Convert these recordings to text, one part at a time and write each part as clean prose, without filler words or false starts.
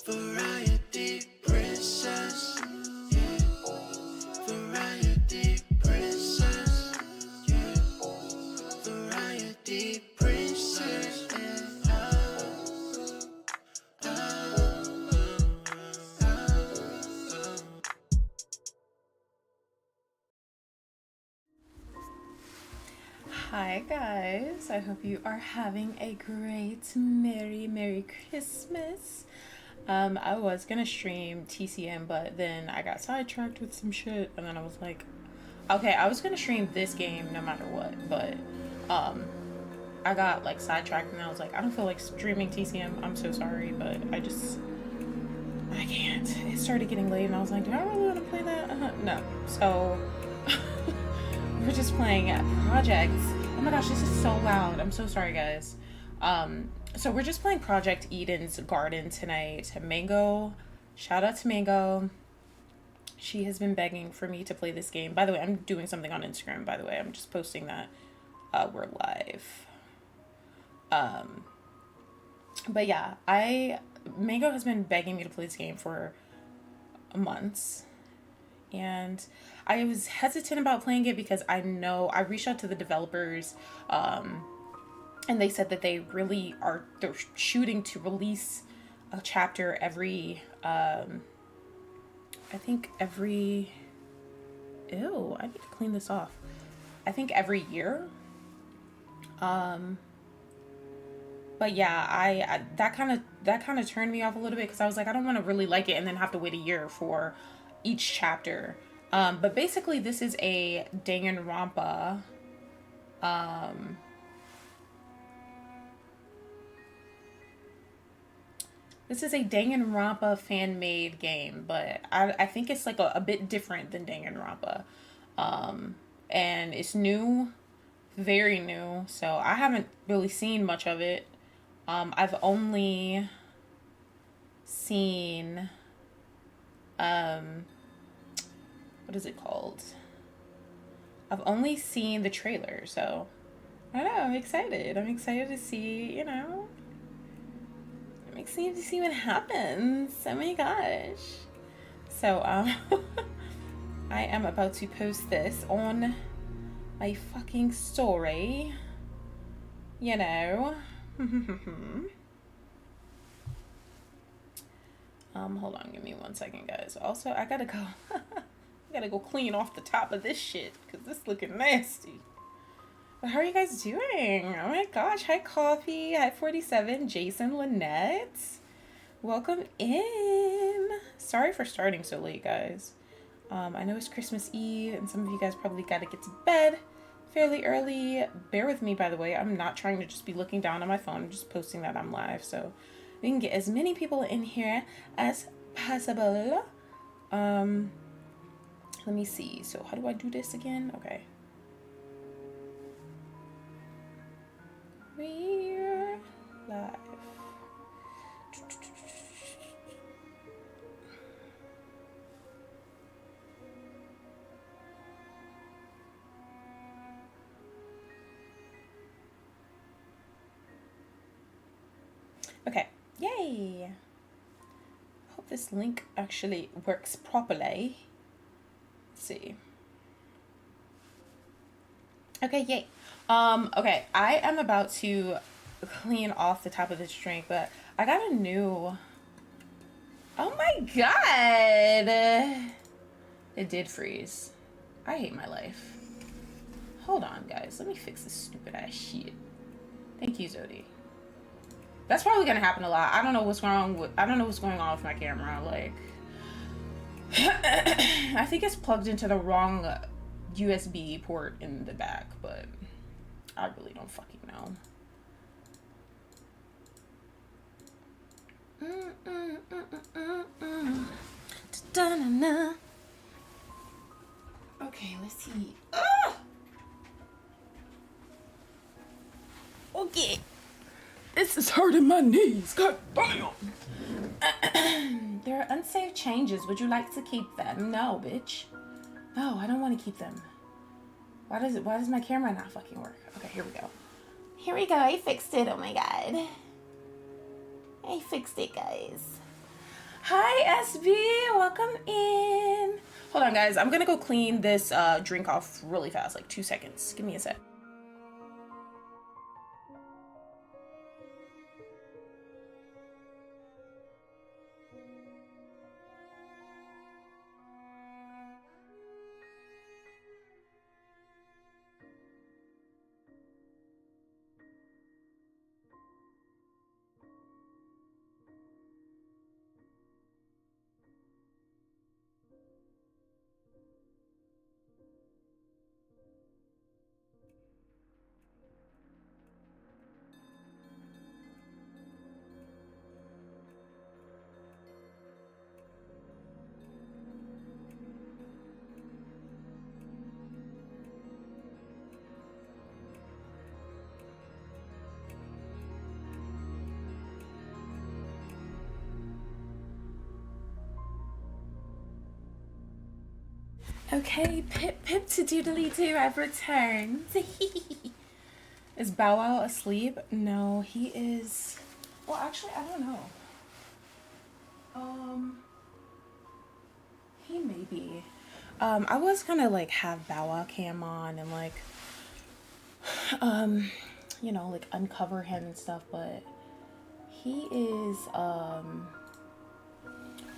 Variety princess, yeah. Variety princess, yeah. Variety princess, yeah. Hi guys, I hope you are having a great Merry Christmas. I was gonna stream TCM, but then I got sidetracked with some shit, and then I was like, okay, I was gonna stream this game no matter what, but I got like sidetracked, and I was like, I don't feel like streaming TCM. I'm so sorry, but I can't. It started getting late, and I was like, do I really want to play that? No. So we're just playing Projects. Oh my gosh, this is so loud. I'm so sorry, guys. So we're just playing Project Eden's Garden tonight. Mango, shout out to Mango. She has been begging for me to play this game. By the way, I'm doing something on Instagram, by the way. I'm just posting that we're live. But yeah, Mango has been begging me to play this game for months. And I was hesitant about playing it because I reached out to the developers, and they said that they're shooting to release a chapter every, I think every, ew, I need to clean this off. I think every year. But yeah, I that kind of turned me off a little bit because I was like, I don't want to really like it and then have to wait a year for each chapter. But basically, this is a Danganronpa. This is a Danganronpa fan-made game, but I think it's like a bit different than Danganronpa. And it's new, very new, so I haven't really seen much of it. I've only seen, what is it called? I've only seen the trailer, so I don't know, I'm excited. I'm excited to see, I'm excited to see what happens. Oh my gosh. So, I am about to post this on my fucking story. Hold on, give me 1 second, guys. Also, I gotta go clean off the top of this shit, because this looking nasty. But how are you guys doing? Oh my gosh, hi Coffee, hi 47, Jason, Lynette. Welcome in. Sorry for starting so late, guys. I know it's Christmas Eve, and some of you guys probably gotta get to bed fairly early. Bear with me, by the way. I'm not trying to just be looking down on my phone. I'm just posting that I'm live, so we can get as many people in here as possible. Let me see. So how do I do this again? Okay. We're live. Okay. Yay. this link actually works properly. Let's see. Okay, yay. Okay, I am about to clean off the top of this drink, but I got a new... Oh my god! It did freeze. I hate my life. Hold on, guys. Let me fix this stupid ass shit. Thank you, Zodi. That's probably gonna happen a lot. I don't know what's wrong with... I don't know what's going on with my camera. Like... I think it's plugged into the wrong USB port in the back, but I really don't fucking know. Okay, let's see. Okay. This is hurting my knees. God damn. There are unsaved changes. Would you like to keep them? No, bitch. No, I don't want to keep them. Why does my camera not fucking work? Okay, here we go. Here we go. I fixed it. Oh my god. I fixed it, guys. Hi, SB. Welcome in. Hold on, guys. I'm gonna go clean this drink off really fast. Like 2 seconds. Give me a sec. Okay, pip to doodly doo, I've returned. Is Bow Wow asleep? No, he is... Well, actually, I don't know. He may be. I was gonna, like, have Bow Wow cam on and, like, you know, like, uncover him and stuff, but he is,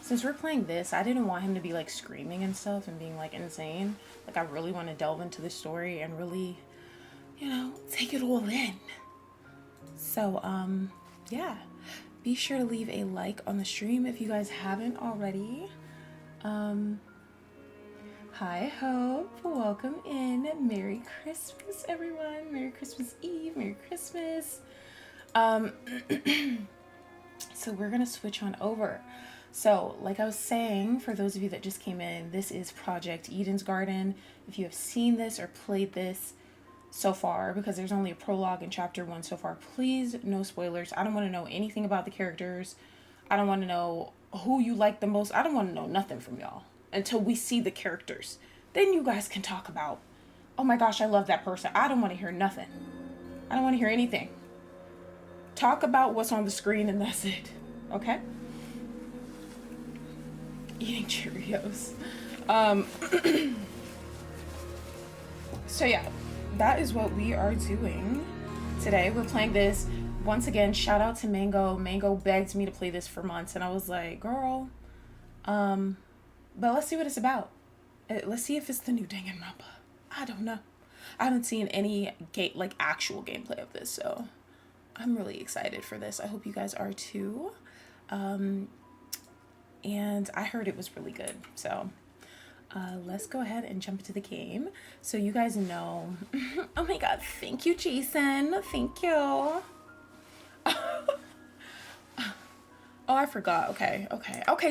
since we're playing this, I didn't want him to be, like, screaming and stuff and being, like, insane. Like, I really want to delve into the story and really, you know, take it all in. So, yeah. Be sure to leave a like on the stream if you guys haven't already. Hi, Hope. Welcome in. Merry Christmas, everyone. Merry Christmas Eve. Merry Christmas. So we're going to switch on over. So, like I was saying, for those of you that just came in, this is Project Eden's Garden. If you have seen this or played this so far, because there's only a prologue in chapter 1 so far, please, no spoilers. I don't want to know anything about the characters. I don't want to know who you like the most. I don't want to know nothing from y'all until we see the characters. Then you guys can talk about, oh my gosh, I love that person. I don't want to hear nothing. I don't want to hear anything. Talk about what's on the screen and that's it. Okay? Eating Cheerios. So yeah, that is what we are doing today. We're playing this. Once again, shout out to Mango. Mango begged me to play this for months and I was like, girl, but let's see what it's about. Let's see if it's the new Danganronpa. I don't know. I haven't seen any actual gameplay of this, so I'm really excited for this. I hope you guys are too. And I heard it was really good. So let's go ahead and jump into the game. So you guys know, oh my God, thank you, Jason. Thank you. Oh, I forgot. Okay.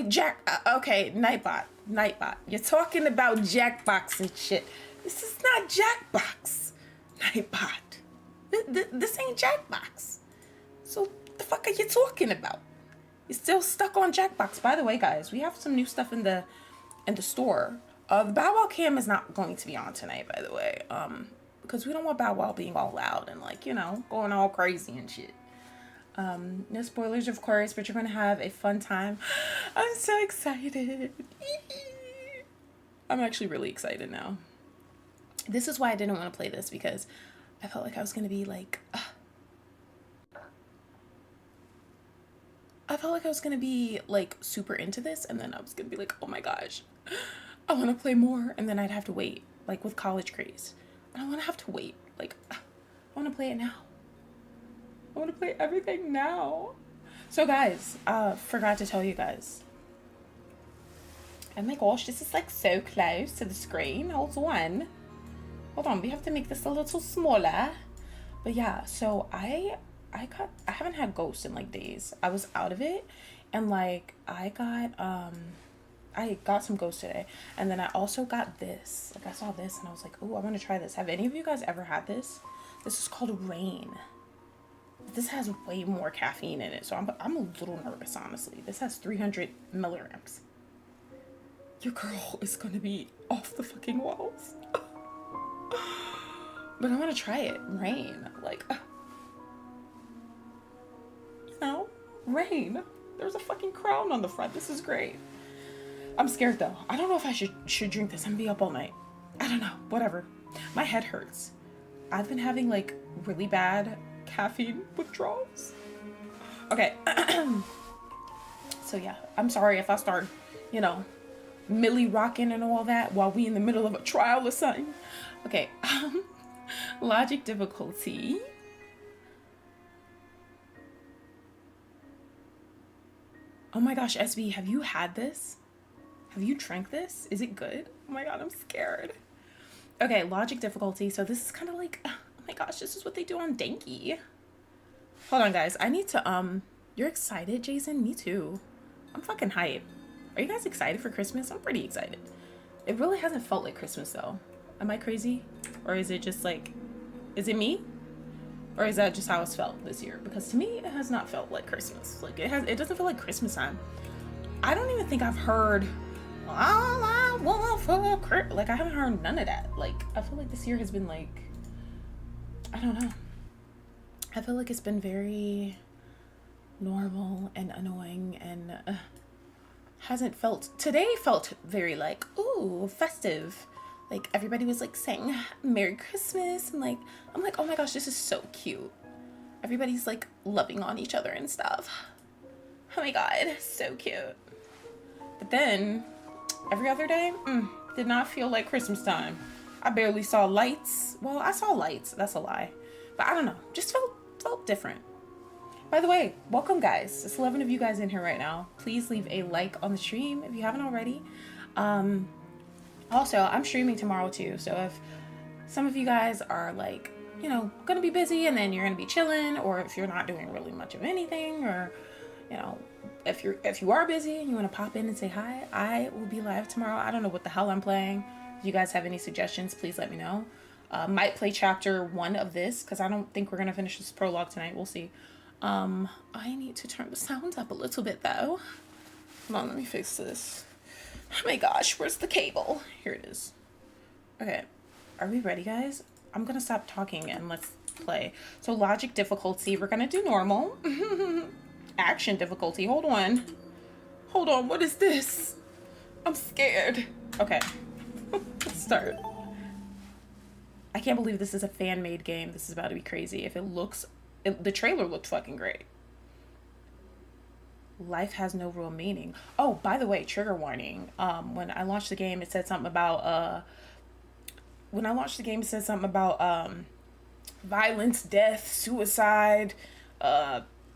Jack. Okay, Nightbot. You're talking about Jackbox and shit. This is not Jackbox, Nightbot. This ain't Jackbox. So the fuck are you talking about? You're still stuck on Jackbox. By the way, guys, we have some new stuff in the store. The Bow Wow cam is not going to be on tonight, by the way. Because we don't want Bow Wow being all loud and, like, you know, going all crazy and shit. No spoilers, of course, but you're gonna have a fun time. I'm so excited. I'm actually really excited now. This is why I didn't want to play this, because I felt like I was gonna be like, I felt like I was gonna be like super into this, and then I was gonna be like, oh my gosh, I want to play more, and then I'd have to wait, like with College Craze. I don't want to have to wait. Like, I want to play it now. I want to play everything now. So guys, forgot to tell you guys. Oh my gosh, this is like so close to the screen. Hold on, we have to make this a little smaller. But yeah, so I haven't had Ghost in like days. I was out of it, and like I got some Ghost today, and then I also got this. Like I saw this and I was like, oh, I want to try this. Have any of you guys ever had this? This is called Rain. This has way more caffeine in it, so I'm a little nervous, honestly. This has 300 milligrams. Your girl is gonna be off the fucking walls. But I want to try it. Rain, like, you know, Rain. There's a fucking crown on the front. This is great. I'm scared though. I don't know if I should drink this and be up all night. I don't know. Whatever. My head hurts. I've been having like really bad caffeine withdrawals. Okay. So yeah, I'm sorry if I start, you know, Millie rocking and all that while we in the middle of a trial or something. Okay. Logic difficulty. Oh my gosh, SB, have you had this? Have you drank this? Is it good? Oh my god, I'm scared. Okay, logic difficulty. So this is kind of like, oh my gosh, this is what they do on Danky. Hold on, guys. I need to, you're excited, Jason? Me too. I'm fucking hype. Are you guys excited for Christmas? I'm pretty excited. It really hasn't felt like Christmas, though. Am I crazy? Or is it just like, is it me? Or is that just how it's felt this year? Because to me, it has not felt like Christmas. Like, it doesn't feel like Christmas time. I don't even think I've heard all I want for Christmas. Like, I haven't heard none of that. Like, I feel like this year has been like, I don't know. I feel like it's been very normal and annoying, and hasn't felt, today felt very like, ooh, festive. Like, everybody was like saying Merry Christmas, and like, I'm like, oh my gosh, this is so cute. Everybody's like loving on each other and stuff. Oh my god, so cute. But then every other day, did not feel like Christmas time. I barely saw lights. Well, I saw lights, that's a lie. But I don't know, just felt different. By the way, welcome guys. There's 11 of you guys in here right now. Please leave a like on the stream if you haven't already. Also, I'm streaming tomorrow too, so if some of you guys are like, you know, gonna be busy and then you're gonna be chilling, or if you're not doing really much of anything, or, you know, if you are busy and you want to pop in and say hi, I will be live tomorrow. I don't know what the hell I'm playing. If you guys have any suggestions, please let me know. Might play chapter 1 of this, because I don't think we're gonna finish this prologue tonight. We'll see. I need to turn the sound up a little bit though. Come on, let me fix this. Oh my gosh, where's the cable? Here it is. Okay, are we ready, guys? I'm gonna stop talking and let's play. So logic difficulty, we're gonna do normal. Action difficulty, hold on, what is this? I'm scared. Okay, let's start. I can't believe this is a fan-made game. This is about to be crazy. If it looks, the trailer looked fucking great. Life has no real meaning. Oh, by the way, trigger warning. When I launched the game, it said something about violence, death, suicide,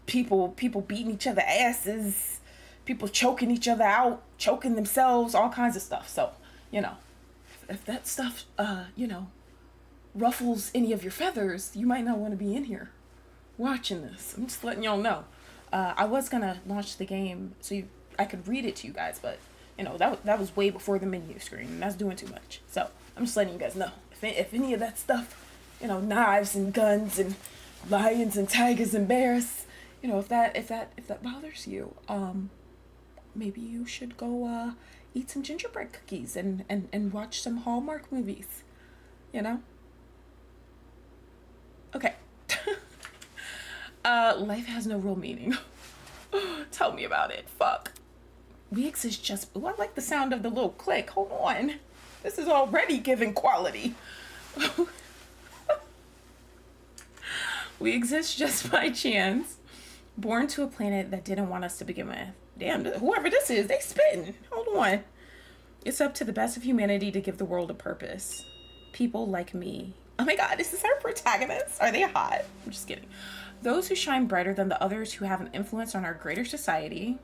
people beating each other asses, people choking each other out, choking themselves, all kinds of stuff. So, you know, if that stuff, you know, ruffles any of your feathers, you might not want to be in here watching this. I'm just letting y'all know. I was gonna launch the game so I could read it to you guys, but you know, that was way before the menu screen, and that's doing too much. So I'm just letting you guys know, if any of that stuff, you know, knives and guns and lions and tigers and bears, you know, if that bothers you, maybe you should go eat some gingerbread cookies and watch some Hallmark movies, you know. Okay. Life has no real meaning. Tell me about it. Fuck. We exist just... Ooh, I like the sound of the little click. Hold on. This is already giving quality. We exist just by chance. Born to a planet that didn't want us to begin with. Damn, whoever this is, they spitting. Hold on. It's up to the best of humanity to give the world a purpose. People like me. Oh my god, is this our protagonist? Are they hot? I'm just kidding. Those who shine brighter than the others who have an influence on our greater society.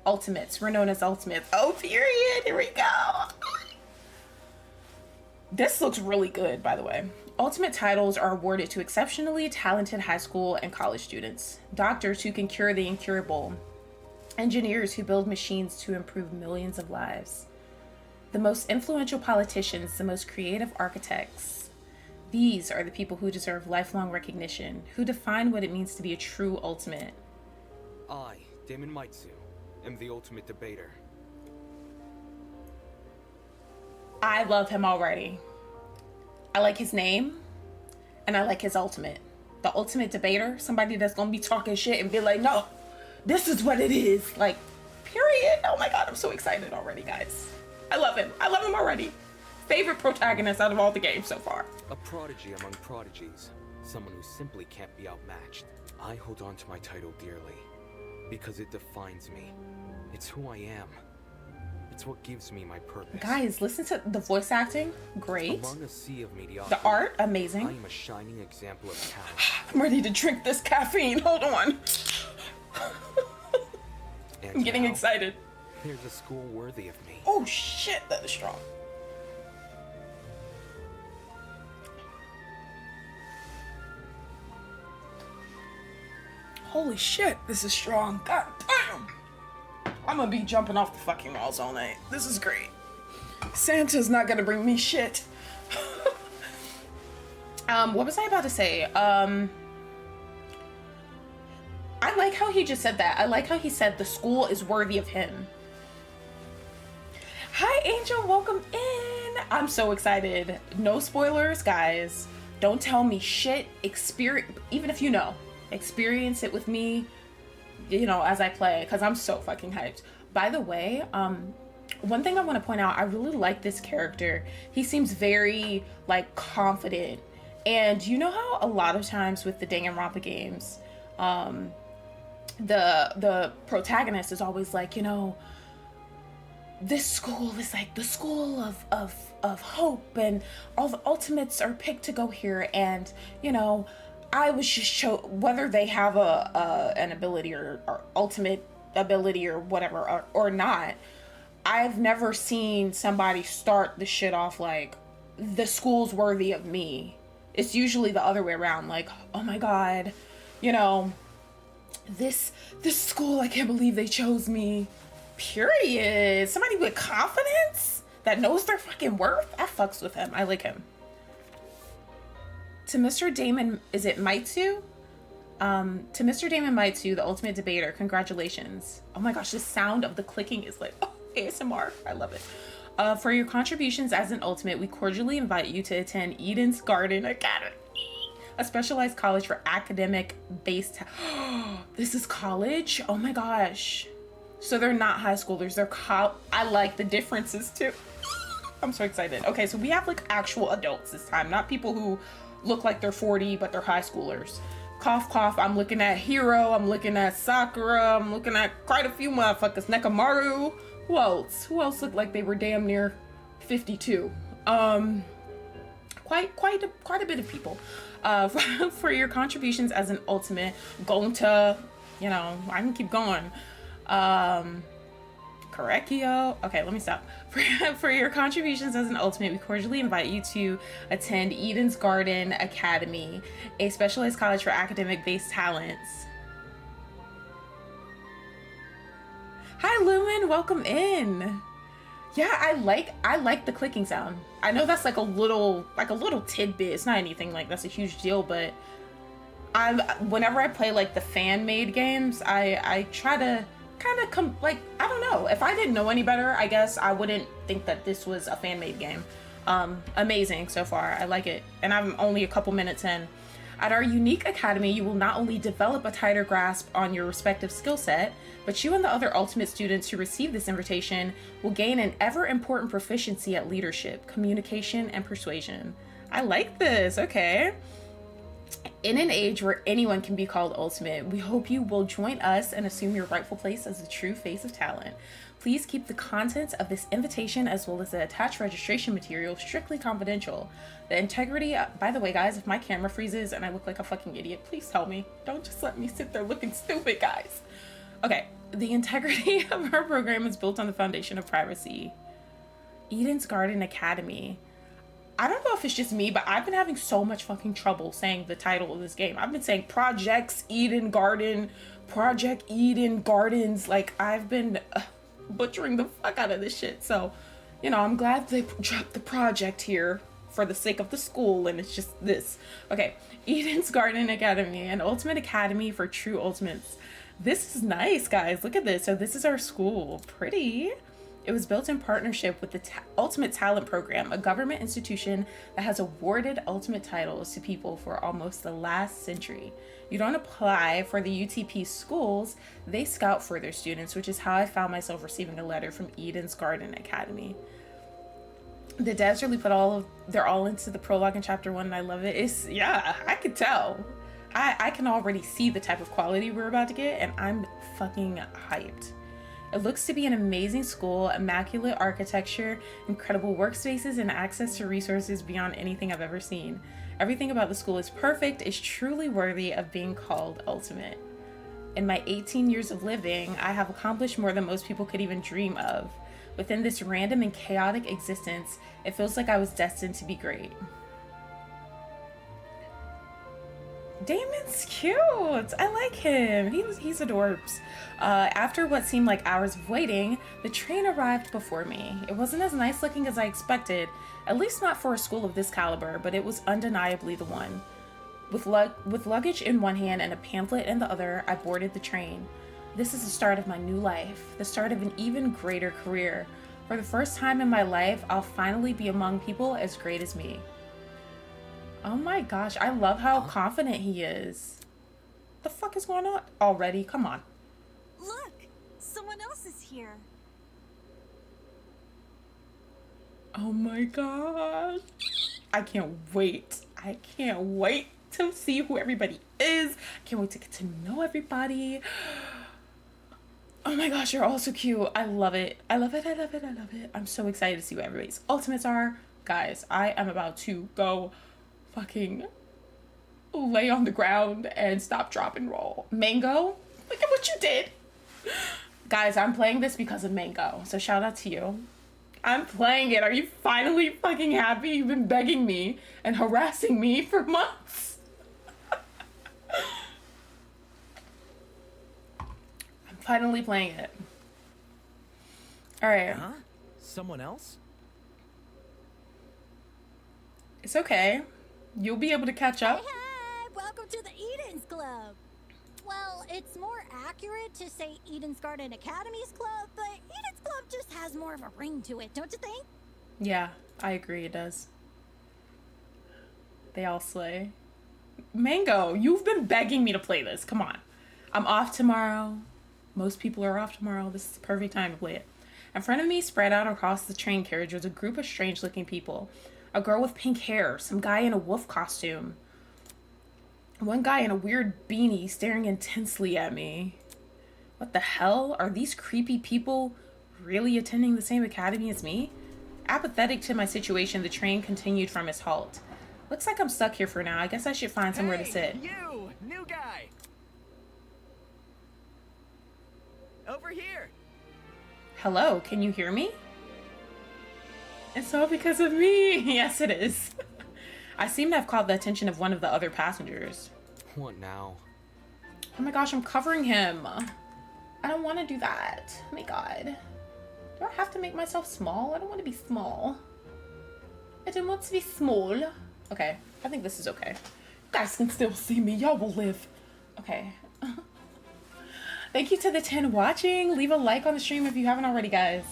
Ultimates. We're known as ultimates. Oh, period. Here we go. This looks really good, by the way. Ultimate titles are awarded to exceptionally talented high school and college students. Doctors who can cure the incurable. Engineers who build machines to improve millions of lives. The most influential politicians, the most creative architects. These are the people who deserve lifelong recognition, who define what it means to be a true ultimate. I, Damon Maitsu, am the ultimate debater. I love him already. I like his name, and I like his ultimate. The ultimate debater, somebody that's gonna be talking shit and be like, no, this is what it is. Like, period. Oh my god, I'm so excited already, guys. I love him. I love him already. Favorite protagonist out of all the games so far. A prodigy among prodigies. Someone who simply can't be outmatched. I hold on to my title dearly, because it defines me. It's who I am. It's what gives me my purpose. Guys, listen to the voice acting. Great. Among a sea of mediocrity, the art, amazing. I am a shining example of talent. I'm ready to drink this caffeine. Hold on. I'm getting excited. There's a school worthy of me. Oh shit, that is strong. Holy shit, this is strong. God damn. I'm gonna be jumping off the fucking walls all night. This is great. Santa's not gonna bring me shit. What was I about to say? I like how he just said that. I like how he said the school is worthy of him. Hi, Angel. Welcome in. I'm so excited. No spoilers, guys. Don't tell me shit. Even if you know. Experience it with me, you know, as I play, because I'm so fucking hyped. By the way, one thing I want to point out, I really like this character. He seems very, like, confident. And you know how a lot of times with the Danganronpa games, the protagonist is always like, you know, this school is like the school of hope, and all the ultimates are picked to go here, and, you know, I was just whether they have an ability or ultimate ability or whatever or not. I've never seen somebody start the shit off like, the school's worthy of me. It's usually the other way around. Like, oh my god, you know, this school, I can't believe they chose me. Period. Somebody with confidence that knows their fucking worth. I fucks with him. I like him. To Mr. Damon, is it Maitsu? To Mr. Damon Maitsu, the ultimate debater, congratulations. Oh my gosh, the sound of the clicking is like, oh, ASMR. I love it. For your contributions as an ultimate, we cordially invite you to attend Eden's Garden Academy, a specialized college for academic-based... This is college? Oh my gosh. So they're not high schoolers, they're I like the differences too. I'm so excited. Okay, so we have like actual adults this time, not people who look like they're 40, but they're high schoolers. Cough, cough. I'm looking at Hiro. I'm looking at Sakura. I'm looking at quite a few motherfuckers. Nekamaru. Who else? Who else looked like they were damn near 52? Quite a bit of people. For your contributions as an ultimate, Gonta. You know, I can keep going. Correcchio. Okay, let me stop. For your contributions as an ultimate, we cordially invite you to attend Eden's Garden Academy, a specialized college for academic-based talents. Hi, Lumen. Welcome in. Yeah, I like the clicking sound. I know that's like a little tidbit. It's not anything like that's a huge deal, but whenever I play like the fan-made games, I try to kind of I don't know, if I didn't know any better, I guess I wouldn't think that this was a fan-made game. Amazing so far. I like it, and I'm only a couple minutes in. At our unique academy, you will not only develop a tighter grasp on your respective skill set, but you and the other Ultimate students who receive this invitation will gain an ever-important proficiency at leadership, communication, and persuasion. I like this, okay. In an age where anyone can be called Ultimate, we hope you will join us and assume your rightful place as the true face of talent. Please keep the contents of this invitation as well as the attached registration material strictly confidential. The integrity, by the way guys, if my camera freezes and I look like a fucking idiot, please tell me. Don't just let me sit there looking stupid, guys. Okay, the integrity of our program is built on the foundation of privacy. Eden's Garden Academy. I don't know if it's just me, but I've been having so much fucking trouble saying the title of this game. I've been saying Projects Eden Garden, Project Eden Gardens. Like, I've been butchering the fuck out of this shit. So, you know, I'm glad they dropped the project here for the sake of the school, and it's just this. Okay, Eden's Garden Academy, an ultimate academy for true ultimates. This is nice, guys. Look at this. So this is our school. Pretty. It was built in partnership with the Ultimate Talent Program, a government institution that has awarded ultimate titles to people for almost the last century. You don't apply for the UTP schools, they scout for their students, which is how I found myself receiving a letter from Eden's Garden Academy. The devs really put their all into the prologue in chapter 1, and I love it. It's, yeah, I could tell. I can already see the type of quality we're about to get, and I'm fucking hyped. It looks to be an amazing school, immaculate architecture, incredible workspaces, and access to resources beyond anything I've ever seen. Everything about the school is perfect, is truly worthy of being called ultimate. In my 18 years of living, I have accomplished more than most people could even dream of. Within this random and chaotic existence, it feels like I was destined to be great. Damon's cute. I like him. He's adorbs. After what seemed like hours of waiting, the train arrived before me. It wasn't as nice looking as I expected, at least not for a school of this caliber, but it was undeniably the one. With luggage in one hand and a pamphlet in the other, I boarded the train. This is the start of my new life, the start of an even greater career. For the first time in my life, I'll finally be among people as great as me. Oh my gosh, I love how confident he is. The fuck is going on already? Come on. Look, someone else is here. Oh my gosh. I can't wait. I can't wait to see who everybody is. I can't wait to get to know everybody. Oh my gosh, you're all so cute. I love it. I love it. I love it. I love it. I'm so excited to see what everybody's ultimates are. Guys, I am about to go fucking lay on the ground and stop, drop, and roll. Mango, look at what you did. Guys, I'm playing this because of Mango, so shout out to you. I'm playing it. Are you finally fucking happy? You've been begging me and harassing me for months. I'm finally playing it. All right. Huh? Someone else? It's okay. You'll be able to catch up. Hey, welcome to the Eden's Club. Well, it's more accurate to say Eden's Garden Academy's Club, but Eden's Club just has more of a ring to it, don't you think? Yeah, I agree, it does. They all slay. Mango, you've been begging me to play this. Come on. I'm off tomorrow. Most people are off tomorrow. This is the perfect time to play it. In front of me, spread out across the train carriage, was a group of strange-looking people. A girl with pink hair, some guy in a wolf costume. One guy in a weird beanie staring intensely at me. What the hell? Are these creepy people really attending the same academy as me? Apathetic to my situation, the train continued from its halt. Looks like I'm stuck here for now. I guess I should find somewhere to sit. You! New guy! Over here! Hello, can you hear me? It's all because of me. Yes, it is. I seem to have caught the attention of one of the other passengers. What now? Oh my gosh, I'm covering him. I don't want to do that. Oh my god. Do I have to make myself small? I don't want to be small. I don't want to be small. Okay, I think this is okay. You guys can still see me. Y'all will live. Okay. Thank you to the 10 watching. Leave a like on the stream if you haven't already, guys.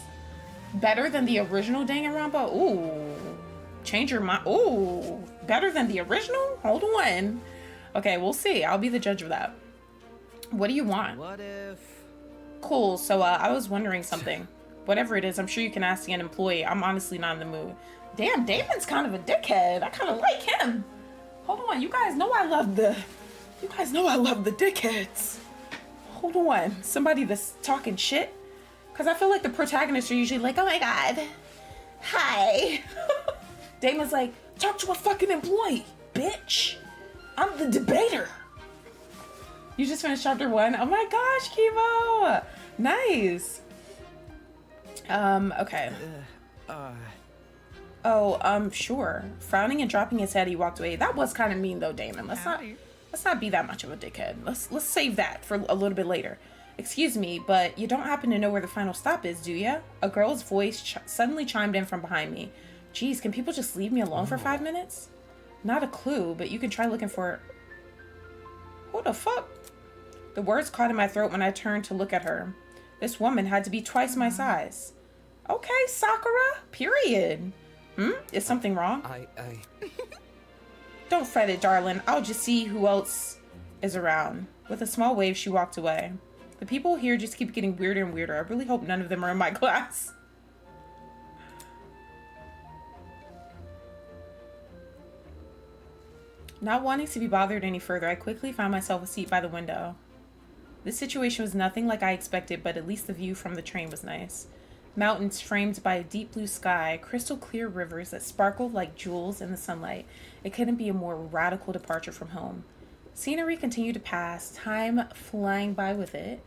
Better than the original Danganronpa? Ooh. Change your mind. Ooh. Better than the original? Hold on. Okay, we'll see. I'll be the judge of that. What do you want? What if... Cool, so I was wondering something. Whatever it is, I'm sure you can ask the employee. I'm honestly not in the mood. Damn, Damon's kind of a dickhead. I kind of like him. Hold on, you guys know I love the dickheads. Hold on, somebody that's talking shit. Because I feel like the protagonists are usually like, oh my god, hi. Damon's like, talk to a fucking employee, bitch. I'm the debater. You just finished chapter 1? Oh my gosh, Kivo. Nice. Okay. Sure. Frowning and dropping his head, he walked away. That was kind of mean though, Damon. Let's not be that much of a dickhead. Let's save that for a little bit later. Excuse me, but you don't happen to know where the final stop is, do ya? A girl's voice suddenly chimed in from behind me. Geez, can people just leave me alone for 5 minutes? Not a clue, but you can try looking for... Who the fuck? The words caught in my throat when I turned to look at her. This woman had to be twice my size. Okay, Sakura. Period. Is something wrong? Don't fret it, darling. I'll just see who else is around. With a small wave, she walked away. The people here just keep getting weirder and weirder. I really hope none of them are in my class. Not wanting to be bothered any further, I quickly found myself a seat by the window. This situation was nothing like I expected, but at least the view from the train was nice. Mountains framed by a deep blue sky, crystal clear rivers that sparkled like jewels in the sunlight. It couldn't be a more radical departure from home. Scenery continued to pass, time flying by with it.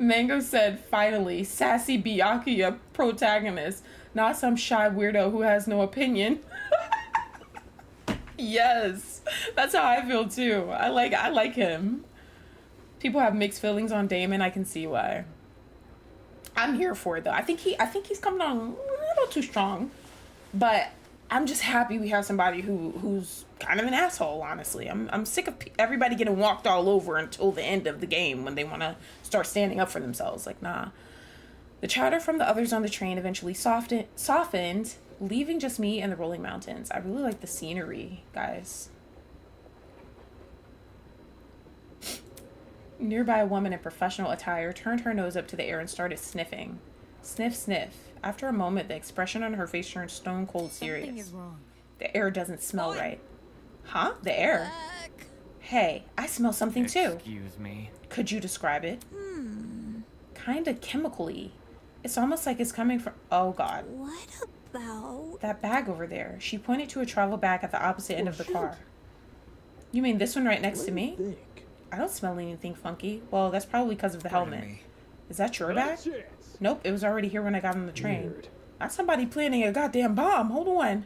Mango said, finally, sassy Byakuya protagonist, not some shy weirdo who has no opinion. Yes, that's how I feel too. I like him. People have mixed feelings on Damon. I can see why. I'm here for it though. I think he's coming on a little too strong, but I'm just happy we have somebody who's kind of an asshole. Honestly, I'm sick of everybody getting walked all over until the end of the game when they want to start standing up for themselves. Like, nah. The chatter from the others on the train eventually softened, leaving just me and the rolling mountains. I really like the scenery, guys. Nearby, a woman in professional attire turned her nose up to the air and started sniffing. Sniff, sniff. After a moment, the expression on her face turned stone cold serious. Something is wrong. The air doesn't smell right. Huh? The air? Hey, I smell something too. Excuse me. Could you describe it? Kinda chemically. It's almost like it's coming from... Oh, God. What about... That bag over there. She pointed to a travel bag at the opposite end of the car. You mean this one right next to me? I don't smell anything funky. Well, that's probably because of the helmet. Is that your bag? Nope, it was already here when I got on the train. That's somebody planning a goddamn bomb. Hold on.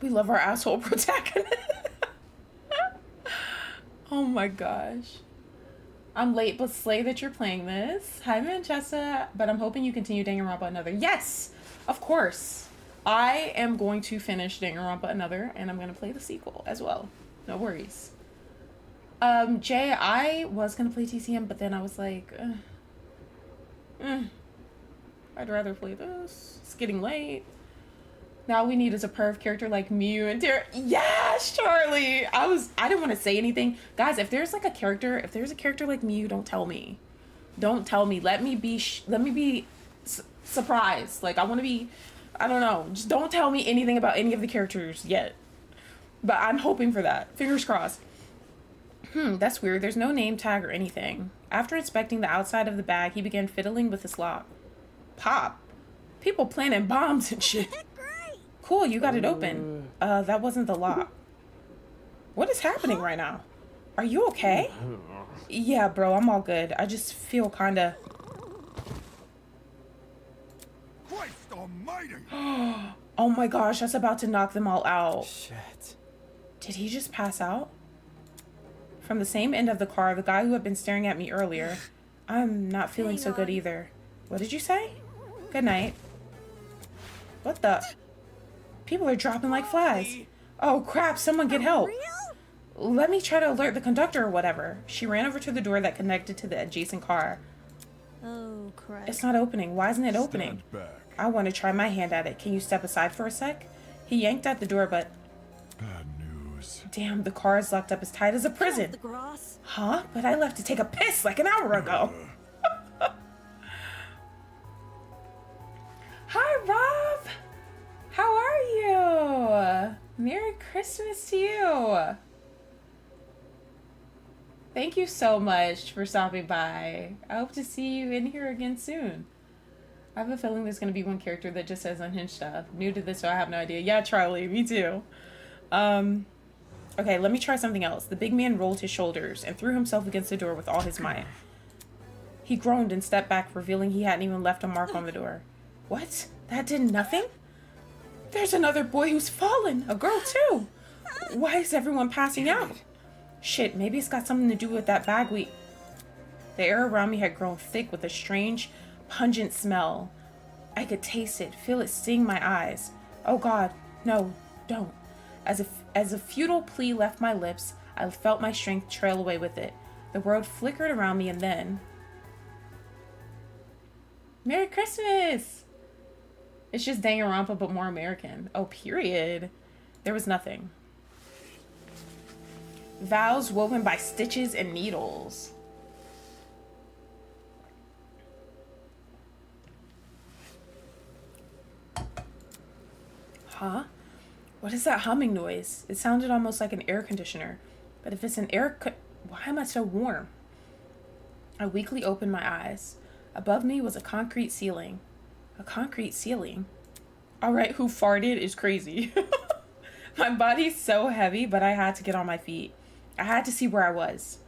We love our asshole protagonist. Oh my gosh. I'm late, but slay that you're playing this. Hi, Manchester. But I'm hoping you continue Danganronpa Another. Yes, of course. I am going to finish Danganronpa Another, and I'm going to play the sequel as well. No worries. Jay, I was going to play TCM, but then I was like, I'd rather play this. It's getting late. Now we need is a perv character like Mew and Tara. Yes, Charlie. I didn't want to say anything. Guys, if there's a character like Mew, don't tell me. Don't tell me. Let me be surprised. Like, I want to be, I don't know. Just don't tell me anything about any of the characters yet. But I'm hoping for that. Fingers crossed. That's weird. There's no name tag or anything. After inspecting the outside of the bag, he began fiddling with his lock. Pop. People planting bombs and shit. Great. Cool, you got it open. That wasn't the lock. What is happening right now? Are you okay? Yeah, bro, I'm all good. I just feel kinda... Christ almighty! Oh my gosh, that's about to knock them all out. Shit. Did he just pass out? From the same end of the car, the guy who had been staring at me earlier. I'm not feeling so good either. What did you say? Good night. What the? People are dropping like flies. Oh crap, someone get help. Let me try to alert the conductor or whatever. She ran over to the door that connected to the adjacent car. Oh, crap. It's not opening. Why isn't it opening? Stand back. I want to try my hand at it. Can you step aside for a sec? He yanked at the door, but... Bad news. Damn, the car is locked up as tight as a prison. The grass. Huh? But I left to take a piss like an hour ago. Hi, Rob. How are you? Merry Christmas to you. Thank you so much for stopping by. I hope to see you in here again soon. I have a feeling there's going to be one character that just says unhinged stuff. New to this, so I have no idea. Yeah, Charlie, me too. Okay, let me try something else. The big man rolled his shoulders and threw himself against the door with all his might. He groaned and stepped back, revealing he hadn't even left a mark on the door. What? That did nothing? There's another boy who's fallen. A girl, too. Why is everyone passing out? Shit, maybe it's got something to do with that bag we... The air around me had grown thick with a strange, pungent smell. I could taste it, feel it sting my eyes. Oh God, no, don't. As a futile plea left my lips, I felt my strength trail away with it. The world flickered around me and then... Merry Christmas! It's just Danganronpa but more American. Oh, period. There was nothing. Vows woven by stitches and needles. Huh? What is that humming noise? It sounded almost like an air conditioner. But if it's an why am I so warm? I weakly opened my eyes. Above me was a concrete ceiling. A concrete ceiling? Alright, who farted is crazy. My body's so heavy, but I had to get on my feet. I had to see where I was.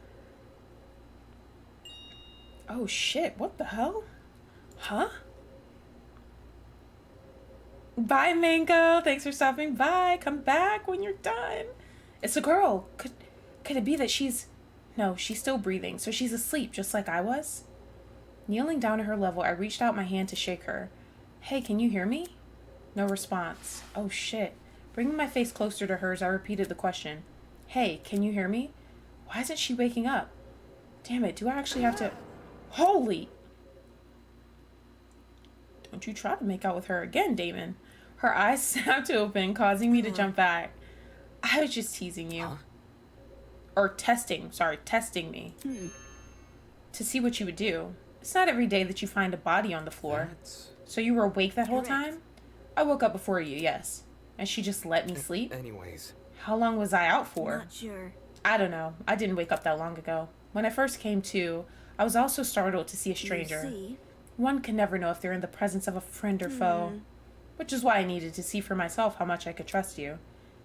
Oh shit, what the hell? Huh? Bye, Mango. Thanks for stopping by. Come back when you're done. It's a girl. Could it be that she's... No, she's still breathing, so she's asleep, just like I was? Kneeling down at her level, I reached out my hand to shake her. Hey, can you hear me? No response. Oh shit. Bringing my face closer to hers, I repeated the question. Hey, can you hear me? Why isn't she waking up? Damn it, do I actually have to... Holy... Don't you try to make out with her again, Damon. Her eyes snapped open, causing me to jump back. I was just teasing you. Huh? Or testing me. To see what you would do. It's not every day that you find a body on the floor. So you were awake that whole time? I woke up before you, yes. And she just let me sleep? Anyways. How long was I out for? Not sure. I don't know. I didn't wake up that long ago. When I first came to, I was also startled to see a stranger. You see? One can never know if they're in the presence of a friend or foe. Which is why I needed to see for myself how much I could trust you.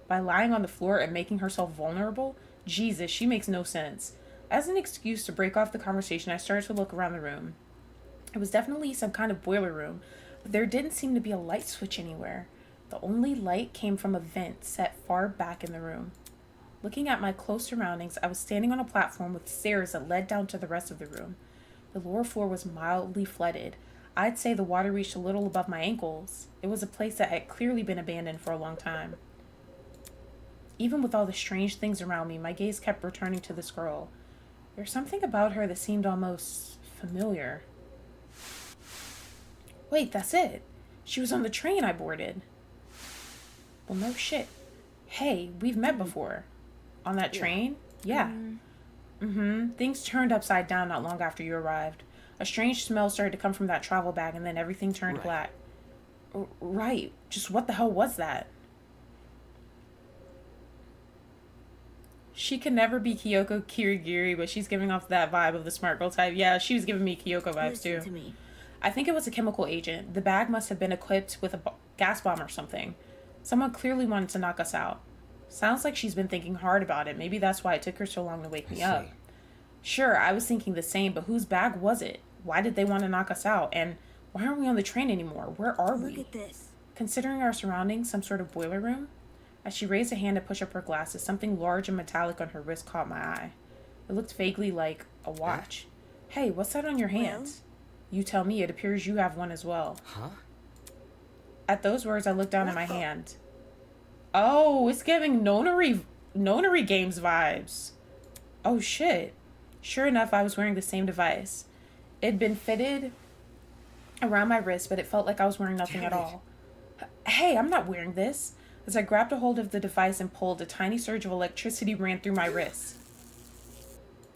By lying on the floor and making herself vulnerable, Jesus, she makes no sense. As an excuse to break off the conversation, I started to look around the room. It was definitely some kind of boiler room, but there didn't seem to be a light switch anywhere. The only light came from a vent set far back in the room. Looking at my close surroundings, I was standing on a platform with stairs that led down to the rest of the room. The lower floor was mildly flooded. I'd say the water reached a little above my ankles. It was a place that had clearly been abandoned for a long time. Even with all the strange things around me, my gaze kept returning to this girl. There's something about her that seemed almost familiar. Wait, that's it. She was on the train I boarded. Well, no shit. Hey, we've met before. On that train? Yeah. Things turned upside down not long after you arrived. A strange smell started to come from that travel bag, and then everything turned black. Right. Just what the hell was that? She can never be Kyoko Kirigiri, but she's giving off that vibe of the smart girl type. Yeah, she was giving me Kyoko vibes Listen too. to me. I think it was a chemical agent. The bag must have been equipped with a gas bomb or something. Someone clearly wanted to knock us out. Sounds like she's been thinking hard about it. Maybe that's why it took her so long to wake me up. Sure, I was thinking the same, but whose bag was it? Why did they want to knock us out? And why aren't we on the train anymore? Where are we? Look at this. Considering our surroundings, some sort of boiler room? As she raised a hand to push up her glasses, something large and metallic on her wrist caught my eye. It looked vaguely like a watch. Hey, what's that on your hands? You tell me. It appears you have one as well. Huh? At those words, I looked down at my hand. Oh, it's giving nonary games vibes. Oh, shit. Sure enough, I was wearing the same device. It'd been fitted around my wrist, but it felt like I was wearing nothing at Damn it. all. Hey, I'm not wearing this. As I grabbed a hold of the device and pulled, a tiny surge of electricity ran through my wrist.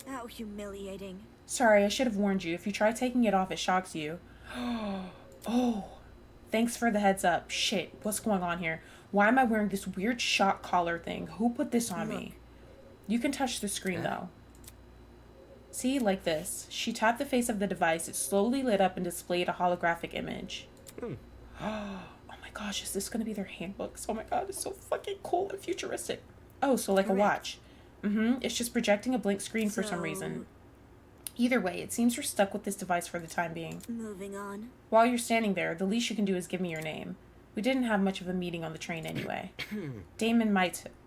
How humiliating. Sorry, I should have warned you. If you try taking it off, it shocks you. Oh, thanks for the heads up. Shit, what's going on here? Why am I wearing this weird shock collar thing? Who put this on me? You can touch the screen, though. See, like this. She tapped the face of the device. It slowly lit up and displayed a holographic image. Oh my gosh, is this going to be their handbooks? Oh my god, it's so fucking cool and futuristic. Oh, so like a watch. It's just projecting a blank screen for some reason. Either way, it seems you're stuck with this device for the time being. Moving on. While you're standing there, the least you can do is give me your name. We didn't have much of a meeting on the train anyway. Damon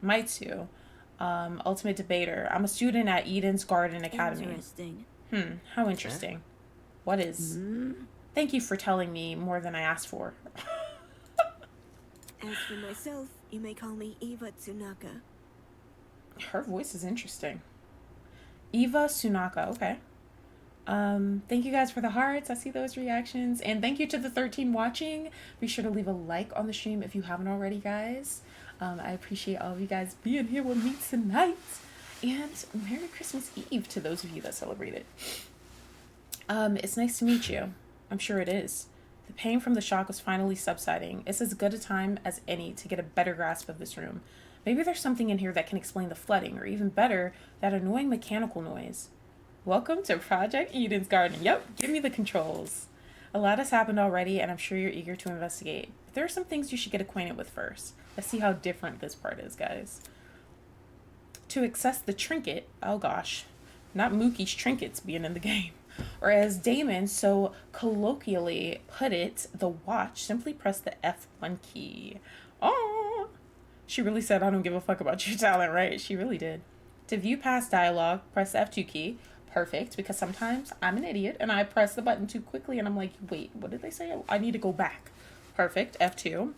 Maitsu, ultimate debater. I'm a student at Eden's Garden Academy. Interesting. How interesting. What is? Thank you for telling me more than I asked for. As for myself, you may call me Eva Tsunaka. Her voice is interesting. Eva Tsunaka, okay. Thank you guys for the hearts. I see those reactions. And thank you to the 13 watching. Be sure to leave a like on the stream if you haven't already, guys. I appreciate all of you guys being here with me tonight. And Merry Christmas Eve to those of you that celebrate it. It's nice to meet you. I'm sure it is. The pain from the shock was finally subsiding. It's as good a time as any to get a better grasp of this room. Maybe there's something in here that can explain the flooding, or even better, that annoying mechanical noise. Welcome to Project Eden's Garden. Yep, give me the controls. A lot has happened already, and I'm sure you're eager to investigate. But there are some things you should get acquainted with first. Let's see how different this part is, guys. To access the trinket, oh gosh, not Mookie's trinkets being in the game. Or as Damon so colloquially put it, the watch, simply press the F1 key. Oh, she really said, I don't give a fuck about your talent, right? She really did. To view past dialogue, press the F2 key. Perfect, because sometimes I'm an idiot and I press the button too quickly and I'm like, wait, what did they say? I need to go back. Perfect, F2.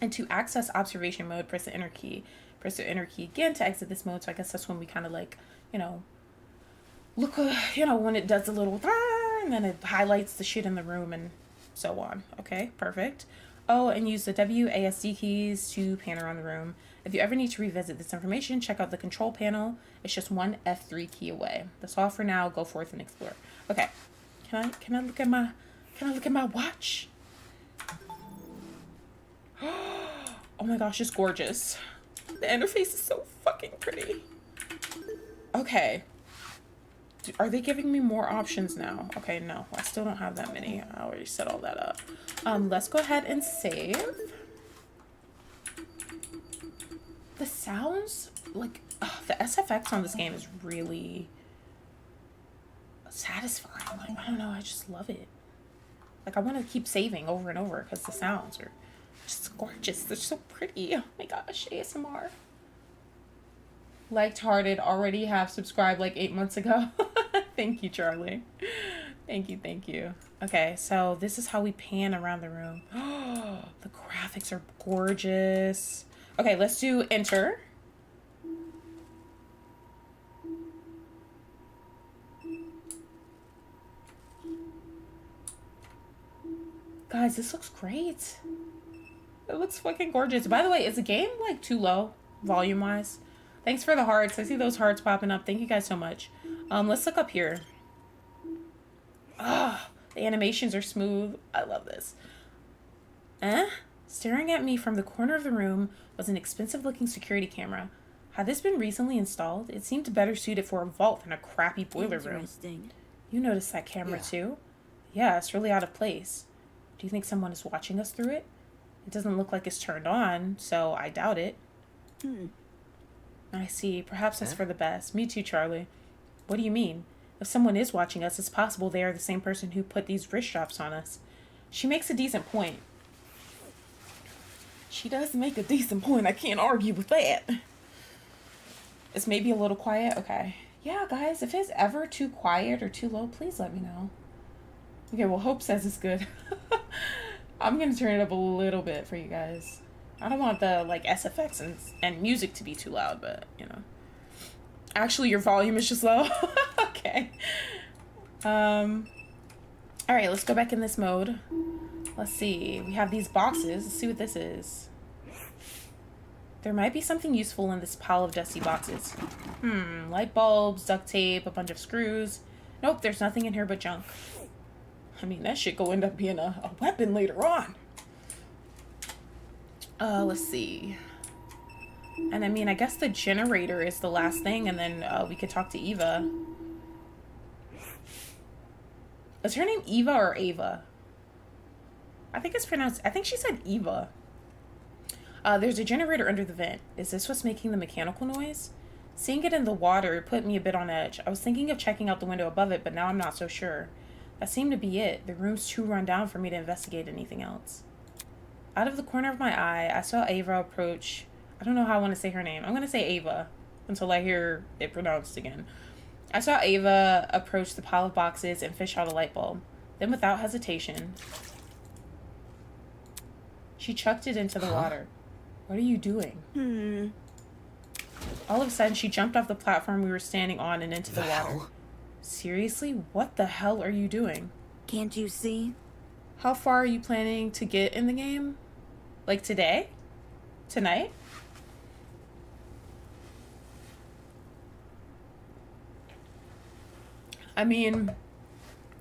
And to access observation mode, press the enter key. Press the enter key again to exit this mode. So I guess that's when we kind of like, you know, look, when it does a little, and then it highlights the shit in the room and so on. Okay, perfect. Oh, and use the WASD keys to pan around the room. If you ever need to revisit this information, check out the control panel. It's just one F3 key away. That's all for now. Go forth and explore. Okay, can I look at my watch? Oh my gosh, it's gorgeous. The interface is so fucking pretty. Okay. Are they giving me more options now? Okay, no, I still don't have that many. I already set all that up. Let's go ahead and save. The sounds, like, the SFX on this game is really satisfying. Like, I don't know, I just love it. Like, I want to keep saving over and over because the sounds are just gorgeous. They're so pretty. Oh my gosh, ASMR. Liked, hearted, already have subscribed like 8 months ago. Thank you, Charlie. Thank you. Okay, so this is how we pan around the room. The graphics are gorgeous. Okay, let's do enter. Guys, this looks great. It looks fucking gorgeous. By the way, is the game like too low volume-wise? Thanks for the hearts. I see those hearts popping up. Thank you guys so much. Let's look up here. Ah, the animations are smooth. I love this. Staring at me from the corner of the room was an expensive-looking security camera. Had this been recently installed, it seemed better suited for a vault than a crappy boiler room. You noticed that camera too? Yeah, it's really out of place. Do you think someone is watching us through it? It doesn't look like it's turned on, so I doubt it. I see. Perhaps that's for the best. Me too, Charlie. What do you mean? If someone is watching us, it's possible they are the same person who put these wrist straps on us. She makes a decent point. She does make a decent point. I can't argue with that. It's maybe a little quiet. Okay. Yeah, guys, if it's ever too quiet or too low, please let me know. Okay, well, Hope says it's good. I'm going to turn it up a little bit for you guys. I don't want the, like, SFX and music to be too loud, but, you know. Actually, your volume is just low. Okay. All right, let's go back in this mode. Let's see. We have these boxes. Let's see what this is. There might be something useful in this pile of dusty boxes. Light bulbs, duct tape, a bunch of screws. Nope, there's nothing in here but junk. I mean, that shit go end up being a weapon later on. Let's see. And I mean, I guess the generator is the last thing, and then we could talk to Eva. Is her name Eva or Ava? I think it's pronounced, I think she said Eva. There's a generator under the vent. Is this what's making the mechanical noise? Seeing it in the water put me a bit on edge. I was thinking of checking out the window above it, but now I'm not so sure. That seemed to be it. The room's too run down for me to investigate anything else. Out of the corner of my eye, I saw Ava approach. I don't know how I want to say her name. I'm going to say Ava until I hear it pronounced again. I saw Ava approach the pile of boxes and fish out a light bulb. Then without hesitation, she chucked it into the water. What are you doing? All of a sudden, she jumped off the platform we were standing on and into the water. Seriously? What the hell are you doing? Can't you see? How far are you planning to get in the game? Like today? Tonight? I mean,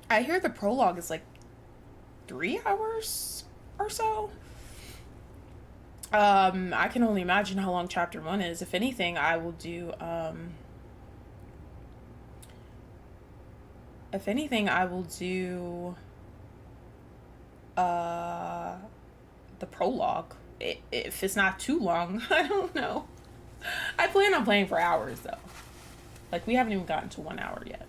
I hear the prologue is like 3 hours or so. I can only imagine how long chapter 1 is. If anything, I will do, if anything, I will do, the prologue. If it's not too long, I don't know. I plan on playing for hours, though. Like, we haven't even gotten to 1 hour yet.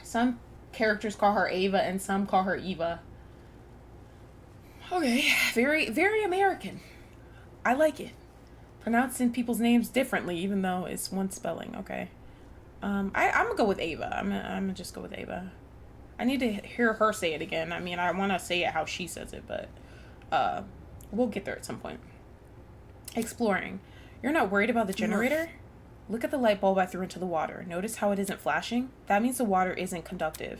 Some characters call her Ava and some call her Eva. Okay, very, very American. I like it. Pronouncing people's names differently, even though it's one spelling. Okay. I'm gonna go with Ava. I'm gonna just go with Ava. I need to hear her say it again. I mean, I want to say it how she says it, but we'll get there at some point. Exploring. You're not worried about the generator? Look at the light bulb I threw into the water. Notice how it isn't flashing? That means the water isn't conductive.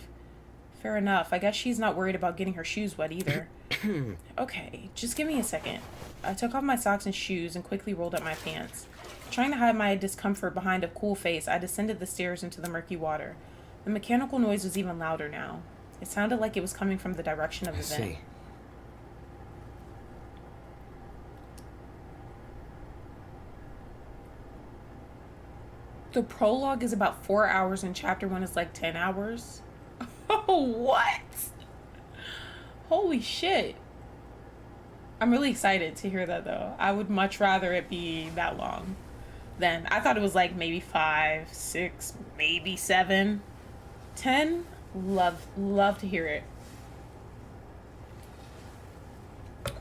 Fair enough. I guess she's not worried about getting her shoes wet either. Okay, just give me a second. I took off my socks and shoes and quickly rolled up my pants. Trying to hide my discomfort behind a cool face, I descended the stairs into the murky water. The mechanical noise was even louder now. It sounded like it was coming from the direction of the vent. See. The prologue is about 4 hours and chapter 1 is like 10 hours. Oh, what? Holy shit. I'm really excited to hear that, though. I would much rather it be that long than... I thought it was like maybe 5, 6, maybe 7, 10. Love to hear it.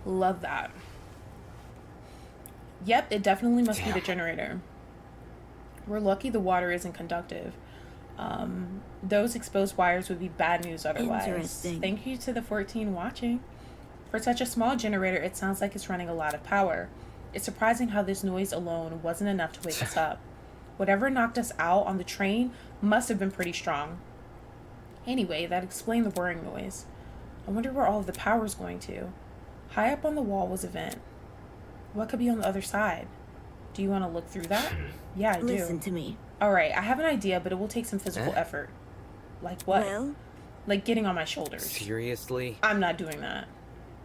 Love that. Yep, it definitely must be the generator. We're lucky the water isn't conductive. Those exposed wires would be bad news otherwise. Interesting. Thank you to the 14 watching. For such a small generator, it sounds like it's running a lot of power. It's surprising how this noise alone wasn't enough to wake us up. Whatever knocked us out on the train must have been pretty strong. Anyway, that explained the whirring noise. I wonder where all of the power's going to. High up on the wall was a vent. What could be on the other side? Do you want to look through that? Yeah, I do. Listen to me. Alright, I have an idea, but it will take some physical effort. Like what? Well, Like getting on my shoulders. Seriously? I'm not doing that.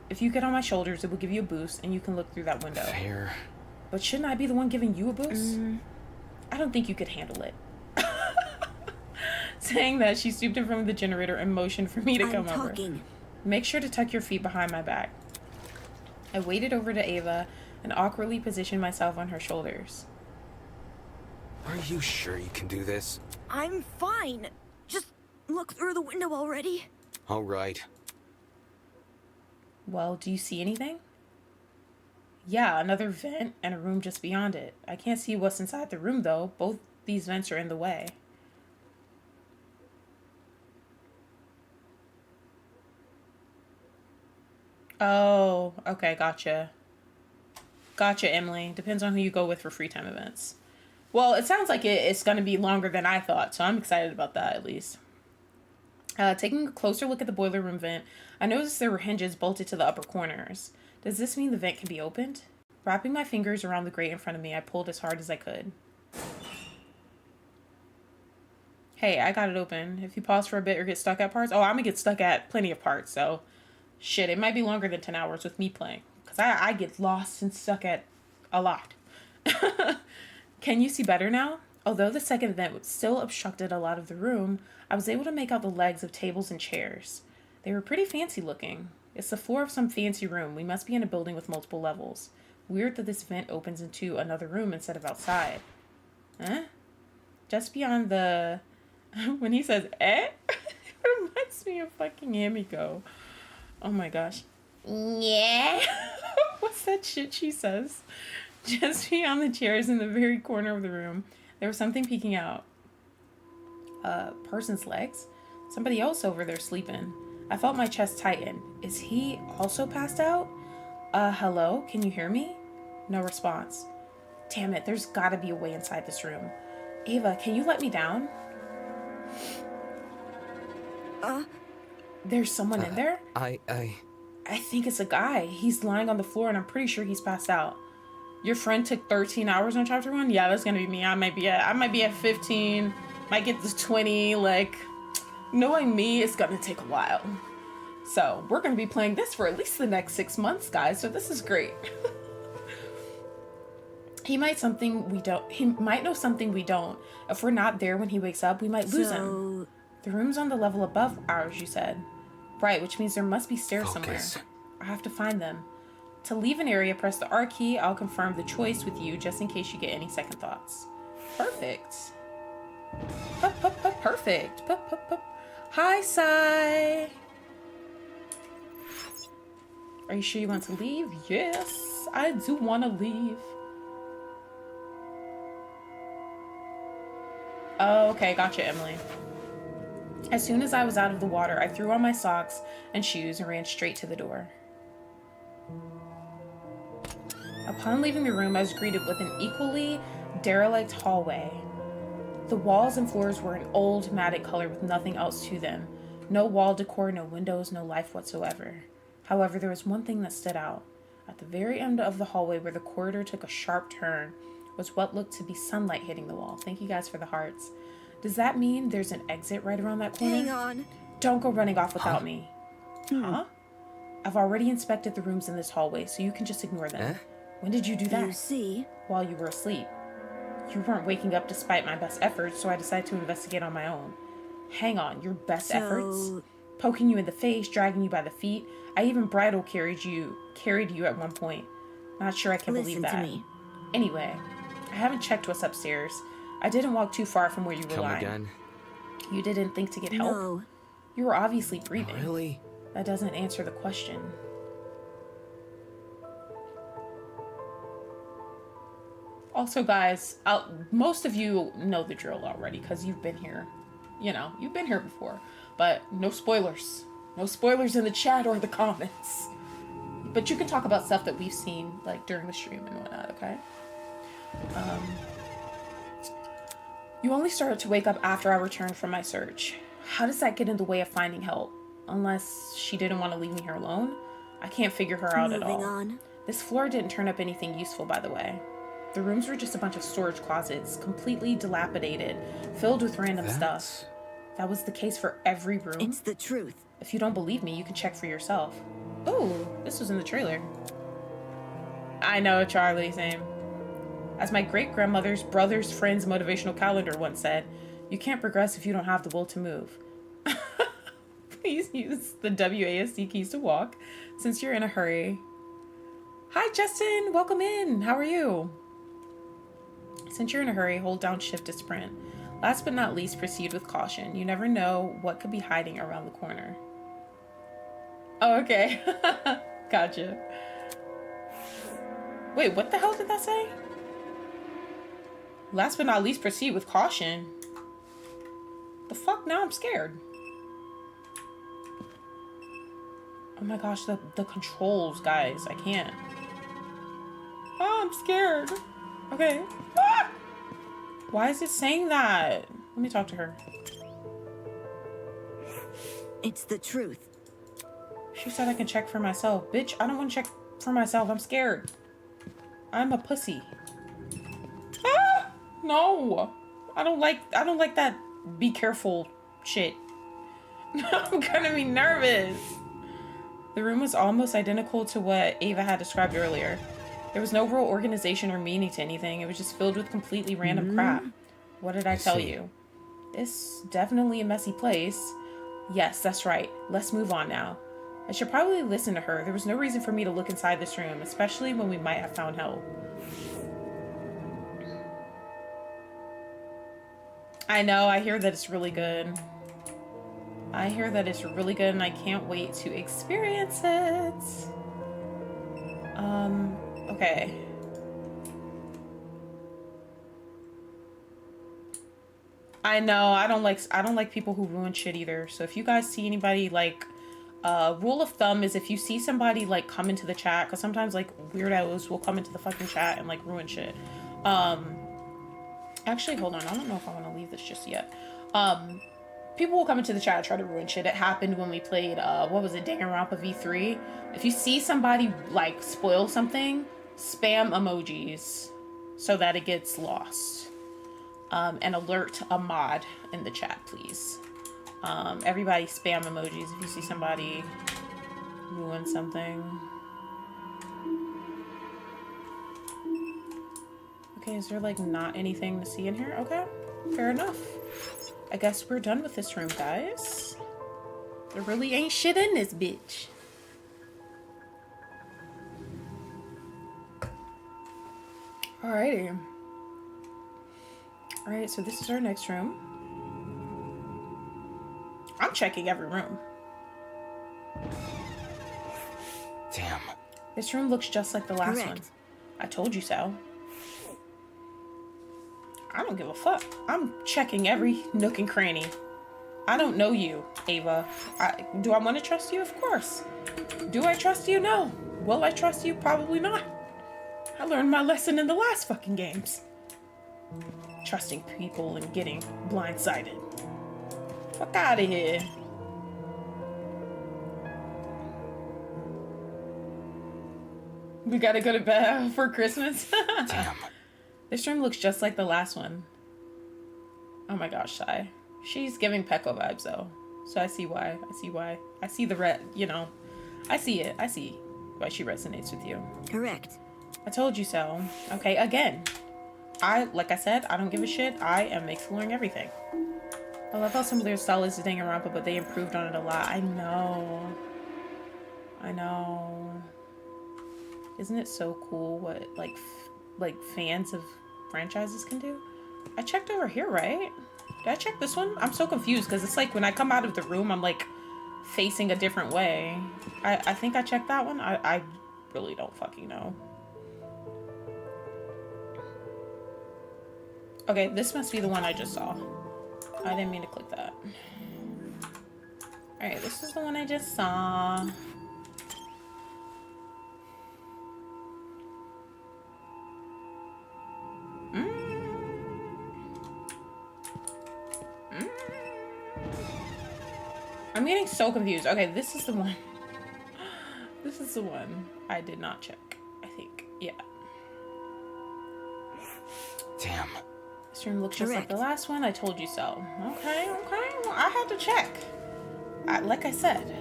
If you get on my shoulders, it will give you a boost, and you can look through that window. Fair. But shouldn't I be the one giving you a boost? I don't think you could handle it. Saying that, she stooped in front of the generator and motioned for me to come over. Make sure to tuck your feet behind my back. I waded over to Ava and awkwardly positioned myself on her shoulders. Are you sure you can do this? I'm fine. Just look through the window already. All right. Well, do you see anything? Yeah, another vent and a room just beyond it. I can't see what's inside the room, though. Both these vents are in the way. Oh, okay, gotcha. Gotcha, Emily. Depends on who you go with for free time events. Well, it sounds like it's going to be longer than I thought, so I'm excited about that, at least. Taking a closer look at the boiler room vent, I noticed there were hinges bolted to the upper corners. Does this mean the vent can be opened? Wrapping my fingers around the grate in front of me, I pulled as hard as I could. Hey, I got it open. If you pause for a bit or get stuck at parts... Oh, I'm gonna get stuck at plenty of parts, so... Shit, it might be longer than 10 hours with me playing. Because I get lost and stuck at a lot. Can you see better now? Although the second vent still obstructed a lot of the room, I was able to make out the legs of tables and chairs. They were pretty fancy looking. It's the floor of some fancy room. We must be in a building with multiple levels. Weird that this vent opens into another room instead of outside. Huh? Just beyond the... When he says, eh? It reminds me of fucking Amiko. Oh my gosh. Yeah. What's that shit she says? Just beyond the chairs in the very corner of the room, there was something peeking out. A person's legs? Somebody else over there sleeping. I felt my chest tighten. Is he also passed out? Hello? Can you hear me? No response. Damn it, there's gotta be a way inside this room. Ava, can you let me down? There's someone in there? I think it's a guy. He's lying on the floor and I'm pretty sure he's passed out. Your friend took 13 hours on chapter 1? Yeah, that's gonna be me. I might be at 15, might get to 20, like, knowing me, it's gonna take a while. So, we're gonna be playing this for at least the next 6 months, guys, so this is great. He might know something we don't. If we're not there when he wakes up, we might lose him. The room's on the level above ours, you said. Right, which means there must be stairs somewhere. I have to find them. To leave an area, press the R key. I'll confirm the choice with you just in case you get any second thoughts. Perfect. Perfect. Hi, Sai. Are you sure you want to leave? Yes, I do want to leave. Oh, okay, gotcha, Emily. As soon as I was out of the water, I threw on my socks and shoes and ran straight to the door. Upon leaving the room, I was greeted with an equally derelict hallway. The walls and floors were an old, matted color with nothing else to them. No wall decor, no windows, no life whatsoever. However, there was one thing that stood out. At the very end of the hallway where the corridor took a sharp turn was what looked to be sunlight hitting the wall. Thank you guys for the hearts. Does that mean there's an exit right around that corner? Hang on. Don't go running off without me. Huh? I've already inspected the rooms in this hallway, so you can just ignore them. When did you do that? You see? While you were asleep. You weren't waking up despite my best efforts, so I decided to investigate on my own. Hang on, your best efforts? Poking you in the face, dragging you by the feet. I even bridal carried you at one point. Not sure I can believe that. Listen to me. Anyway, I haven't checked what's upstairs. I didn't walk too far from where you were Come lying. again? You didn't think to get help? No. You were obviously breathing. Really? That doesn't answer the question. Also, guys, most of you know the drill already because you've been here. You know, you've been here before. But no spoilers. No spoilers in the chat or the comments. But you can talk about stuff that we've seen, like, during the stream and whatnot, okay? You only started to wake up after I returned from my search. How does that get in the way of finding help? Unless she didn't want to leave me here alone? I can't figure her out at all. Moving on. This floor didn't turn up anything useful, by the way. The rooms were just a bunch of storage closets, completely dilapidated, filled with random stuff. That was the case for every room. It's the truth. If you don't believe me, you can check for yourself. Oh, this was in the trailer. I know, Charlie, same. As my great-grandmother's brother's friend's motivational calendar once said, you can't progress if you don't have the will to move. Please use the WASD keys to walk, since you're in a hurry. Hi, Justin! Welcome in! How are you? Since you're in a hurry, hold down shift to sprint. Last but not least, proceed with caution. You never know what could be hiding around the corner. Oh, okay. Gotcha. Wait, what the hell did that say? Last but not least, proceed with caution. The fuck? Now I'm scared. Oh my gosh, the controls, guys. I can't. Oh, I'm scared. Okay. Ah! Why is it saying that? Let me talk to her. It's the truth. She said I can check for myself. Bitch, I don't want to check for myself. I'm scared. I'm a pussy. Ah! No. I don't like that be careful shit. I'm gonna be nervous. The room was almost identical to what Ava had described earlier. There was no real organization or meaning to anything. It was just filled with completely random crap. What did I tell you? It's definitely a messy place. Yes, that's right. Let's move on now. I should probably listen to her. There was no reason for me to look inside this room, especially when we might have found help. I know, I hear that it's really good. I hear that it's really good and I can't wait to experience it. Okay. I know, I don't like people who ruin shit either. So if you guys see anybody like rule of thumb is if you see somebody like come into the chat, because sometimes like weirdos will come into the fucking chat and like ruin shit. Actually, hold on, I don't know if I want to leave this just yet. People will come into the chat and try to ruin shit. It happened when we played what was it, Danganronpa V3. If you see somebody like spoil something, spam emojis so that it gets lost. And alert a mod in the chat, please. Everybody spam emojis if you see somebody ruin something. Okay, is there like not anything to see in here? Okay, fair enough. I guess we're done with this room, guys. There really ain't shit in this bitch. Alrighty. Alright, so this is our next room. I'm checking every room. Damn. This room looks just like the last Correct. one. I told you so. I don't give a fuck. I'm checking every nook and cranny. I don't know you, Ava. Do I want to trust you? Of course. Do I trust you? No. Will I trust you? Probably not. I learned my lesson in the last fucking games. Trusting people and getting blindsided. Fuck out of here. We gotta go to bed for Christmas. Damn. This room looks just like the last one. Oh my gosh, Sai. She's giving Peko vibes though. So I see why. I see the red, you know. I see it. I see why she resonates with you. Correct. I told you so. Okay, again. Like I said, I don't give a shit. I am exploring everything. I love how some of their style is Danganronpa, but they improved on it a lot. I know. Isn't it so cool what like fans of franchises can do? I checked over here, right? Did I check this one? I'm so confused because it's like when I come out of the room, I'm like facing a different way. I think I checked that one. I really don't fucking know. Okay, this must be the one I just saw. I didn't mean to click that. Alright, this is the one I just saw. I'm getting so confused. Okay, this is the one. This is the one I did not check, I think. Yeah. Damn. This room looks just like Correct. the last one. I told you so. Okay. Well, I had to check. Like I said,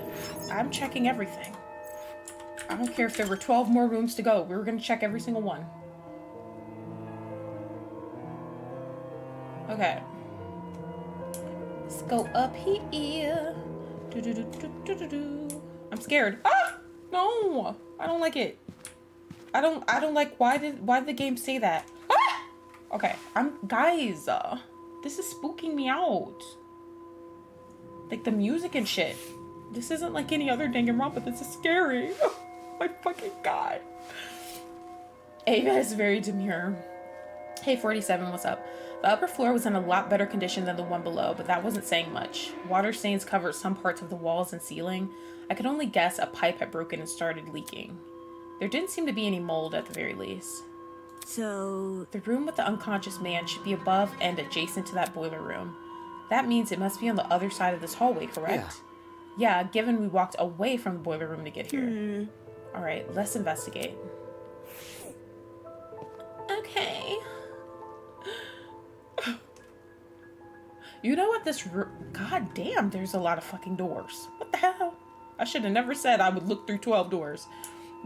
I'm checking everything. I don't care if there were 12 more rooms to go. We were going to check every single one. Okay. Let's go up here. I'm scared. Ah! No! I don't like it. I don't like, why did the game say that? Ah! Okay, guys, this is spooking me out. Like the music and shit. This isn't like any other Danganronpa. This is scary. Oh my fucking god. Ava is very demure. Hey, 47, what's up? The upper floor was in a lot better condition than the one below, but that wasn't saying much. Water stains covered some parts of the walls and ceiling. I could only guess a pipe had broken and started leaking. There didn't seem to be any mold at the very least. So, The room with the unconscious man should be above and adjacent to that boiler room. That means it must be on the other side of this hallway, correct? Yeah, given we walked away from the boiler room to get here. All right, let's investigate. Okay. You know what this God damn, there's a lot of fucking doors. What the hell? I should have never said I would look through 12 doors.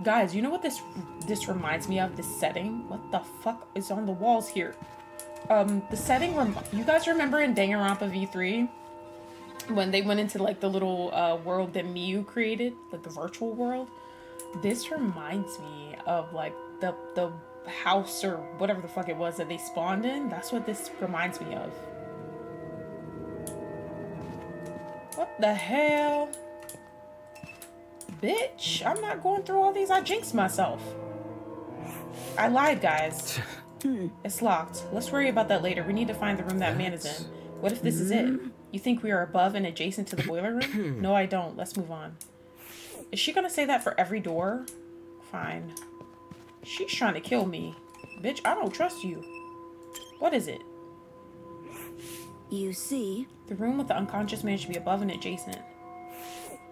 Guys, you know what this reminds me of? This setting? What the fuck is on the walls here? The setting, you guys remember in Danganronpa V3? When they went into like the little world that Miyu created? Like the virtual world? This reminds me of like the house or whatever the fuck it was that they spawned in. That's what this reminds me of. What the hell? Bitch, I'm not going through all these. I jinxed myself. I lied, guys. It's locked. Let's worry about that later. We need to find the room that man is in. What if this is it? You think we are above and adjacent to the boiler room? No, I don't. Let's move on. Is she gonna say that for every door? Fine. She's trying to kill me. Bitch, I don't trust you. What is it? You see? The room with the unconscious man should be above and adjacent.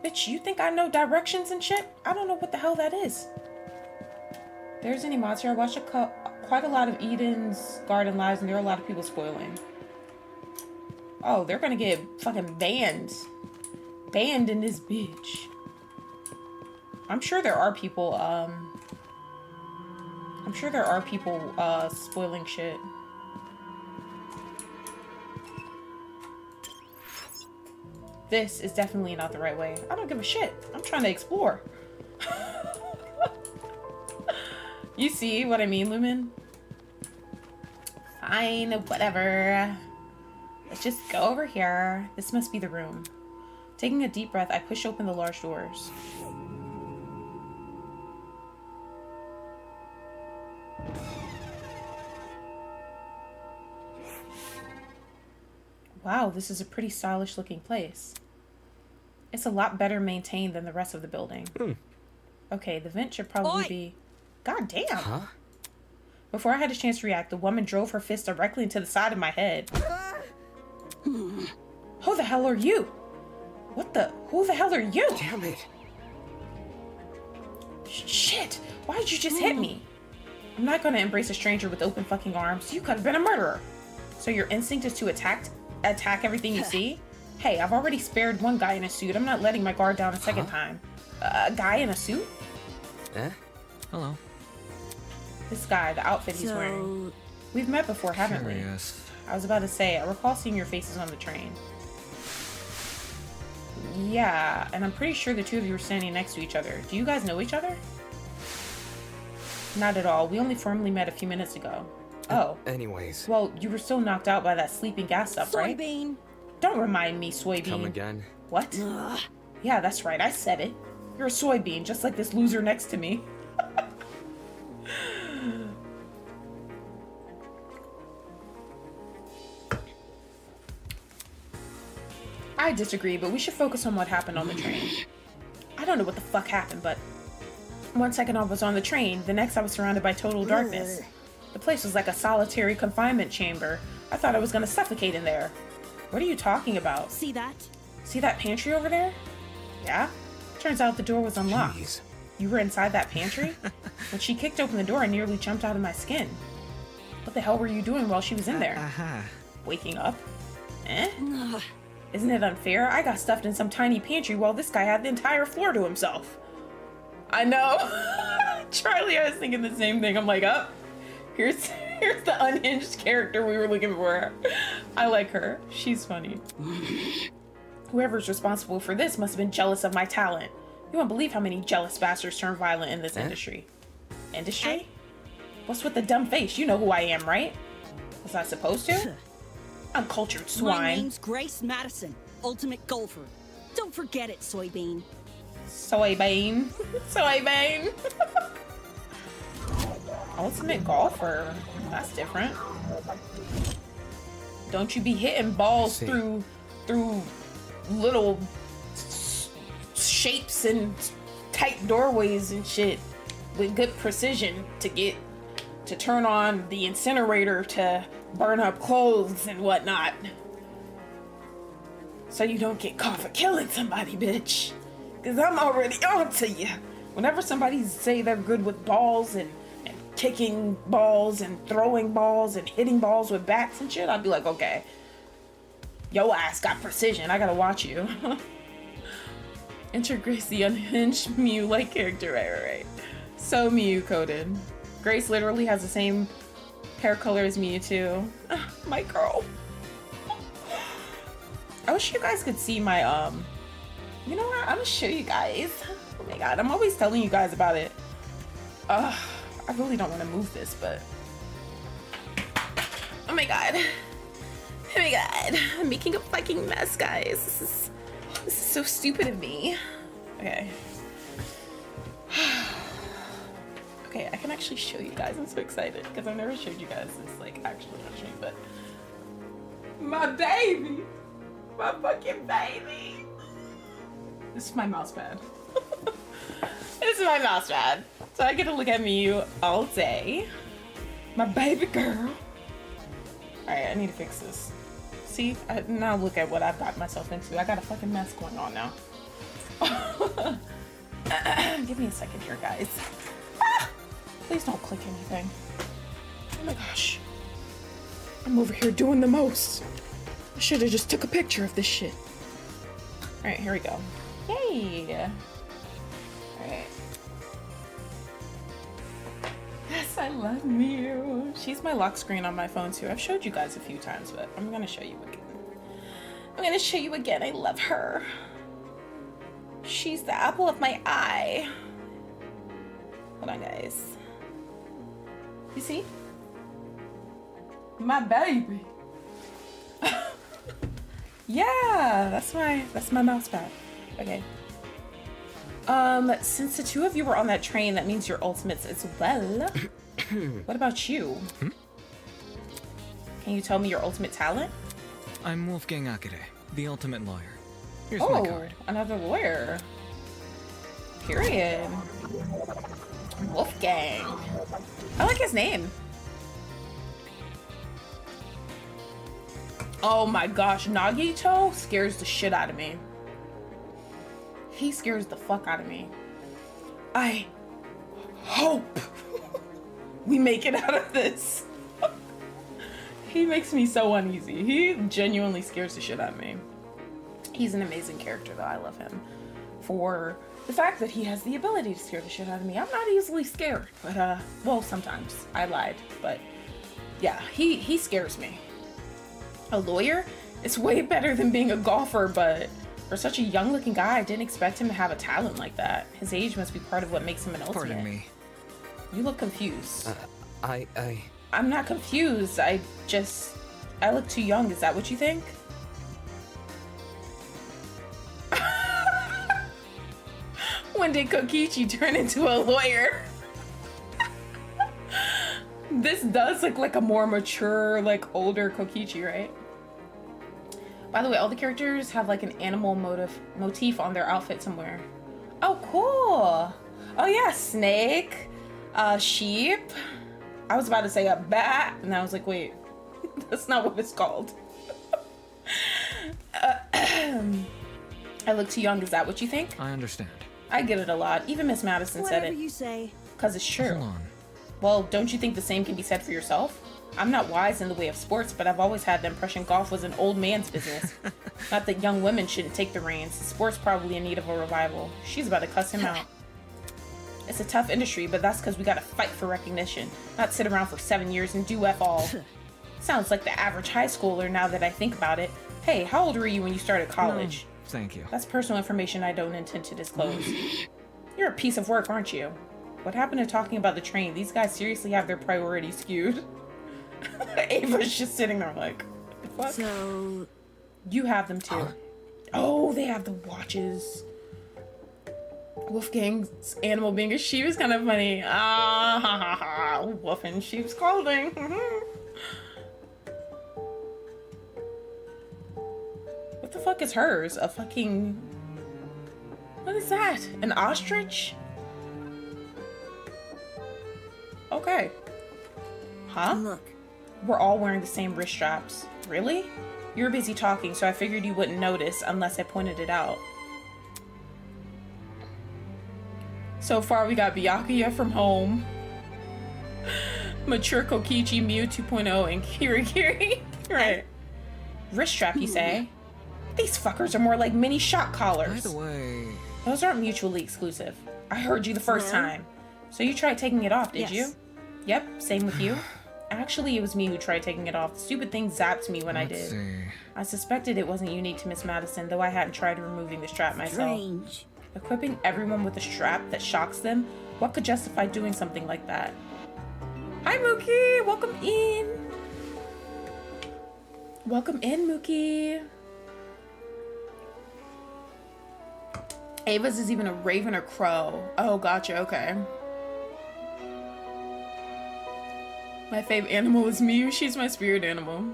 Bitch, you think I know directions and shit? I don't know what the hell that is. If there's any mods here, I watched quite a lot of Eden's Garden Lives, and there are a lot of people spoiling. Oh, they're gonna get fucking banned. Banned in this bitch. I'm sure there are people, spoiling shit. This is definitely not the right way. I don't give a shit. I'm trying to explore. You see what I mean, Lumen? Fine, whatever. Let's just go over here. This must be the room. Taking a deep breath, I push open the large doors. Wow, this is a pretty stylish looking place. It's a lot better maintained than the rest of the building. Okay, the vent should probably be... God damn! Huh? Before I had a chance to react, the woman drove her fist directly into the side of my head. Who the hell are you? What the... Who the hell are you? Damn it! Shit! Why did you just hit me? I'm not gonna embrace a stranger with open fucking arms. You could have been a murderer. So your instinct is to attack everything you see? Hey, I've already spared one guy in a suit. I'm not letting my guard down a second time. A guy in a suit? Eh? Hello. This guy, the outfit he's wearing. We've met before, haven't we? I was about to say, I recall seeing your faces on the train. Yeah, and I'm pretty sure the two of you were standing next to each other. Do you guys know each other? Not at all. We only formally met a few minutes ago. Oh. Anyways. Well, you were still knocked out by that sleeping gas stuff, right? Soybean. Don't remind me, soybean. Come again? What? Yeah, that's right. I said it. You're a soybean, just like this loser next to me. I disagree, but we should focus on what happened on the train. I don't know what the fuck happened, but 1 second I was on the train, the next I was surrounded by total darkness. The place was like a solitary confinement chamber. I thought I was gonna suffocate in there. What are you talking about? See that? See that pantry over there? Yeah? Turns out the door was unlocked. Jeez. You were inside that pantry? When she kicked open the door, I nearly jumped out of my skin. What the hell were you doing while she was in there? Waking up? Eh? Isn't it unfair? I got stuffed in some tiny pantry while this guy had the entire floor to himself. I know. Charlie, I was thinking the same thing. I'm like, oh, here's the unhinged character we were looking for. I like her. She's funny. Whoever's responsible for this must have been jealous of my talent. You won't believe how many jealous bastards turn violent in this industry. Industry? What's with the dumb face? You know who I am, right? Was I supposed to? Uncultured swine. My name's Grace Madison, ultimate golfer. Don't forget it, Soybean. Soybean. Soybean. Ultimate golfer. That's different. Don't you be hitting balls through little shapes and tight doorways and shit with good precision to turn on the incinerator to burn up clothes and whatnot. So you don't get caught for killing somebody, bitch. Because I'm already on to you. Whenever somebody say they're good with balls and kicking balls and throwing balls and hitting balls with bats and shit, I'd be like, okay, yo ass got precision. I gotta watch you. Enter Grace, the unhinged Mew-like character. Right. So Mew-coded. Grace literally has the same hair color as Mew too. My girl. I wish you guys could see my, you know what? I'm gonna show you guys. Oh my god, I'm always telling you guys about it. I really don't want to move this, but... Oh my god. Oh my god. I'm making a fucking mess, guys. This is so stupid of me. Okay. Okay, I can actually show you guys. I'm so excited because I've never showed you guys this, like, actual country, but... My baby! My fucking baby! This is my mouse pad. This is my mouse pad. So I get to look at Mew all day. My baby girl. Alright, I need to fix this. See? Now look at what I've got myself into. I got a fucking mess going on now. Give me a second here, guys. Ah! Please don't click anything. Oh my gosh. I'm over here doing the most. I should have just took a picture of this shit. Alright, here we go. Yay! Alright. Yes, I love Mew. She's my lock screen on my phone too. I've showed you guys a few times, but I'm gonna show you again. I'm gonna show you again. I love her. She's the apple of my eye. Hold on, guys. You see? My baby. Yeah, that's my mouse pad. Okay. Since the two of you were on that train, that means your ultimates as well. What about you? Can you tell me your ultimate talent? I'm Wolfgang Akere, the ultimate lawyer. Here's my card. Another lawyer. Period. Wolfgang. I like his name. Oh my gosh, Nagito scares the shit out of me. He scares the fuck out of me. I hope we make it out of this. He makes me so uneasy. He genuinely scares the shit out of me. He's an amazing character though. I love him for the fact that he has the ability to scare the shit out of me. I'm not easily scared, but well, sometimes. I lied, but yeah, he scares me. A lawyer? It's way better than being a golfer, but for such a young looking guy, I didn't expect him to have a talent like that. His age must be part of what makes him an ultimate. Pardon me. You look confused. I'm not confused. I look too young. Is that what you think? When did Kokichi turn into a lawyer? This does look like a more mature, like older Kokichi, right? By the way, all the characters have like an animal motif on their outfit somewhere. Oh, cool. Oh yeah, snake, sheep. I was about to say a bat, and I was like, wait, that's not what it's called. I look too young. Is that what you think? I understand. I get it a lot. Even Miss Madison said it. Whatever you say. Because it's true. Hold on. Well, don't you think the same can be said for yourself? I'm not wise in the way of sports, but I've always had the impression golf was an old man's business. Not that young women shouldn't take the reins. Sport's probably in need of a revival. She's about to cuss him out. It's a tough industry, but that's because we gotta fight for recognition, not sit around for 7 years and do F all. Sounds like the average high schooler now that I think about it. Hey, how old were you when you started college? No, thank you. That's personal information I don't intend to disclose. You're a piece of work, aren't you? What happened to talking about the train? These guys seriously have their priorities skewed. Ava's just sitting there like, what the fuck? So, You have them too. Oh, they have the watches. Wolfgang's animal being a sheep is kind of funny. Ah, ha, ha, ha. Wolf in sheep's clothing. What the fuck is hers? A fucking... What is that? An ostrich? Okay. Huh? look. We're all wearing the same wrist straps. Really? You were busy talking, so I figured you wouldn't notice unless I pointed it out. So far, we got Byakuya from Home, Mature Kokichi, Mew 2.0, and Kirigiri. Right. Wrist strap, you say? These fuckers are more like mini shock collars. By the way... Those aren't mutually exclusive. I heard you the first time. So you tried taking it off, did you? Yep, same with you. Actually, it was me who tried taking it off. The stupid thing zapped me when I did. See. I suspected it wasn't unique to Miss Madison, though I hadn't tried removing the strap myself. Strange. Equipping everyone with a strap that shocks them? What could justify doing something like that? Hi, Mookie! Welcome in! Welcome in, Mookie! Ava's is even a raven or crow. Oh, gotcha, okay. My fave animal is Mew. She's my spirit animal.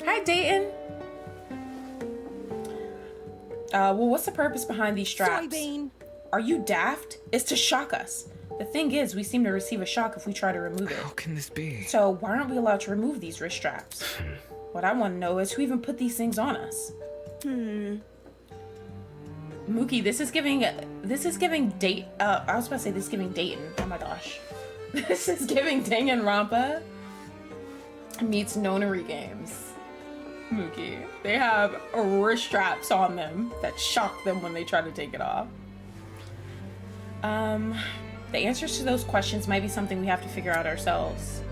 Hi, Dayton! Well, what's the purpose behind these straps? Soybean. Are you daft? It's to shock us. The thing is, we seem to receive a shock if we try to remove it. How can this be? So why aren't we allowed to remove these wrist straps? What I want to know is who even put these things on us? Mookie, this is giving date. I was about to say this is giving Dayton. Oh my gosh, this is giving Danganronpa meets Nonary games. Mookie, they have wrist straps on them that shock them when they try to take it off. The answers to those questions might be something we have to figure out ourselves.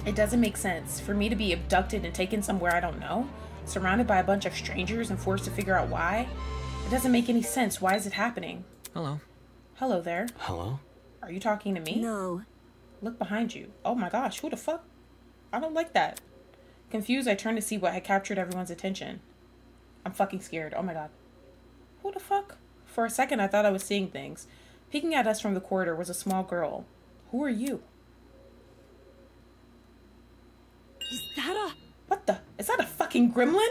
It doesn't make sense for me to be abducted and taken somewhere I don't know, surrounded by a bunch of strangers and forced to figure out why. It doesn't make any sense. Why is it happening? Hello. Hello there. Hello? Are you talking to me? No. Look behind you. Oh my gosh, who the fuck? I don't like that. Confused, I turned to see what had captured everyone's attention. I'm fucking scared. Oh my god. Who the fuck? For a second, I thought I was seeing things. Peeking at us from the corridor was a small girl. Who are you? Is that a... What the? Is that a fucking gremlin?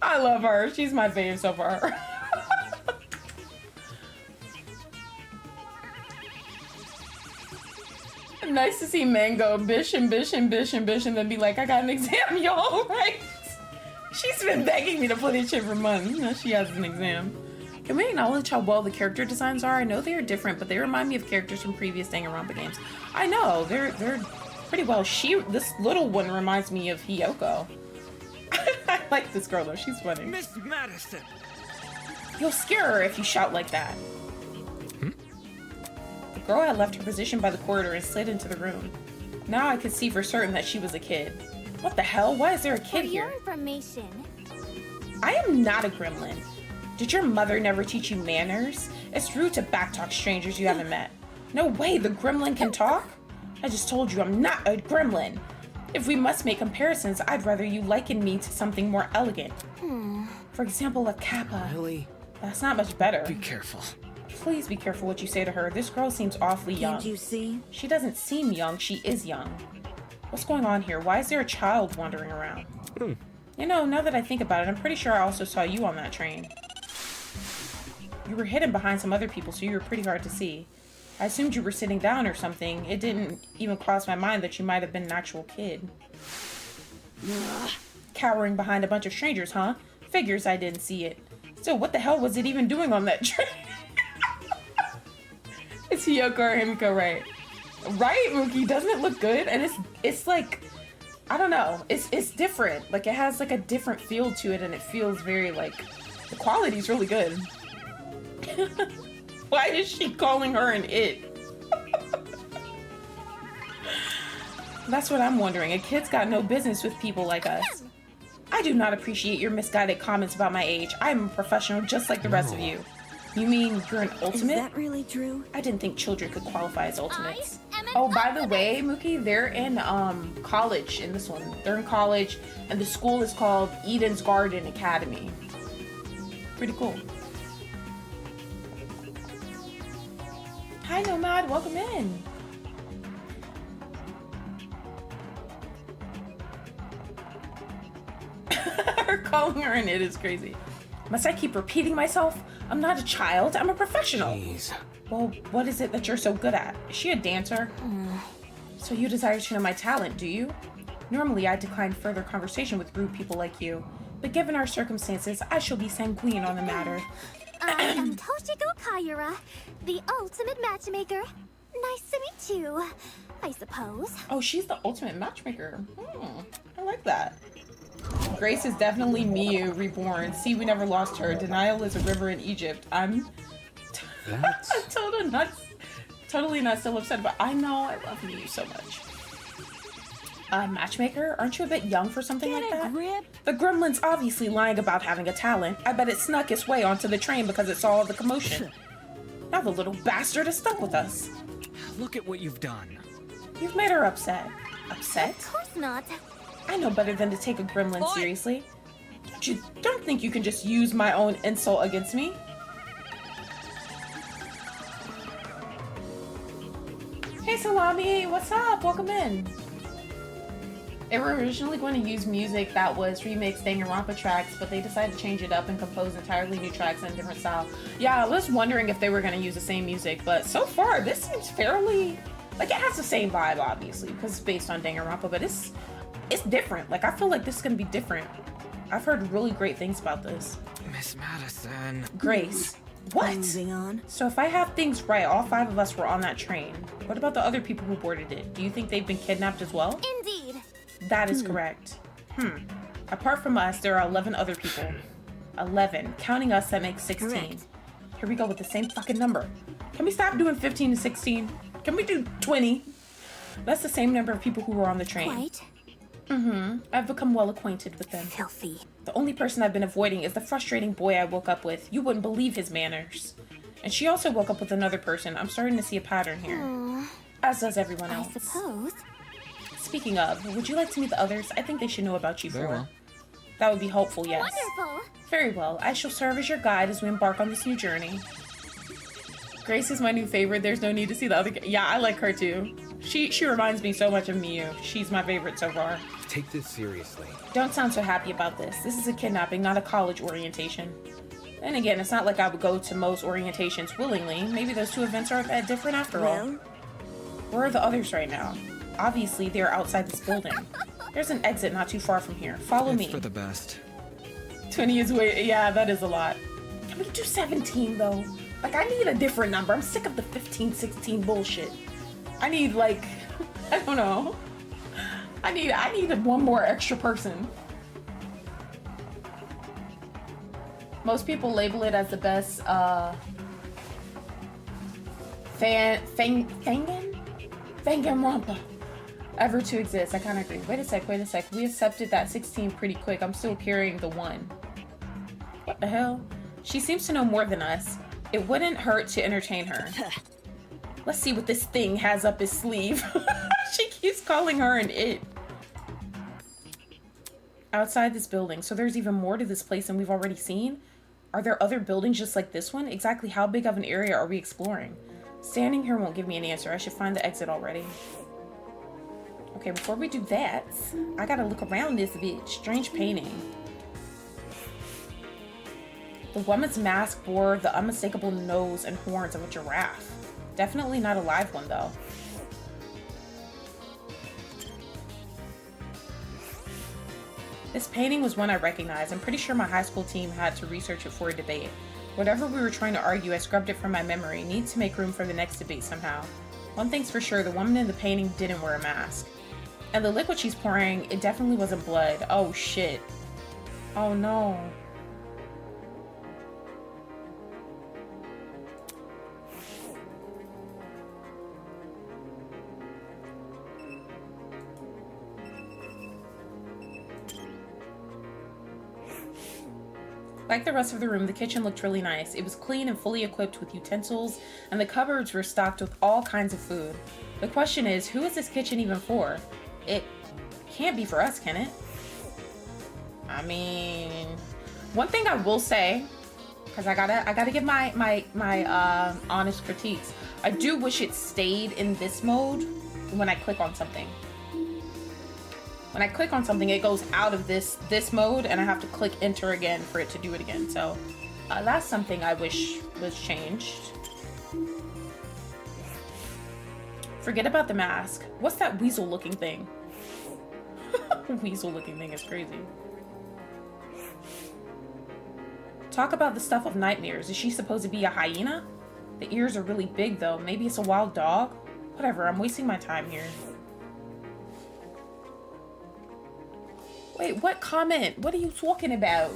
I love her. She's my fave so far. Nice to see Mango bish and bish and bish and bish and then be like, I got an exam, y'all, right? She's been begging me to play this shit for months. Now she has an exam. Can we acknowledge how well the character designs are? I know they are different, but they remind me of characters from previous Danganronpa games. I know, they're pretty well. This little one reminds me of Hiyoko. I like this girl though, she's funny. Miss Madison! You'll scare her if you shout like that. The girl had left her position by the corridor and slid into the room. Now I could see for certain that she was a kid. What the hell? Why is there a kid here? For your information, I am not a gremlin. Did your mother never teach you manners? It's rude to backtalk strangers you haven't met. No way, the gremlin can talk? I just told you I'm not a gremlin. If we must make comparisons, I'd rather you liken me to something more elegant. For example, a kappa. Really? That's not much better. Be careful. Please be careful what you say to her. This girl seems awfully young. Can't you see? She doesn't seem young, she is young. What's going on here? Why is there a child wandering around? You know, now that I think about it, I'm pretty sure I also saw you on that train. You were hidden behind some other people, so you were pretty hard to see. I assumed you were sitting down or something. It didn't even cross my mind that you might have been an actual kid. Cowering behind a bunch of strangers, huh? Figures I didn't see it. So what the hell was it even doing on that train? It's Hiyoko or Himiko, right? Right, Mookie? Doesn't it look good? And it's like, I don't know. It's different. Like, it has like a different feel to it, and it feels very like, the quality's really good. Why is she calling her an it? That's what I'm wondering. A kid's got no business with people like us. I do not appreciate your misguided comments about my age. I'm a professional just like the rest of you. You mean you're an ultimate? Is that really true? I didn't think children could qualify as ultimates. I am an Oh, by the ultimate. way, Mookie, they're in college in this one. They're in college, and the school is called Eden's Garden Academy. Pretty cool. Hi, Nomad. Welcome in. Calling her an it is crazy. Must I keep repeating myself? I'm not a child. I'm a professional. Jeez. Well, what is it that you're so good at? Is she a dancer? So you desire to know my talent, do you? Normally, I decline further conversation with rude people like you, but given our circumstances, I shall be sanguine on the matter. I am Toshiko Kaira, the ultimate matchmaker. Nice to meet you, I suppose. Oh, she's the ultimate matchmaker. I like that. Grace is definitely Miyu reborn. See, we never lost her. Denial is a river in Egypt. I'm totally not still upset, but I know I love Miyu so much. Matchmaker? Aren't you a bit young for something like that? Grip. The gremlin's obviously lying about having a talent. I bet it snuck its way onto the train because it saw the commotion. Now the little bastard is stuck with us. Look at what you've done. You've made her upset. Upset? Of course not. I know better than to take a gremlin seriously. Don't think you can just use my own insult against me? Hey Salami, what's up? Welcome in. They were originally going to use music that was remixed Danganronpa tracks, but they decided to change it up and compose entirely new tracks in a different style. Yeah, I was wondering if they were going to use the same music, but so far this seems fairly... Like, it has the same vibe, obviously, because it's based on Danganronpa, but it's different. Like, I feel like this is going to be different. I've heard really great things about this. Miss Madison. Grace. What? Moving on. So if I have things right, all 5 of us were on that train. What about the other people who boarded it? Do you think they've been kidnapped as well? Indeed. That is correct. Apart from us, there are 11 other people. 11. Counting us, that makes 16. Correct. Here we go with the same fucking number. Can we stop doing 15 and 16? Can we do 20? That's the same number of people who were on the train. Quite. I've become well acquainted with them. Filthy. The only person I've been avoiding is the frustrating boy I woke up with. You wouldn't believe his manners. And she also woke up with another person. I'm starting to see a pattern here. As does everyone I else. suppose. Speaking of, would you like to meet the others? I think they should know about you Very more. well. That would be helpful, yes. Wonderful. Very well. I shall serve as your guide as we embark on this new journey. Grace is my new favorite. There's no need to see the other... Yeah, I like her too. She reminds me so much of Miyu. She's my favorite so far. Take this seriously. Don't sound so happy about this. This is a kidnapping, not a college orientation. And again, it's not like I would go to most orientations willingly. Maybe those two events aren't that different after all. Well, Where are the others right now? Obviously, they're outside this building. There's an exit not too far from here. Follow It's me. for the best. 20 is way... Yeah, that is a lot. Can we do 17, though? Like, I need a different number. I'm sick of the 15, 16 bullshit. I need, like... I don't know. I need one more extra person. Most people label it as the best, Danganronpa ever to exist. I kind of agree. Wait a sec. We accepted that 16 pretty quick. I'm still carrying the 1. What the hell? She seems to know more than us. It wouldn't hurt to entertain her. Let's see what this thing has up his sleeve. She keeps calling her an it. Outside this building. So there's even more to this place than we've already seen? Are there other buildings just like this one? Exactly how big of an area are we exploring? Standing here won't give me an answer. I should find the exit already. Okay, before we do that, I gotta look around this bitch. Strange painting. The woman's mask bore the unmistakable nose and horns of a giraffe. Definitely not a live one, though. This painting was one I recognized. I'm pretty sure my high school team had to research it for a debate. Whatever we were trying to argue, I scrubbed it from my memory. Need to make room for the next debate somehow. One thing's for sure, the woman in the painting didn't wear a mask. And the liquid she's pouring, it definitely wasn't blood. Oh shit. Oh no. Like the rest of the room, the kitchen looked really nice. It was clean and fully equipped with utensils, and the cupboards were stocked with all kinds of food. The question is, who is this kitchen even for? It can't be for us, can it? I mean, one thing I will say, because I gotta give my honest critiques. I do wish it stayed in this mode when I click on something. When I click on something, it goes out of this mode, and I have to click enter again for it to do it again. So that's something I wish was changed. Forget about the mask. What's that weasel looking thing? Weasel looking thing is crazy. Talk about the stuff of nightmares. Is she supposed to be a hyena? The ears are really big though. Maybe it's a wild dog? Whatever, I'm wasting my time here. Wait, what comment? What are you talking about?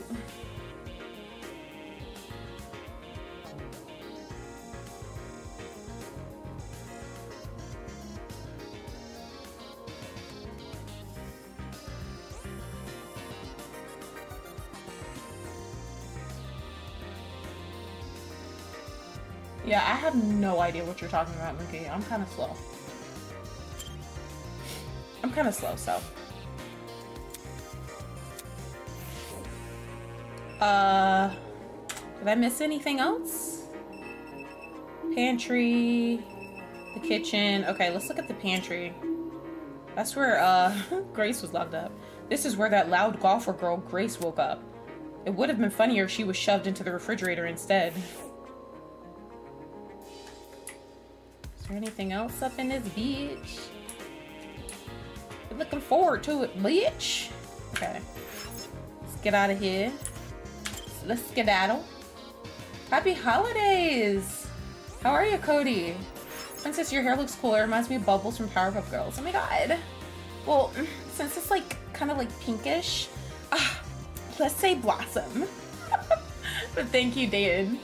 Yeah, I have no idea what you're talking about, Mookie. I'm kind of slow. So. Did I miss anything else? Pantry, the kitchen. Okay, let's look at the pantry. That's where, Grace was locked up. This is where that loud golfer girl, Grace, woke up. It would have been funnier if she was shoved into the refrigerator instead. Is there anything else up in this bitch? We're looking forward to it, bitch. Okay. Let's get out of here. Let's skedaddle. Happy holidays! How are you, Cody? Princess, your hair looks cool. It reminds me of Bubbles from Powerpuff Girls. Oh my god. Well, since it's like kind of like pinkish, let's say Blossom. But thank you, Dan.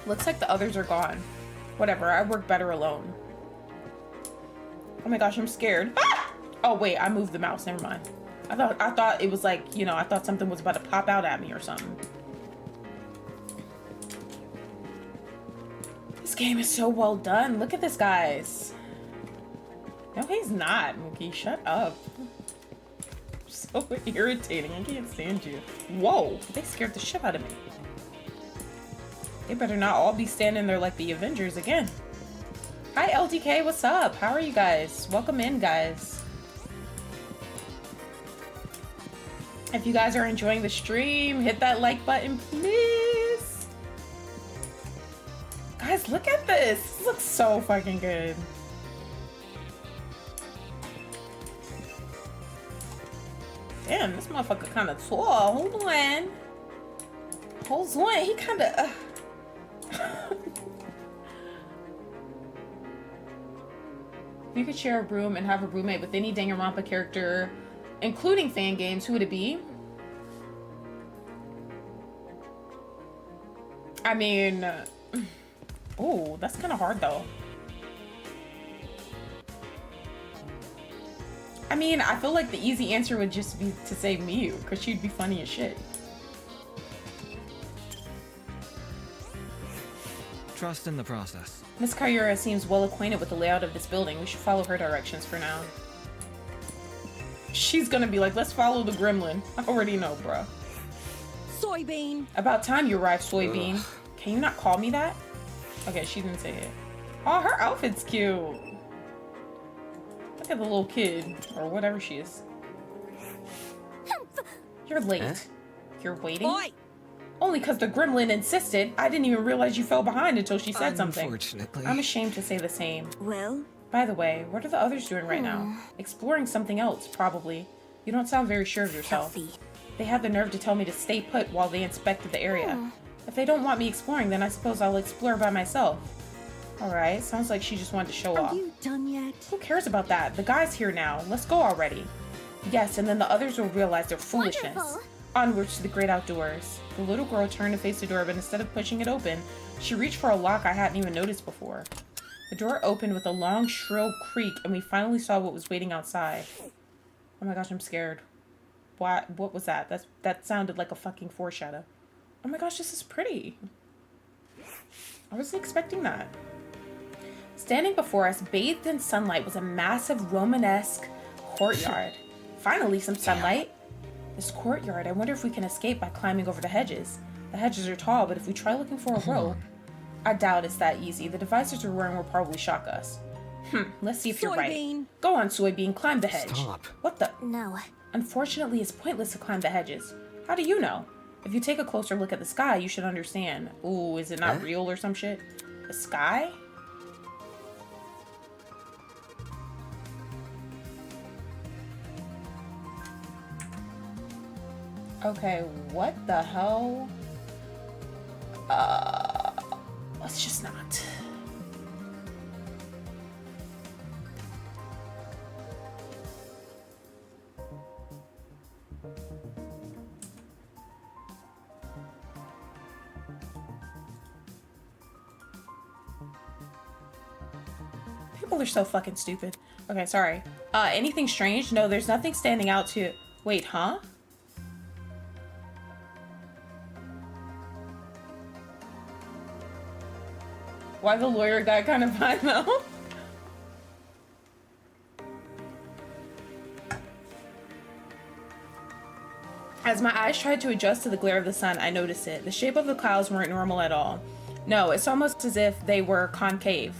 Looks like the others are gone. Whatever, I work better alone. Oh my gosh, I'm scared. Ah! Oh wait, I moved the mouse. Never mind. I thought it was like, you know, I thought something was about to pop out at me or something. This game is so well done. Look at this, guys. No, he's not, Mookie. Shut up. So irritating. I can't stand you. Whoa, they scared the shit out of me. They better not all be standing there like the Avengers again. Hi, LDK. What's up? How are you guys? Welcome in, guys. If you guys are enjoying the stream, hit that like button, please. Guys, look at this. This looks so fucking good. Damn, this motherfucker kind of tall. Hold on. Hold on. He kind of... If you could share a room and have a roommate with any Danganronpa character, including fan games, who would it be? I mean... Oh, that's kind of hard, though. I mean, I feel like the easy answer would just be to say Miyu, because she'd be funny as shit. Trust in the process. Miss Kayura seems well acquainted with the layout of this building. We should follow her directions for now. She's gonna be like, let's follow the gremlin. I already know, bruh. Soybean. About time you arrived, Soybean. Ugh. Can you not call me that? Okay, she didn't say it. Oh, her outfit's cute. Look at the little kid, or whatever she is. You're late. Eh? You're waiting? Oi! Only because the gremlin insisted. I didn't even realize you fell behind until she said something. Unfortunately. I'm ashamed to say the same. Well? By the way, what are the others doing right now? Exploring something else, probably. You don't sound very sure of yourself. Healthy. They had the nerve to tell me to stay put while they inspected the area. If they don't want me exploring, then I suppose I'll explore by myself. Alright, sounds like she just wanted to show off. Are you done yet? Who cares about that? The guy's here now. Let's go already. Yes, and then the others will realize their foolishness. Wonderful. Onwards to the great outdoors. The little girl turned to face the door, but instead of pushing it open, she reached for a lock I hadn't even noticed before. The door opened with a long, shrill creak, and we finally saw what was waiting outside. Oh my gosh, I'm scared. What was that? That sounded like a fucking foreshadow. Oh my gosh, this is pretty. I wasn't expecting that. Standing before us, bathed in sunlight, was a massive Romanesque courtyard. Finally, some sunlight. This courtyard, I wonder if we can escape by climbing over the hedges. The hedges are tall, but if we try looking for a rope, I doubt it's that easy. The devices we're wearing will probably shock us. Let's see if you're right. Go on, Soybean, climb the hedge. Stop. What the? No. Unfortunately, it's pointless to climb the hedges. How do you know? If you take a closer look at the sky, you should understand. Ooh, is it not real or some shit? The sky? Okay, what the hell? Let's just not. People are so fucking stupid. Okay, sorry. Anything strange? No, there's nothing standing out to... Wait, huh? Why the lawyer guy kind of fine though? As my eyes tried to adjust to the glare of the sun, I noticed it. The shape of the clouds weren't normal at all. No, it's almost as if they were concave.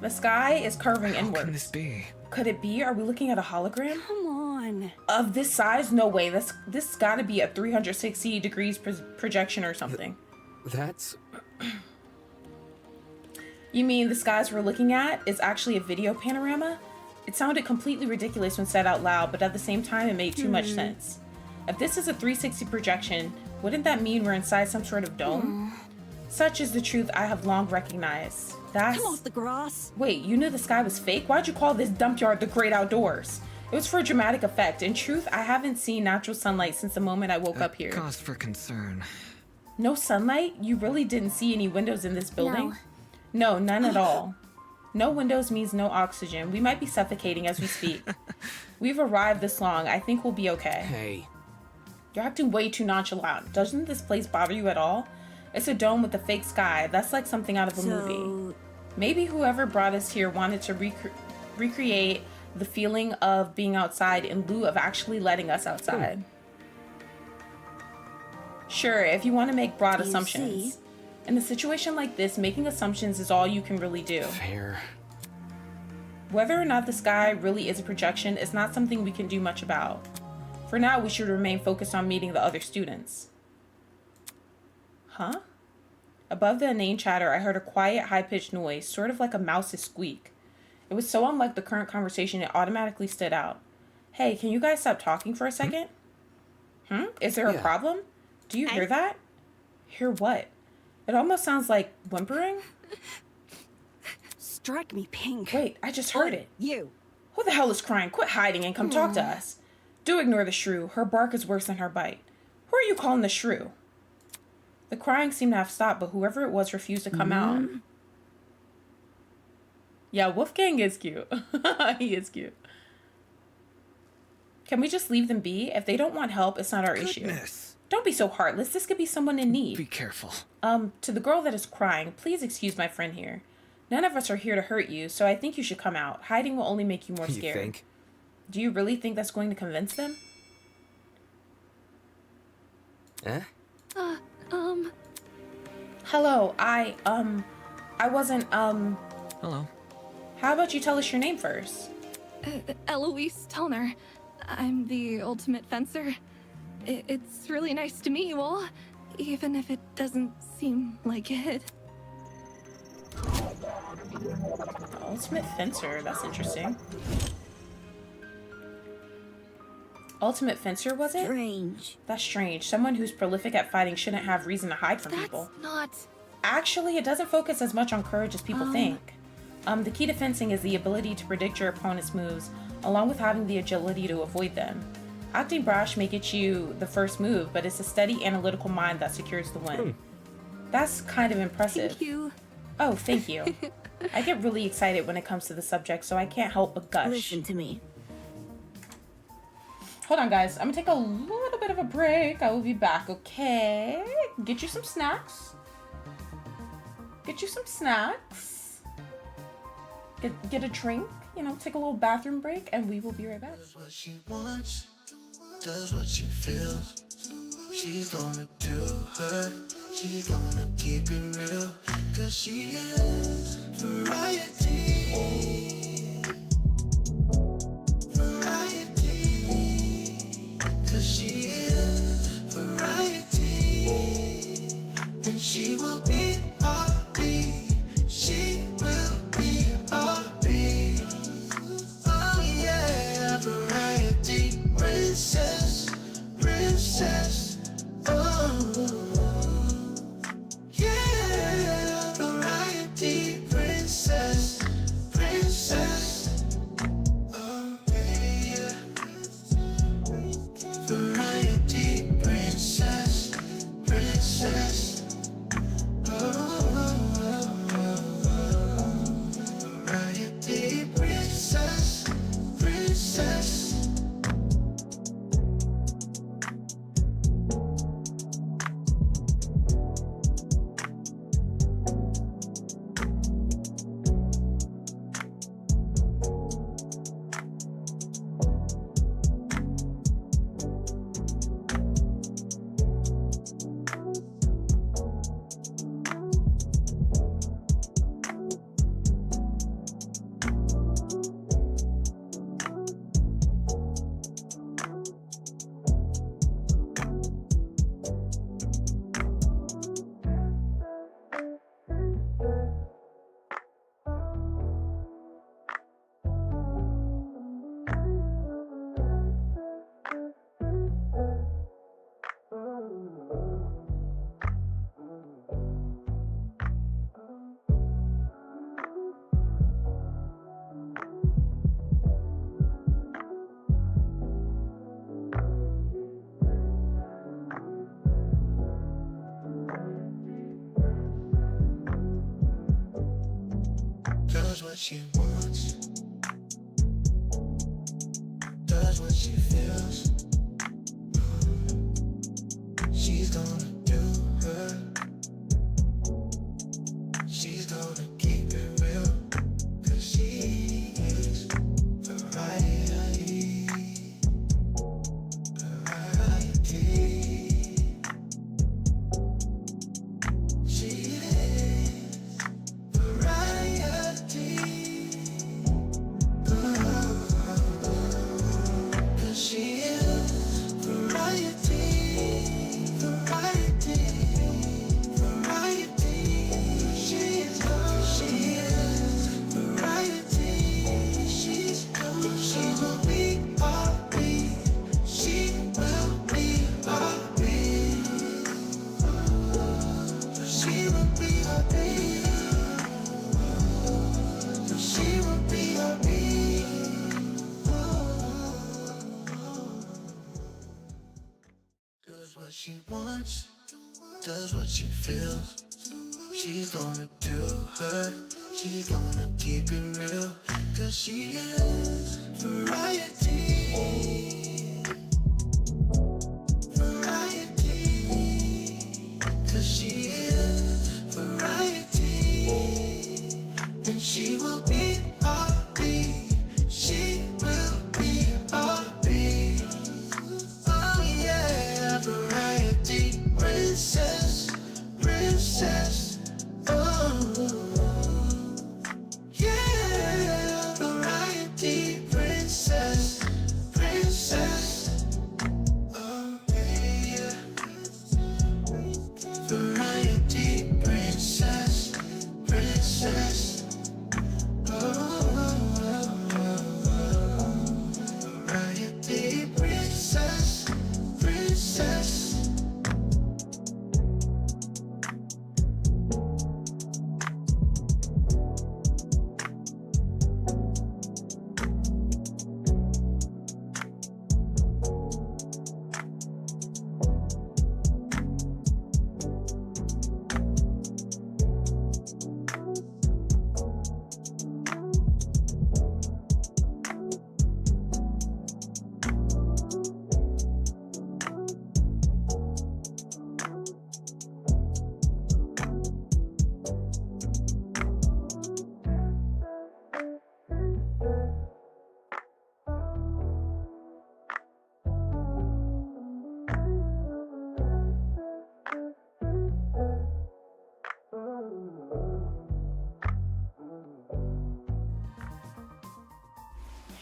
The sky is curving inwards. What can this be? Could it be? Are we looking at a hologram? Come on. Of this size? No way. This gotta be a 360 degrees projection or something. That's... You mean the skies we're looking at is actually a video panorama? It sounded completely ridiculous when said out loud, but at the same time it made too much sense. If this is a 360 projection, wouldn't that mean we're inside some sort of dome? Such is the truth I have long recognized. That's... Come off the grass. Wait, you knew the sky was fake? Why'd you call this dump yard the great outdoors? It was for dramatic effect. In truth, I haven't seen natural sunlight since the moment I woke up here. Cause for concern. No sunlight? You really didn't see any windows in this building? No, none at all. No windows means no oxygen. We might be suffocating as we speak. We've arrived this long. I think we'll be okay. Hey. You're acting way too nonchalant. Doesn't this place bother you at all? It's a dome with a fake sky. That's like something out of a movie. Maybe whoever brought us here wanted to recreate the feeling of being outside in lieu of actually letting us outside. Sure, if you want to make broad assumptions. In a situation like this, making assumptions is all you can really do. Fair. Whether or not the sky really is a projection is not something we can do much about. For now, we should remain focused on meeting the other students. Huh? Above the inane chatter, I heard a quiet, high-pitched noise, sort of like a mouse's squeak. It was so unlike the current conversation it automatically stood out. Hey, can you guys stop talking for a second? Is there a problem? Do you hear that? Hear what? It almost sounds like whimpering. Strike me pink. Wait, I just heard it. You. Who the hell is crying? Quit hiding and come talk to us. Do ignore the shrew. Her bark is worse than her bite. Who are you calling the shrew? The crying seemed to have stopped, but whoever it was refused to come out. Yeah, Wolfgang is cute. He is cute. Can we just leave them be? If they don't want help, it's not our issue. Don't be so heartless. This could be someone in need. Be careful. To the girl that is crying, please excuse my friend here. None of us are here to hurt you, so I think you should come out. Hiding will only make you more scared. You think? Do you really think that's going to convince them? Eh? Hello, I wasn't, Hello. How about you tell us your name first? Eloise Tellner. I'm the ultimate fencer. It's really nice to meet you all, even if it doesn't seem like it. Ultimate fencer, that's interesting. Ultimate fencer, was it? Strange. That's strange. Someone who's prolific at fighting shouldn't have reason to hide from people. Not... Actually, it doesn't focus as much on courage as people think. The key to fencing is the ability to predict your opponent's moves, along with having the agility to avoid them. Acting brash may get you the first move, but it's a steady, analytical mind that secures the win. That's kind of impressive. Thank you. Oh, thank you. I get really excited when it comes to the subject, so I can't help but gush. Listen to me. Hold on, guys. I'm gonna take a little bit of a break. I will be back, okay? Get you some snacks. Get you some snacks. Get a drink. You know, take a little bathroom break, and we will be right back. Does what she wants, does what she feels. She's gonna do her. She's gonna keep it real. Cause she is variety. Cause she is variety. And she will be our bee. She will be our bee. Oh yeah, variety. does what she wants, does what she feels. She's gonna do her. She's gonna keep it real, 'cause she is variety. Variety. She is variety. 'Cause she is variety. Variety. Variety. She is variety. She will be our beat. She will be our beat. She will be our beat. She will be our beat. Does what she wants, does what she feels. She's gonna do her. She's gonna keep it real, 'cause she is variety. Variety. 'Cause she is variety. And she will be our beat. She will be our beat. Oh yeah, variety princess, princess. Oh yeah, variety princess, princess. Oh yeah, variety princess, princess. Variety princess, princess.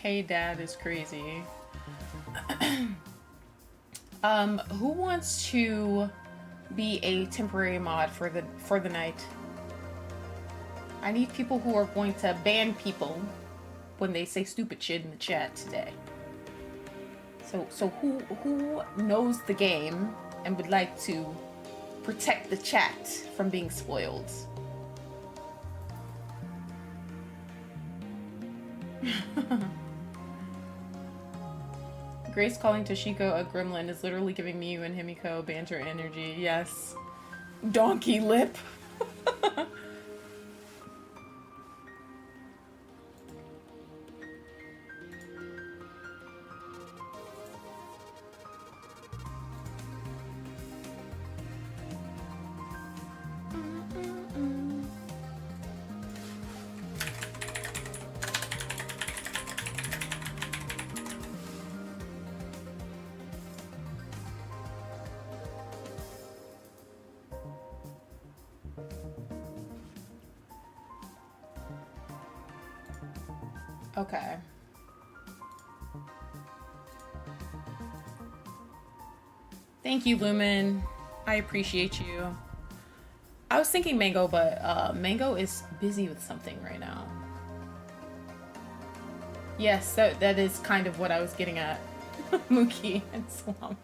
Hey Dad is crazy. Who wants to be a temporary mod for the night? I need people who are going to ban people when they say stupid shit in the chat today. So who knows the game and would like to protect the chat from being spoiled? Grace calling Toshiko a gremlin is literally giving me and Himiko banter energy. Yes. Donkey lip. Okay. Thank you, Lumen. I appreciate you. I was thinking Mango, but Mango is busy with something right now. Yes, that is kind of what I was getting at. Mookie and Slump.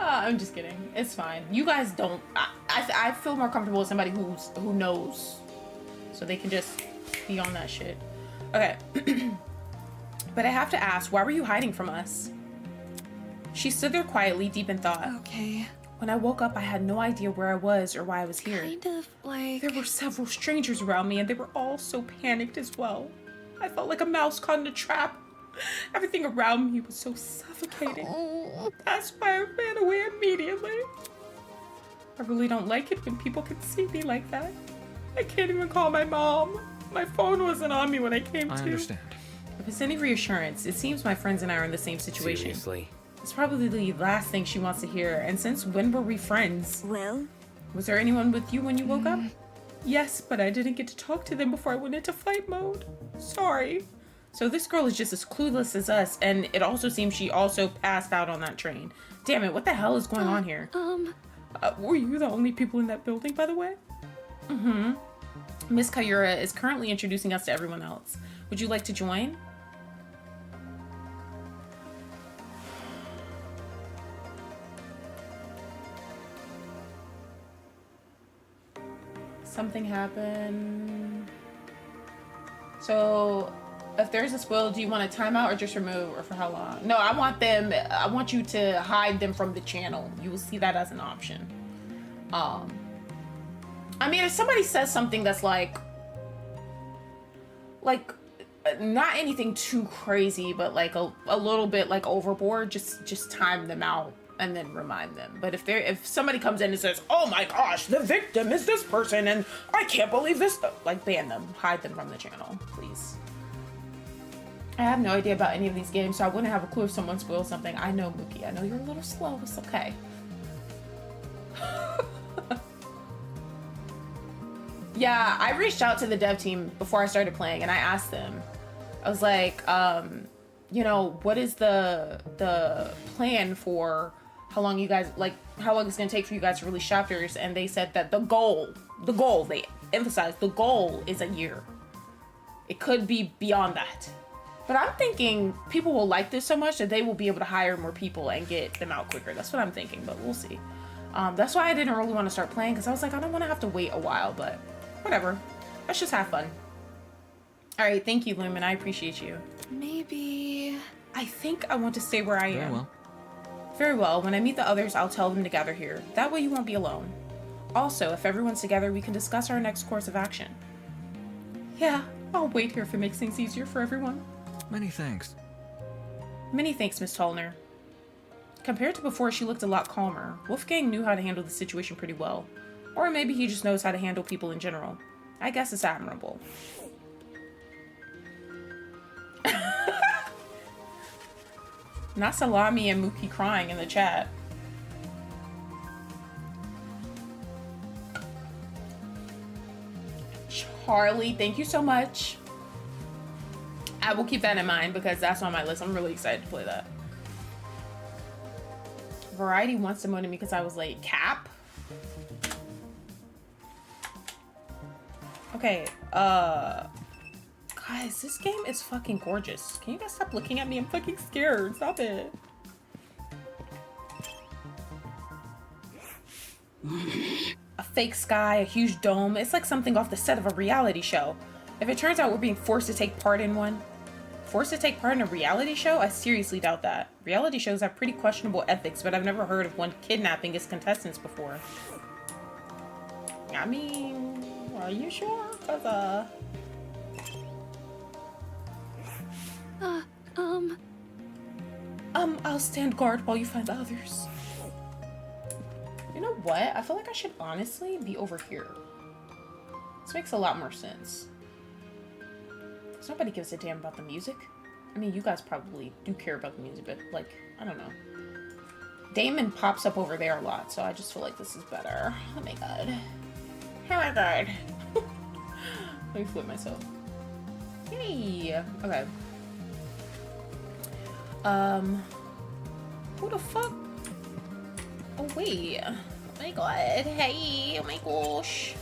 I'm just kidding. It's fine. You guys don't. I feel more comfortable with somebody who knows, so they can just be on that shit. Okay. But I have to ask, why were you hiding from us? She stood there quietly, deep in thought. Okay, When I woke up, I had no idea where I was or why I was here. Kind of like... There were several strangers around me, and they were all so panicked as well. I felt like a mouse caught in a trap. Everything around me was so suffocating. Oh. That's why I ran away immediately. I really don't like it when people can see me like that. I can't even call my mom. My phone wasn't on me when I came to. I understand. If it's any reassurance, it seems my friends and I are in the same situation. Seriously? It's probably the last thing she wants to hear. And since when were we friends? Well, Was there anyone with you when you woke up? Yes, but I didn't get to talk to them before I went into fight mode. Sorry. So this girl is just as clueless as us, and it also seems she also passed out on that train. Damn it, what the hell is going on here? Were you the only people in that building, by the way? Mm-hmm. Miss Kayura is currently introducing us to everyone else. Would you like to join? Something happened. So, if there's a spoil, do you want a timeout or just remove, or for how long? No, I want you to hide them from the channel. You will see that as an option. I mean, if somebody says something that's like not anything too crazy, but like a little bit like overboard, just time them out and then remind them. But if somebody comes in and says, oh my gosh, the victim is this person and I can't believe this, like ban them, hide them from the channel, please. I have no idea about any of these games, so I wouldn't have a clue if someone spoils something. I know, Mookie, I know you're a little slow, it's okay. Yeah, I reached out to the dev team before I started playing and I asked them, I was like, you know, what is the plan for how long you guys, like, how long it's gonna take for you guys to release chapters? And they said that the goal, they emphasized, the goal is a year. It could be beyond that. But I'm thinking people will like this so much that they will be able to hire more people and get them out quicker. That's what I'm thinking, but we'll see. That's why I didn't really want to start playing, because I was like, I don't want to have to wait a while, but whatever. Let's just have fun. All right, thank you, Lumen. I appreciate you. Maybe... I think I want to stay where I am. Very well. Very well. When I meet the others, I'll tell them to gather here. That way you won't be alone. Also, if everyone's together, we can discuss our next course of action. Yeah, I'll wait here if it makes things easier for everyone. Many thanks. Many thanks, Miss Tollner. Compared to before, she looked a lot calmer. Wolfgang knew how to handle the situation pretty well. Or maybe he just knows how to handle people in general. I guess it's admirable. Not Salami and Mookie crying in the chat. Charlie, thank you so much. I will keep that in mind because that's on my list. I'm really excited to play that. Variety wants to moan at me because I was late. Cap? Okay, guys, this game is fucking gorgeous. Can you guys stop looking at me? I'm fucking scared. Stop it. A fake sky, a huge dome. It's like something off the set of a reality show. If it turns out we're being forced to take part in one. Forced to take part in a reality show? I seriously doubt that. Reality shows have pretty questionable ethics, but I've never heard of one kidnapping its contestants before. I mean, are you sure? Cause, I'll stand guard while you find the others. You know what? I feel like I should honestly be over here. This makes a lot more sense. Because nobody gives a damn about the music. I mean, you guys probably do care about the music, but, like, I don't know. Damon pops up over there a lot, so I just feel like this is better. Oh my god. Oh my god. Let me flip myself. Hey! Okay. Who the fuck? Oh, wait. Oh my god. Hey, oh my gosh.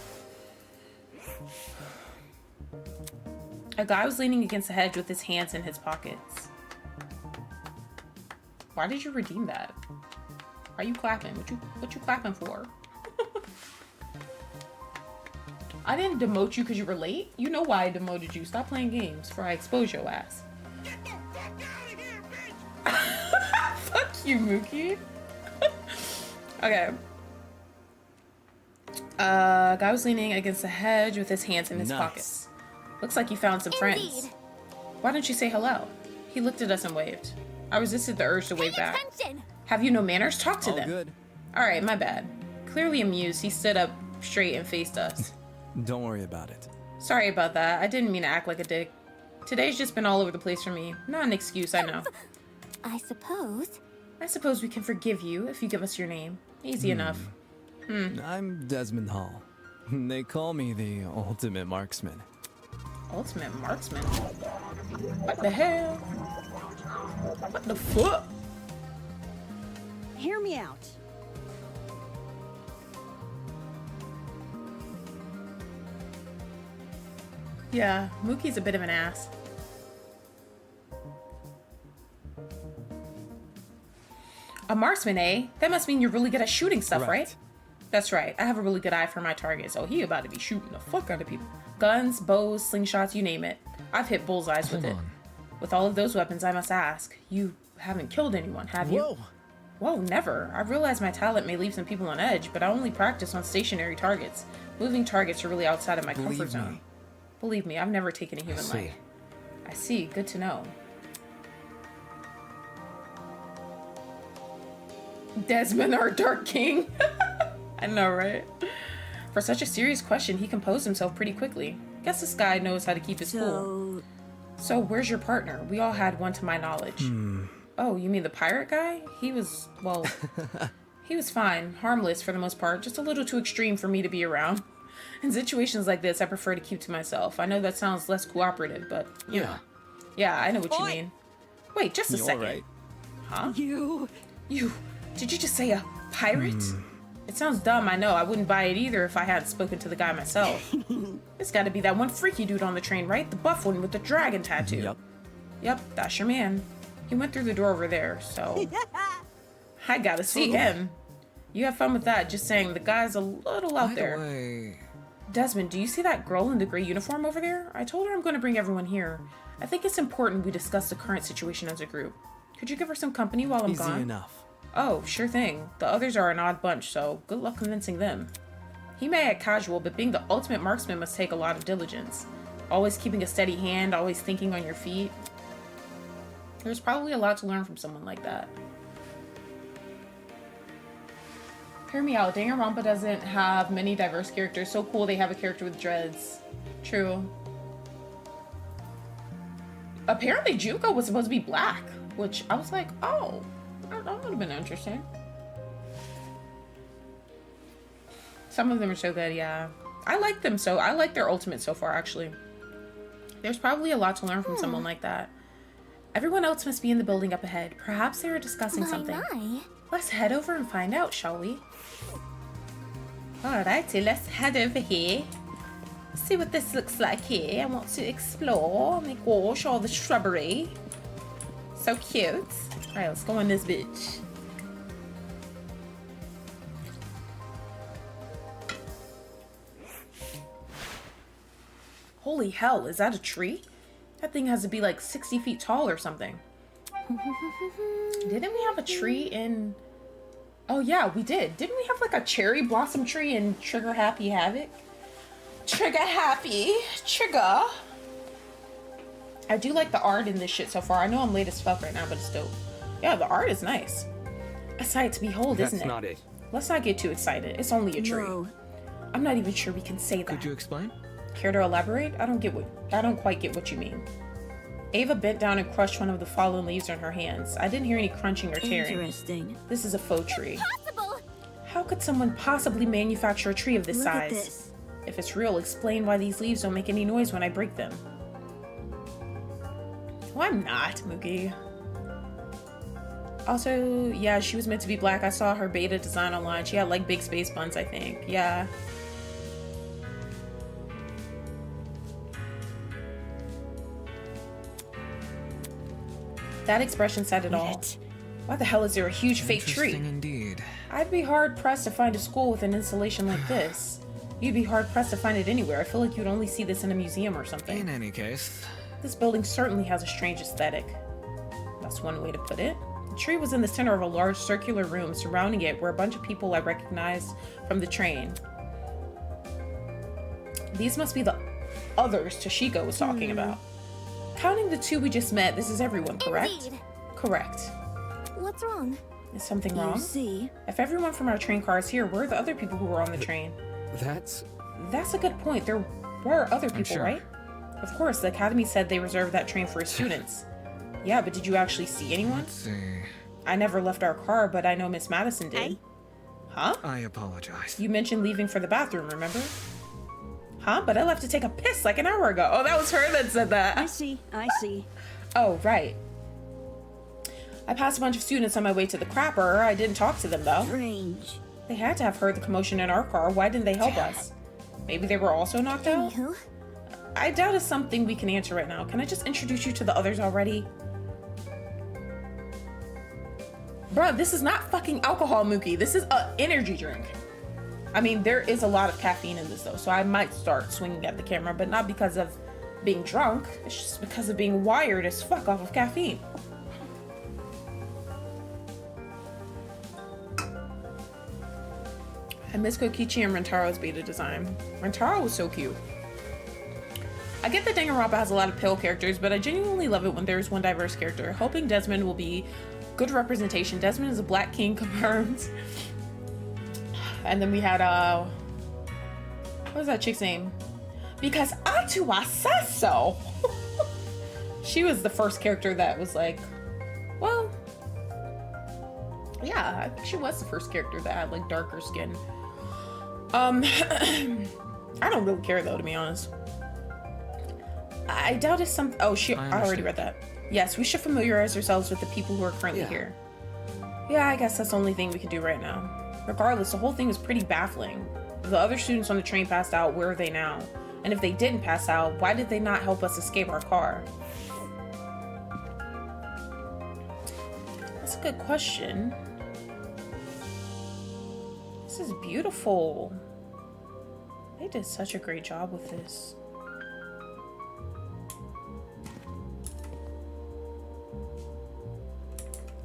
A guy was leaning against the hedge with his hands in his pockets. Why did you redeem that? Why are you clapping? What you clapping for? I didn't demote you because you were late. You know why I demoted you. Stop playing games before I expose your ass. Get the fuck out of here, bitch! Fuck you, Mookie. Okay. Guy was leaning against the hedge with his hands in his pockets. Looks like you found some friends. Why don't you say hello? He looked at us and waved. I resisted the urge to wave back. Have you no manners? Talk to them. Good. Alright, my bad. Clearly amused, he stood up straight and faced us. Don't worry about it. Sorry about that. I didn't mean to act like a dick. Today's just been all over the place for me. Not an excuse, I know. I suppose. I suppose we can forgive you if you give us your name. Easy enough. I'm Desmond Hall. They call me the ultimate marksman. Ultimate marksman? What the hell? What the fuck? Hear me out. Yeah, Mookie's a bit of an ass. A marksman, eh? That must mean you're really good at shooting stuff, right? That's right. I have a really good eye for my target, so he about to be shooting the fuck out of people. Guns, bows, slingshots, you name it. I've hit bullseyes with it. With all of those weapons, I must ask, you haven't killed anyone, have you? Whoa! Whoa, never. I realize my talent may leave some people on edge, but I only practice on stationary targets. Moving targets are really outside of my comfort zone. Believe me, I've never taken a human life. I see. Good to know. Desmond, our Dark King. I know, right? For such a serious question, he composed himself pretty quickly. Guess this guy knows how to keep his cool. So, where's your partner? We all had one to my knowledge. Oh, you mean the pirate guy? He was, well, he was fine. Harmless for the most part. Just a little too extreme for me to be around. In situations like this, I prefer to keep to myself. I know that sounds less cooperative, but, you know. Yeah, I know what you mean. Wait, just a second. Right. Huh? You. Did you just say a pirate? It sounds dumb, I know. I wouldn't buy it either if I hadn't spoken to the guy myself. It's gotta be that one freaky dude on the train, right? The buff one with the dragon tattoo. Yep, that's your man. He went through the door over there, so... I gotta see him. You have fun with that, just saying the guy's a little out there. Desmond, do you see that girl in the gray uniform over there? I told her I'm going to bring everyone here. I think it's important we discuss the current situation as a group. Could you give her some company while I'm gone? Easy enough. Oh, sure thing. The others are an odd bunch, so good luck convincing them. He may act casual, but being the ultimate marksman must take a lot of diligence. Always keeping a steady hand, always thinking on your feet. There's probably a lot to learn from someone like that. Hear me out. Danganronpa doesn't have many diverse characters. So cool they have a character with dreads. True. Apparently Junko was supposed to be black, which I was like, oh, that would have been interesting. Some of them are so good, yeah. I like them, so I like their ultimate so far, actually. There's probably a lot to learn from someone like that. Everyone else must be in the building up ahead. Perhaps they are discussing something. Let's head over and find out, shall we? Alrighty, let's head over here. See what this looks like here. I want to explore. Oh my gosh, all the shrubbery. So cute. Alright, let's go in this bitch. Holy hell, is that a tree? That thing has to be like 60 feet tall or something. Didn't we have a tree in... Oh yeah, we did. Didn't we have like a cherry blossom tree in Trigger Happy Havoc? Trigger Happy. Trigger. I do like the art in this shit so far. I know I'm late as fuck right now, but it's dope. Yeah, the art is nice. A sight to behold, isn't it? That's not it. Let's not get too excited. It's only a tree. No. I'm not even sure we can say that. Could you explain? Care to elaborate? I don't quite get what you mean. Ava bent down and crushed one of the fallen leaves in her hands. I didn't hear any crunching or tearing. Interesting. This is a faux tree. Impossible! How could someone possibly manufacture a tree of this Look size? at this. If it's real, explain why these leaves don't make any noise when I break them. Well, I'm not, Mookie. Also, yeah, she was meant to be black. I saw her beta design online. She had like big space buns, I think. Yeah. That expression said it all. Why the hell is there a huge fake tree? Interesting indeed. I'd be hard-pressed to find a school with an installation like this. You'd be hard-pressed to find it anywhere. I feel like you'd only see this in a museum or something. In any case, This building certainly has a strange aesthetic. That's one way to put it. The tree was in the center of a large circular room. Surrounding it were a bunch of people I recognized from the train. These must be the others Toshiko was talking about. Counting the 2 we just met, this is everyone, correct? Indeed. Correct. What's wrong? Is something wrong? You see? If everyone from our train car is here, where are the other people who were on the train? That's... That's a good point. There were other people, sure. right? Of course, the academy said they reserved that train for its students. Yeah, but did you actually see anyone? Let's see. I never left our car, but I know Miss Madison did. Hey. Huh? I apologize. You mentioned leaving for the bathroom, remember? Huh? But I left to take a piss like an hour ago. Oh, that was her that said I that. see. Oh, right. I passed a bunch of students on my way to the crapper. I didn't talk to them, though. Strange. They had to have heard the commotion in our car. Why didn't they help us? Maybe they were also knocked out? Anywho, I doubt it's something we can answer right now. Can I just introduce you to the others already? Bruh, this is not fucking alcohol, Mookie. This is an energy drink. I mean, there is a lot of caffeine in this, though, so I might start swinging at the camera, but not because of being drunk. It's just because of being wired as fuck off of caffeine. I miss Kokichi and Rentaro's beta design. Rentaro was so cute. I get that Danganronpa has a lot of pale characters, but I genuinely love it when there's one diverse character. Hoping Desmond will be good representation. Desmond is a black king, confirmed. And then we had, what was that chick's name? Because Atua says so. She was the first character that was like, well, yeah, I think she was the first character that had like darker skin. I don't really care though, to be honest. I doubt it's some. Oh, I already read that. Yes, we should familiarize ourselves with the people who are currently here. Yeah, I guess that's the only thing we can do right now. Regardless, the whole thing was pretty baffling. The other students on the train passed out. Where are they now? And if they didn't pass out, why did they not help us escape our car? That's a good question. This is beautiful. They did such a great job with this.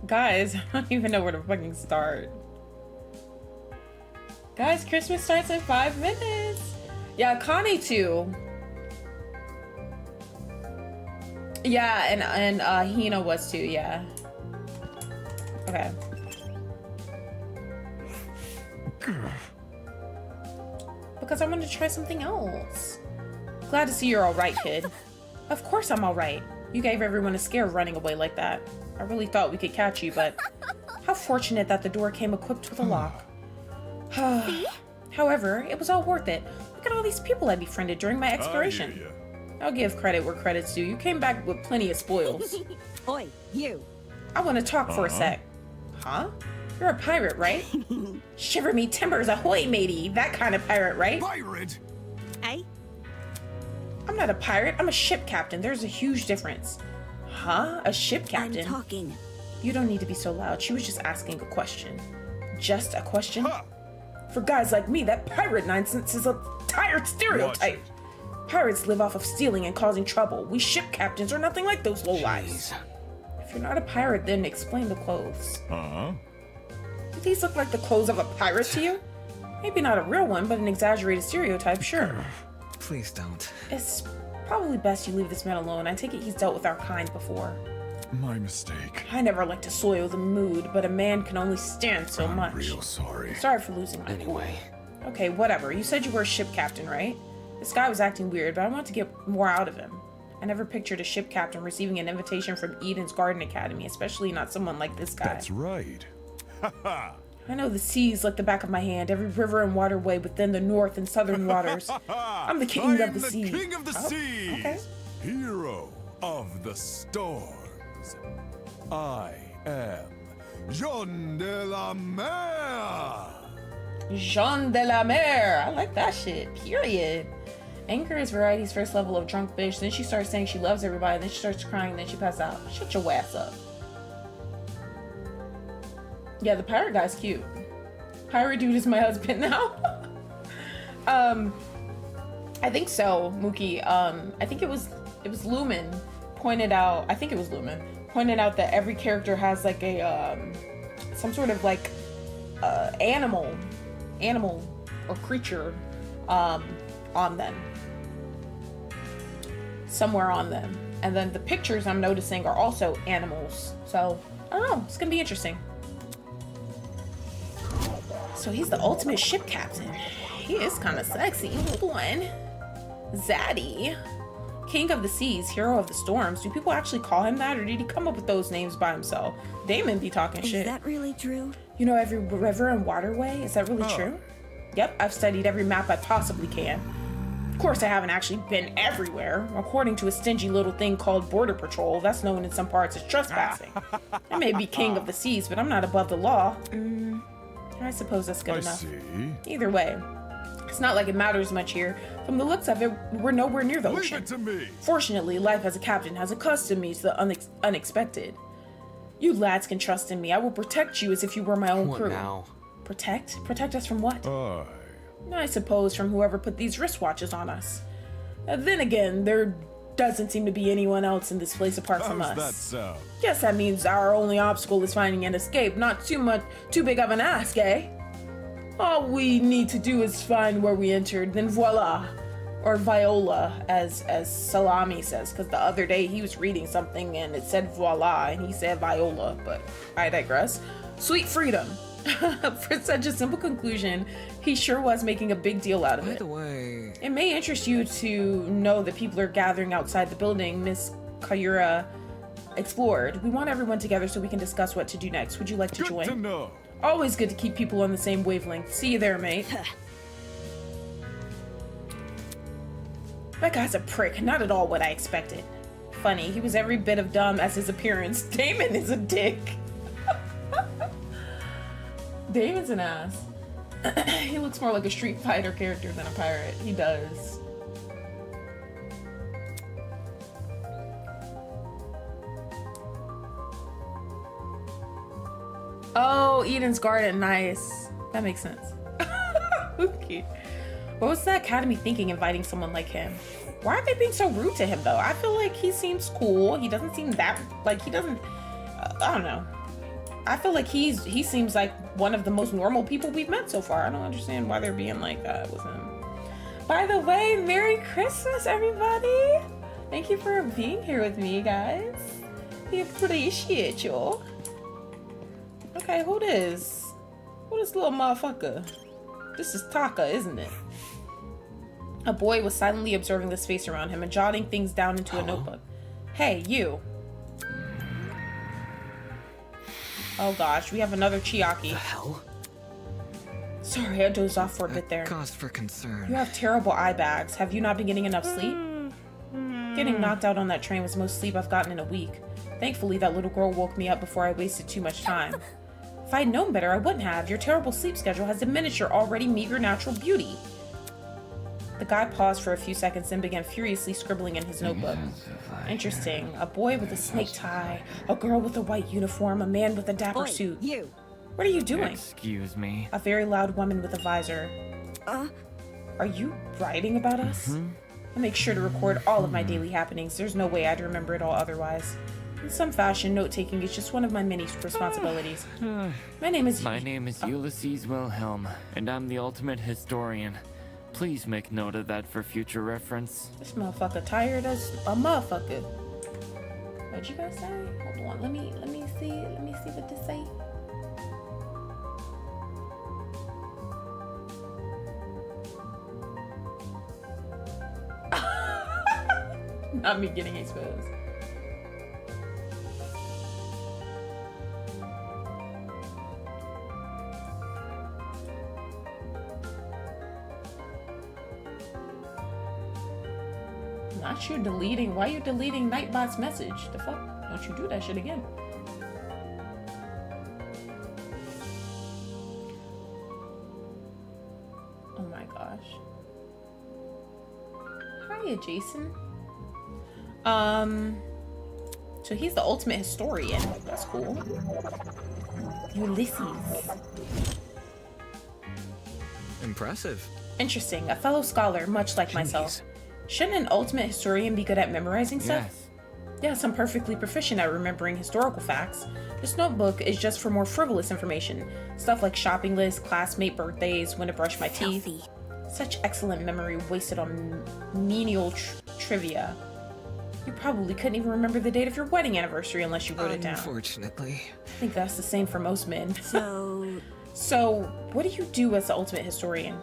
Guys, I don't even know where to fucking start. Guys, Christmas starts in 5 minutes. Yeah, Connie too. Yeah, and Hina was too, yeah. Okay. Because I wanted to try something else. Glad to see you're alright, kid. Of course I'm alright. You gave everyone a scare running away like that. I really thought we could catch you, but how fortunate that the door came equipped with a lock. However, it was all worth it. Look at all these people I befriended during my exploration. I'll give credit where credit's due. You came back with plenty of spoils. Oi, you. I want to talk for a sec. Huh? You're a pirate, right? Shiver me timbers, ahoy, matey. That kind of pirate, right? Pirate? Hey? I'm not a pirate. I'm a ship captain. There's a huge difference. Huh? A ship captain? I'm talking. You don't need to be so loud. She was just asking a question. Just a question? For guys like me, that pirate nonsense is a tired stereotype. Pirates live off of stealing and causing trouble. We ship captains are nothing like those lowlifes. If you're not a pirate, then explain the clothes. Do these look like the clothes of a pirate to you? Maybe not a real one, but an exaggerated stereotype, sure. Please don't. It's probably best you leave this man alone. I take it he's dealt with our kind before. My mistake. I never like to soil the mood, but a man can only stand so much. I'm real sorry. Sorry for losing my cool. Okay, whatever. You said you were a ship captain, right? This guy was acting weird, but I want to get more out of him. I never pictured a ship captain receiving an invitation from Eden's Garden Academy, especially not someone like this guy. That's right. I know the seas like the back of my hand, every river and waterway within the north and southern waters. I'm the king of the sea. King of the seas. Okay. Hero of the storms. I am Jean de la Mer. Jean de la Mer. I like that shit. Period. Anger is Variety's first level of drunk bitch. Then she starts saying she loves everybody. Then she starts crying. Then she passes out. Shut your ass up. Yeah, the pirate guy's cute. Pirate dude is my husband now. I think so, Mookie. I think it was Lumen pointed out. I think it was Lumen pointed out that every character has like a some sort of like animal or creature on them, somewhere on them. And then the pictures I'm noticing are also animals. So I don't know, it's gonna be interesting. So he's the ultimate ship captain. He is kind of sexy. Hold on. Zaddy. King of the seas, hero of the storms. Do people actually call him that, or did he come up with those names by himself? Damon be talking shit. Is that really true? You know every river and waterway? Is that really true? Yep, I've studied every map I possibly can. Of course, I haven't actually been everywhere. According to a stingy little thing called Border Patrol, that's known in some parts as trespassing. I may be king of the seas, but I'm not above the law. I suppose that's good enough. See. Either way, it's not like it matters much here. From the looks of it, we're nowhere near the Leave ocean. it to me. Fortunately, life as a captain has accustomed me to the unexpected. You lads can trust in me. I will protect you as if you were my own What crew. now? Protect? Protect us from what? I I suppose from whoever put these wristwatches on us. Then again, there doesn't seem to be anyone else in this place apart from How's us. that sound? Guess that means our only obstacle is finding an escape. Not too big of an ask, eh? All we need to do is find where we entered, then voila. Or Viola, as Salami says, because the other day he was reading something and it said voila, and he said Viola, but I digress. Sweet freedom. For such a simple conclusion, he sure was making a big deal out of By it. the way, It may interest you to know that people are gathering outside the building Miss Kayura explored. We want everyone together so we can discuss what to do next. Would you like to Good join? to know. Always good to keep people on the same wavelength. See you there, mate. That guy's a prick. Not at all what I expected. Funny, he was every bit of dumb as his appearance. Damon is a dick. Damon's an ass. He looks more like a Street Fighter character than a pirate. He does. Oh, Eden's Garden. Nice. That makes sense. Okay. What was the Academy thinking inviting someone like him? Why are they being so rude to him, though? I feel like he seems cool. He doesn't seem that... Like, he doesn't... I don't know. I feel like he seems like one of the most normal people we've met so far. I don't understand why they're being like that with him. By the way, Merry Christmas, everybody! Thank you for being here with me, guys. We appreciate you. Okay, who this? Who this little motherfucker? This is Taka, isn't it? A boy was silently observing the space around him and jotting things down into a notebook. Hey, you. Oh gosh, we have another Chiaki. The hell? Sorry, I dozed off for a bit there. cause for concern. You have terrible eye bags. Have you not been getting enough sleep? Getting knocked out on that train was the most sleep I've gotten in a week. Thankfully, that little girl woke me up before I wasted too much time. If I had known better, I wouldn't have. Your terrible sleep schedule has diminished your already meager natural beauty. The guy paused for a few seconds and began furiously scribbling in his notebook. Interesting. A boy with a snake tie, a girl with a white uniform, a man with a dapper suit. You. What are you doing? Excuse me. A very loud woman with a visor. Are you writing about us? I make sure to record all of my daily happenings. There's no way I'd remember it all otherwise. In some fashion, note-taking is just one of my many responsibilities. My name is Ulysses Wilhelm, and I'm the ultimate historian. Please make note of that for future reference. This motherfucker tired as a motherfucker. What'd you guys say? Hold on, let me see what this say. Not me getting exposed. Not you deleting. Why are you deleting Nightbot's message? The fuck? Don't you do that shit again. Oh my gosh. Hiya, Jason. So he's the ultimate historian. That's cool. Ulysses. Impressive. Interesting. A fellow scholar, much like myself. Shouldn't an ultimate historian be good at memorizing stuff? Yes. Yes, I'm perfectly proficient at remembering historical facts. This notebook is just for more frivolous information. Stuff like shopping lists, classmate birthdays, when to brush my teeth. Such excellent memory wasted on menial trivia. You probably couldn't even remember the date of your wedding anniversary unless you wrote it down. Unfortunately. I think that's the same for most men. So, what do you do as the ultimate historian?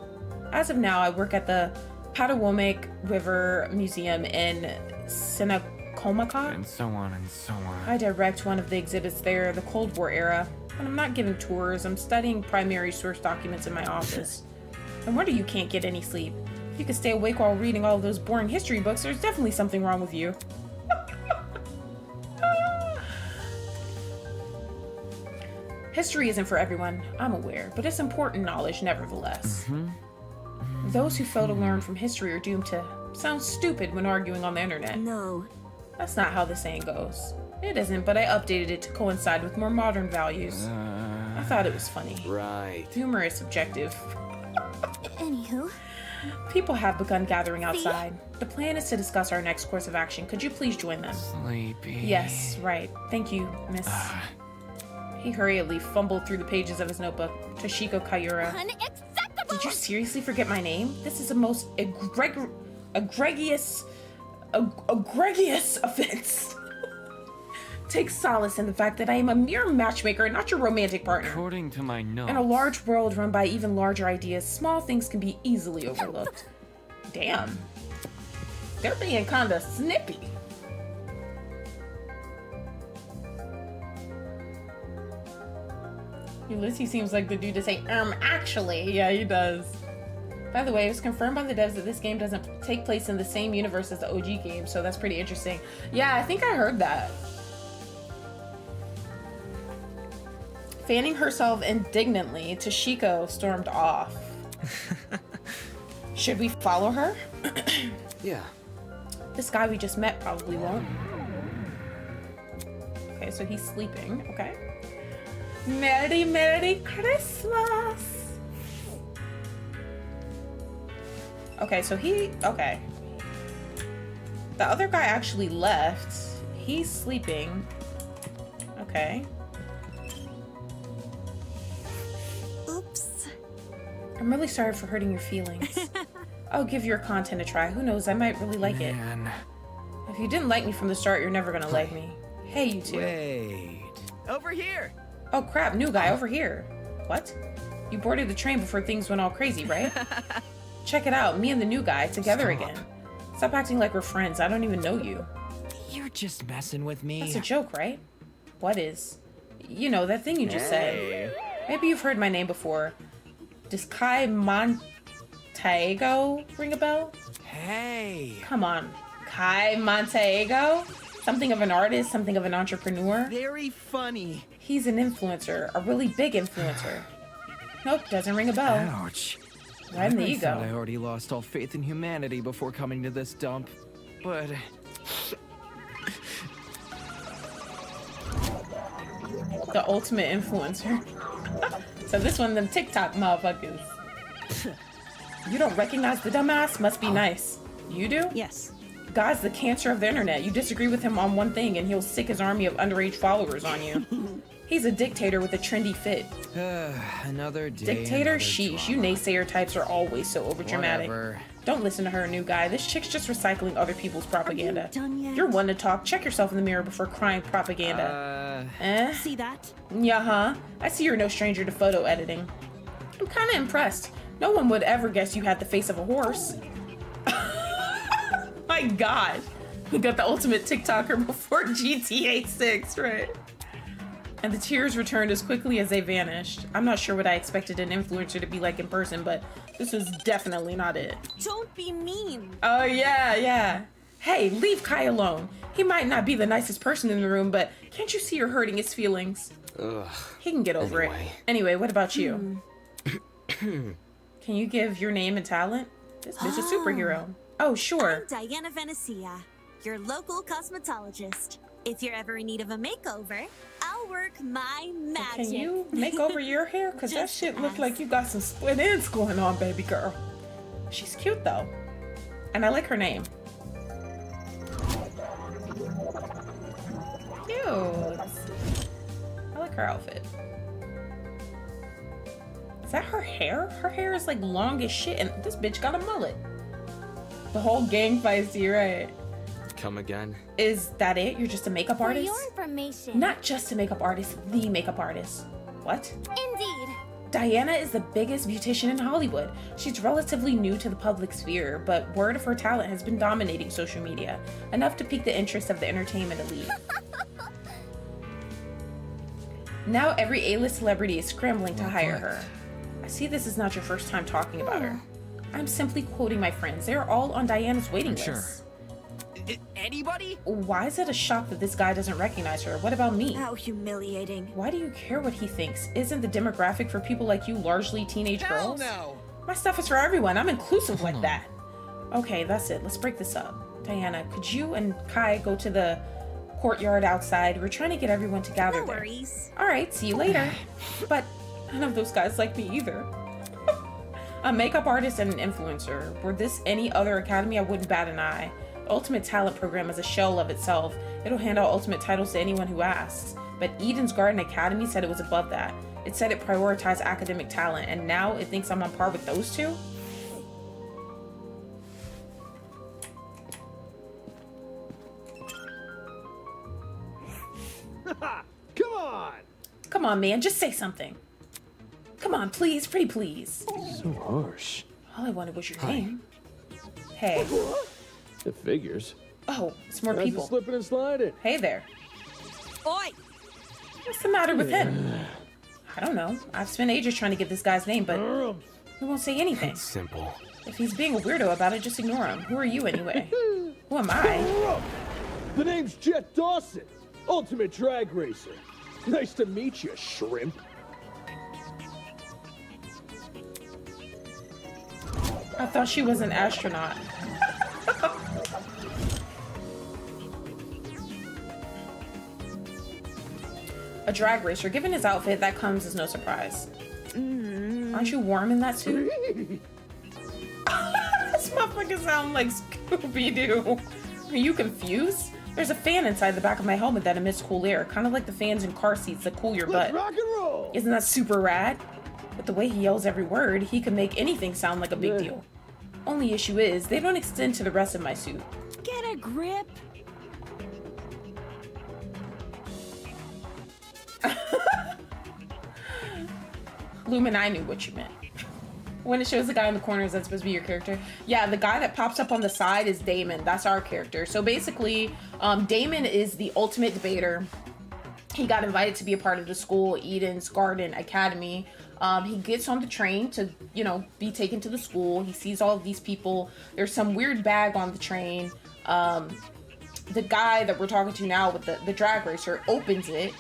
As of now, I work at the Patawomic River Museum in Sinacomaca. And so on and so on. I direct one of the exhibits there, the Cold War era. When I'm not giving tours, I'm studying primary source documents in my office. No wonder you can't get any sleep. If you could stay awake while reading all of those boring history books, there's definitely something wrong with you. History isn't for everyone, I'm aware, but it's important knowledge nevertheless. Those who fail to learn from history are doomed to sound stupid when arguing on the internet. no. That's not how the saying goes. It isn't, but I updated it to coincide with more modern values. I thought it was funny. Right. Humor is subjective. Anywho. People have begun gathering outside. The plan is to discuss our next course of action. Could you please join them? Sleepy. Yes, right. Thank you, miss. He hurriedly fumbled through the pages of his notebook. Toshiko Kaiyura. Unacceptable! Did you seriously forget my name? This is a most egregious offense. Take solace in the fact that I am a mere matchmaker and not your romantic partner. According to my notes. In a large world run by even larger ideas, small things can be easily overlooked. Damn. They're being kinda snippy. Ulysses seems like the dude to say, actually. Yeah, he does. By the way, it was confirmed by the devs that this game doesn't take place in the same universe as the OG game, so that's pretty interesting. Yeah, I think I heard that. Fanning herself indignantly, Toshiko stormed off. Should we follow her? Yeah. This guy we just met probably won't. Okay, so he's sleeping. Okay. Merry, Merry Christmas! Okay, so okay. The other guy actually left. He's sleeping. Okay. Oops. I'm really sorry for hurting your feelings. I'll give your content a try. Who knows, I might really like it. If you didn't like me from the start, you're never gonna like me. Hey, you two. Wait. Over here! Oh crap, new guy over here. What? You boarded the train before things went all crazy, right? Check it out, me and the new guy together again. Stop acting like we're friends, I don't even know you. You're just messing with me. That's a joke, right? What is? You know, that thing you just said. Maybe you've heard my name before. Does Kai Montego ring a bell? Hey! Come on. Kai Montego? Something of an artist, something of an entrepreneur? Very funny. He's an influencer, a really big influencer. Nope, doesn't ring a bell. Ouch. Right in the I ego. thought I already lost all faith in humanity before coming to this dump, but... The ultimate influencer. So this one, them TikTok motherfuckers. You don't recognize the dumbass? Must be nice. You do? Yes. God's the cancer of the internet. You disagree with him on one thing and he'll sick his army of underage followers on you. He's a dictator with a trendy fit. Another day. Dictator? another Sheesh, drama. you naysayer types are always so overdramatic. Whatever. Don't listen to her, new guy. This chick's just recycling other people's propaganda. Are you done yet? You're one to talk. Check yourself in the mirror before crying propaganda. See that? Yeah, huh? I see you're no stranger to photo editing. I'm kind of impressed. No one would ever guess you had the face of a horse. My God. We got the ultimate TikToker before GTA 6, right? And the tears returned as quickly as they vanished. I'm not sure what I expected an influencer to be like in person, but this is definitely not it. Don't be mean. Oh, yeah. Hey, leave Kai alone. He might not be the nicest person in the room, but can't you see you're hurting his feelings? Ugh. He can get over it. Anyway, what about you? Can you give your name and talent? This bitch is a superhero. Oh, sure. I'm Diana Venecia, your local cosmetologist. If you're ever in need of a makeover, I'll work my magic. Can you make over your hair? Because that shit look like you got some split ends going on, baby girl. She's cute, though. And I like her name. her outfit. Is that her hair? Her hair is like long as shit, and this bitch got a mullet. The whole gang feisty, right? Come again? Is that it? You're just a makeup artist? For your information. Not just a makeup artist, the makeup artist. What? Indeed. Diana is the biggest beautician in Hollywood. She's relatively new to the public sphere, but word of her talent has been dominating social media, enough to pique the interest of the entertainment elite. Now every A-list celebrity is scrambling to hire her. I see this is not your first time talking about her. I'm simply quoting my friends. They're all on Diana's waiting list. Sure. Anybody? Why is it a shock that this guy doesn't recognize her? What about me? How humiliating. Why do you care what he thinks? Isn't the demographic for people like you largely teenage girls? No. My stuff is for everyone. I'm inclusive like that. Okay, that's it. Let's break this up. Diana, could you and Kai go to the courtyard outside? We're trying to get everyone to gather No there. worries. All right, see you later. But none of those guys like me either. A makeup artist and an influencer. Were this any other academy, I wouldn't bat an eye. The Ultimate Talent Program is a shell of itself. It'll hand out ultimate titles to anyone who asks. But Eden's Garden Academy said it was above that. It said it prioritized academic talent, and now it thinks I'm on par with those two? Come on! Come on, man, just say something. Come on, please, pretty please. So harsh. All I wanted was your name. Hey. It figures. Oh, it's more How's it people. slipping and sliding? Hey there. Oi! What's the matter with him? I don't know. I've spent ages trying to get this guy's name, but he won't say anything. It's simple. If he's being a weirdo about it, just ignore him. Who are you anyway? Who am I? The name's Jet Dawson, Ultimate Drag Racer. Nice to meet you, shrimp. I thought she was an astronaut. A drag racer. Given his outfit, that comes as no surprise. Aren't you warm in that suit? This motherfucker sounds like Scooby-Doo. Are you confused? There's a fan inside the back of my helmet that emits cool air, kind of like the fans in car seats that cool your butt. Let's rock and roll! Isn't that super rad? With the way he yells every word, he can make anything sound like a big deal. Only issue is, they don't extend to the rest of my suit. Get a grip. Lumen, I knew what you meant. When it shows the guy in the corner, is that supposed to be your character? Yeah, the guy that pops up on the side is Damon. That's our character. So basically, Damon is the ultimate debater. He got invited to be a part of the school, Eden's Garden Academy. He gets on the train to, you know, be taken to the school. He sees all of these people. There's some weird bag on the train. The guy that we're talking to now with the drag racer opens it.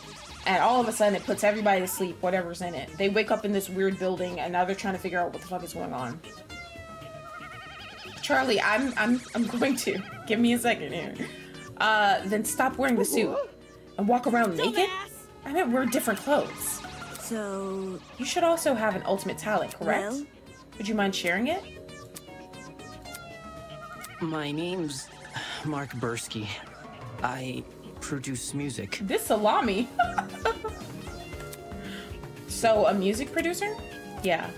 And all of a sudden, it puts everybody to sleep, whatever's in it. They wake up in this weird building, and now they're trying to figure out what the fuck is going on. Charlie, I'm going to. Give me a second here. Then stop wearing the suit. And walk around naked? I meant wear different clothes. So... You should also have an ultimate talent, correct? Well? Would you mind sharing it? My name's Mark Bursky. I produce music. This salami. So, a music producer? Yeah.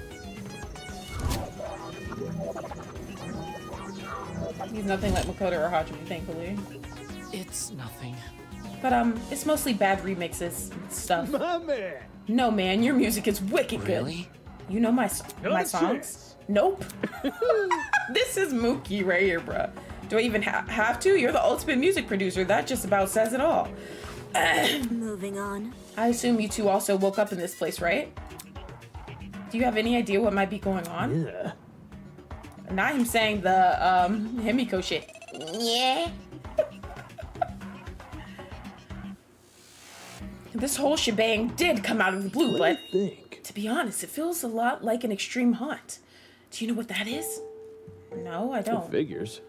He's nothing like Makoto or Hajime, thankfully. It's nothing. But, it's mostly bad remixes and stuff. My man! No, man, your music is wicked good. Really? You know my songs? Nope. This is Mookie right here, bruh. Do I even have to? You're the ultimate music producer. That just about says it all. Moving on. I assume you two also woke up in this place, right? Do you have any idea what might be going on? Yeah. Not him saying the Himiko shit. Yeah. This whole shebang did come out of the blue, but to be honest, it feels a lot like an extreme haunt. Do you know what that is? No, I don't. It figures.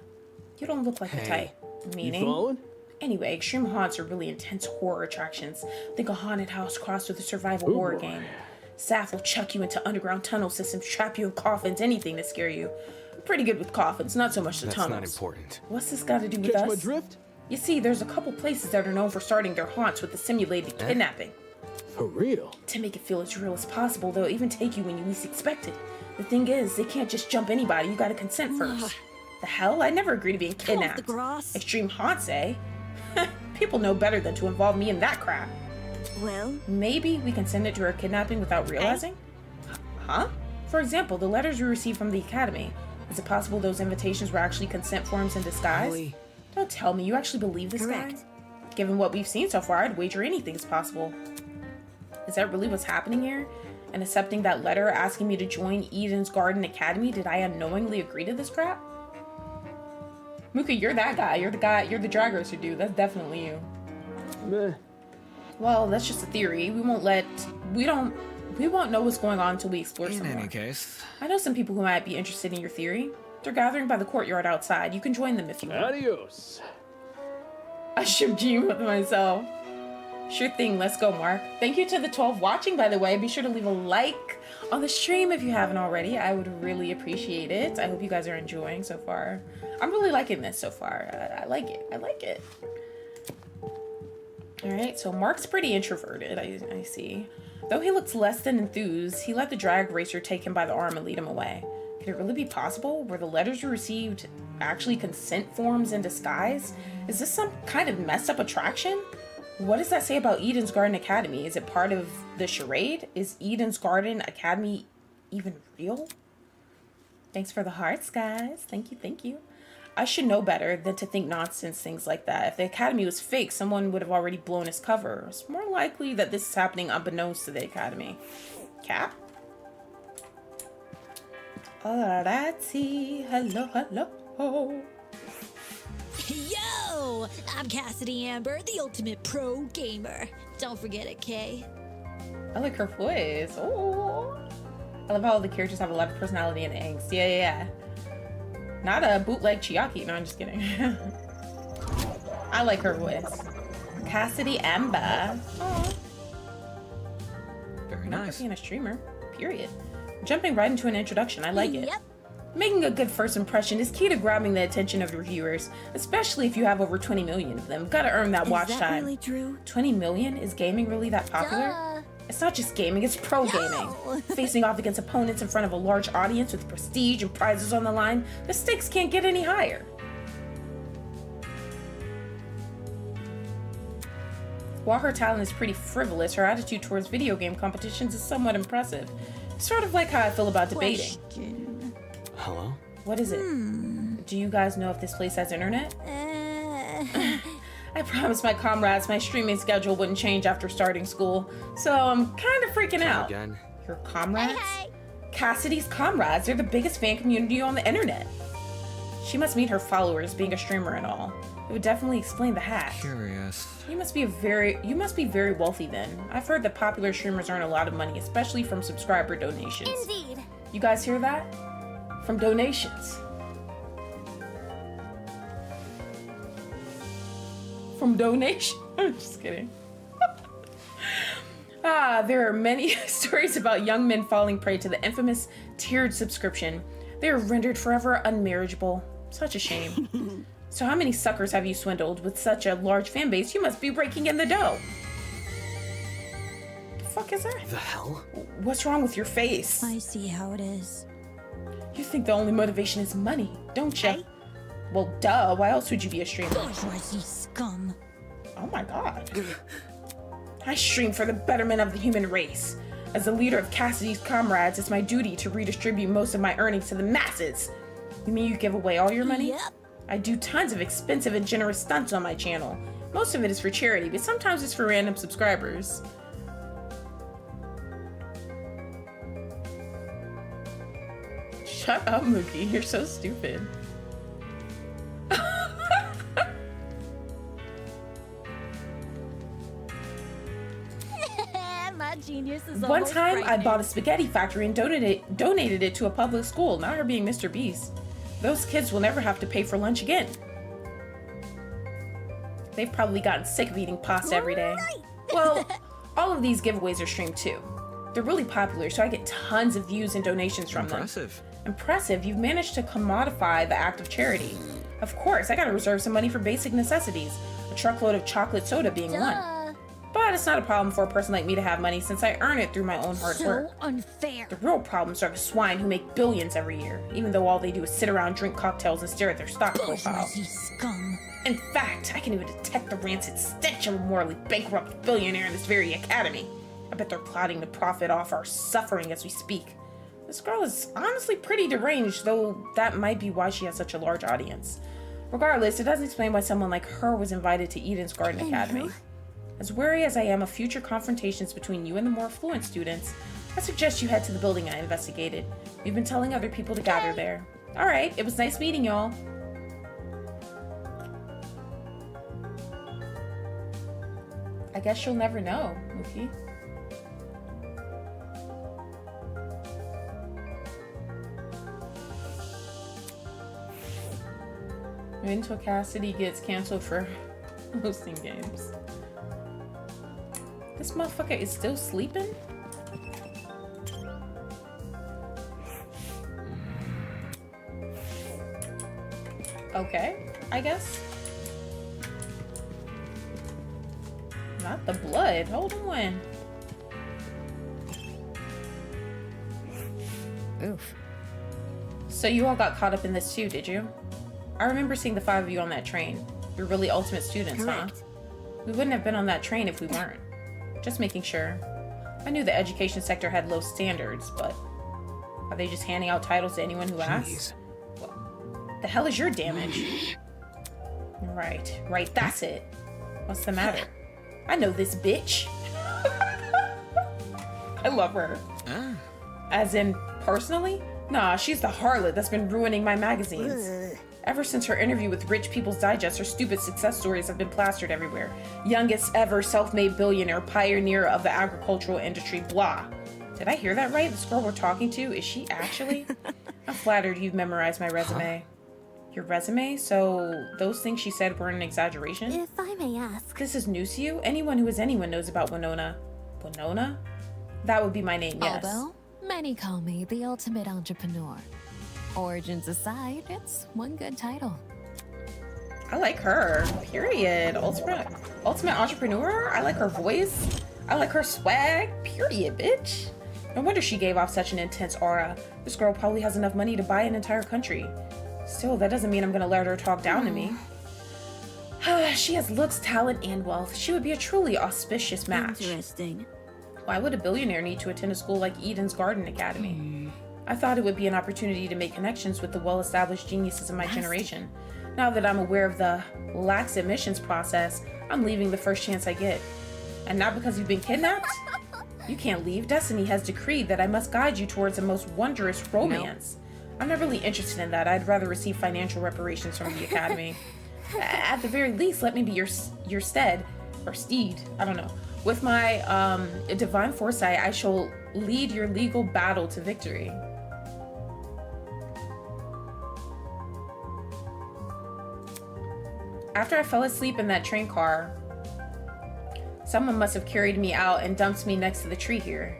You don't look like the type. Meaning? You following? Anyway, extreme haunts are really intense horror attractions. Think a haunted house crossed with a survival horror game. Saf will chuck you into underground tunnel systems, trap you in coffins, anything to scare you. I'm pretty good with coffins, not so much the tunnels. That's not important. What's this got to do with us? My drift? You see, there's a couple places that are known for starting their haunts with the simulated kidnapping. For real? To make it feel as real as possible, they'll even take you when you least expect it. The thing is, they can't just jump anybody. You gotta consent first. The hell? I never agree to being kidnapped. Extreme haunts, eh? People know better than to involve me in that crap. Well, maybe we can send it to her kidnapping without realizing? Huh? For example, the letters we received from the academy. Is it possible those invitations were actually consent forms in disguise? Really? Don't tell me, you actually believe this guy? Given what we've seen so far, I'd wager anything is possible. Is that really what's happening here? And accepting that letter asking me to join Eden's Garden Academy, did I unknowingly agree to this crap? Muka, you're that guy. You're the drag racer dude. That's definitely you. Meh. Well, that's just a theory. We won't know what's going on until we explore some more. In any case. I know some people who might be interested in your theory. They're gathering by the courtyard outside. You can join them if you want. Adios. I should dream with myself. Sure thing, let's go, Mark. Thank you to the 12 watching, by the way. Be sure to leave a like on the stream if you haven't already. I would really appreciate it. I hope you guys are enjoying so far. I'm really liking this so far. I like it. I like it. Alright, so Mark's pretty introverted, I see. Though he looks less than enthused, he let the drag racer take him by the arm and lead him away. Could it really be possible? Were the letters we received actually consent forms in disguise? Is this some kind of messed up attraction? What does that say about Eden's Garden Academy? Is it part of the charade? Is Eden's Garden Academy even real? Thanks for the hearts, guys. Thank you, thank you. I should know better than to think nonsense things like that. If the Academy was fake, someone would have already blown its cover. It's more likely that this is happening unbeknownst to the Academy. Cap? Alrighty. Hello, hello. Yo! I'm Cassidy Amber, the ultimate pro gamer. Don't forget it, Kay. I like her voice. Oh, I love how all the characters have a lot of personality and angst. Yeah. Not a bootleg Chiaki. No, I'm just kidding. I like her voice. Cassidy Amber. Oh. Very nice. Being a streamer. Period. Jumping right into an introduction. I like it. Making a good first impression is key to grabbing the attention of your viewers, especially if you have over 20 million of them. Gotta earn that watch time. Is that really true? 20 million? Is gaming really that popular? Duh. It's not just gaming, it's pro gaming. Facing off against opponents in front of a large audience with prestige and prizes on the line, the stakes can't get any higher. While her talent is pretty frivolous, her attitude towards video game competitions is somewhat impressive. Sort of like how I feel about debating. Hello? What is it? Do you guys know if this place has internet? I promised my comrades my streaming schedule wouldn't change after starting school, so I'm kind of freaking out. Again? Your comrades? Hey. Cassidy's comrades. They're the biggest fan community on the internet. She must meet her followers, being a streamer and all. It would definitely explain the hat. Curious. You must be very wealthy then. I've heard that popular streamers earn a lot of money, especially from subscriber donations. Indeed. You guys hear that? From donations. From donation. I'm just kidding. There are many stories about young men falling prey to the infamous tiered subscription. They are rendered forever unmarriageable. Such a shame. So how many suckers have you swindled? With such a large fan base, you must be raking in the dough. The fuck is that? The hell? What's wrong with your face? I see how it is. You think the only motivation is money, don't you? Well, duh. Why else would you be a streamer? Bourgeoisie scum. Oh my god. I stream for the betterment of the human race. As the leader of Cassidy's comrades, it's my duty to redistribute most of my earnings to the masses. You mean you give away all your money? Yep. I do tons of expensive and generous stunts on my channel. Most of it is for charity, but sometimes it's for random subscribers. Shut up, Mookie. You're so stupid. My genius is One time, I bought a spaghetti factory and donated it to a public school, not her being Mr. Beast. Those kids will never have to pay for lunch again. They've probably gotten sick of eating pasta every day. Well, all of these giveaways are streamed too. They're really popular, so I get tons of views and donations from them. Impressive. You've managed to commodify the act of charity. Of course, I gotta reserve some money for basic necessities. A truckload of chocolate soda being one. But glad it's not a problem for a person like me to have money since I earn it through my own hard work. So unfair. The real problems are the swine who make billions every year, even though all they do is sit around, drink cocktails, and stare at their stock profile. Bourgeoisie scum. In fact, I can even detect the rancid stench of a morally bankrupt billionaire in this very academy. I bet they're plotting to profit off our suffering as we speak. This girl is honestly pretty deranged, though that might be why she has such a large audience. Regardless, it doesn't explain why someone like her was invited to Eden's Garden Academy. As wary as I am of future confrontations between you and the more affluent students, I suggest you head to the building I investigated. We've been telling other people to gather there. Alright, it was nice meeting y'all. I guess you'll never know, Mookie. Until Cassidy gets canceled for hosting games. This motherfucker is still sleeping? Okay, I guess. Not the blood. Hold on. Oof. So you all got caught up in this too, did you? I remember seeing the 5 of you on that train. You're really ultimate students, Correct. huh? We wouldn't have been on that train if we weren't. Just making sure. I knew the education sector had low standards, but are they just handing out titles to anyone who asks? What the hell is your damage? Right, that's it. What's the matter? I know this bitch. I love her. As in, personally? Nah, she's the harlot that's been ruining my magazines. Ever since her interview with Rich People's Digest, her stupid success stories have been plastered everywhere. Youngest ever self-made billionaire, pioneer of the agricultural industry, blah. Did I hear that right? This girl we're talking to, is she actually? I'm flattered you've memorized my resume. Your resume? So those things she said were an exaggeration? If I may ask. This is news to you? Anyone who is anyone knows about Winona. Winona? That would be my name, yes. Although, many call me the ultimate entrepreneur. Origins aside, it's one good title. I like her. Period. Ultimate entrepreneur? I like her voice. I like her swag. Period, bitch. No wonder she gave off such an intense aura. This girl probably has enough money to buy an entire country. Still, that doesn't mean I'm gonna let her talk down to me. She has looks, talent, and wealth. She would be a truly auspicious match. Interesting. Why would a billionaire need to attend a school like Eden's Garden Academy? I thought it would be an opportunity to make connections with the well-established geniuses of my generation. Now that I'm aware of the lax admissions process, I'm leaving the first chance I get. And not because you've been kidnapped? You can't leave. Destiny has decreed that I must guide you towards a most wondrous romance. I'm not really interested in that. I'd rather receive financial reparations from the academy. At the very least, let me be your steed, or steed, I don't know. With my divine foresight, I shall lead your legal battle to victory. After I fell asleep in that train car, someone must have carried me out and dumped me next to the tree here.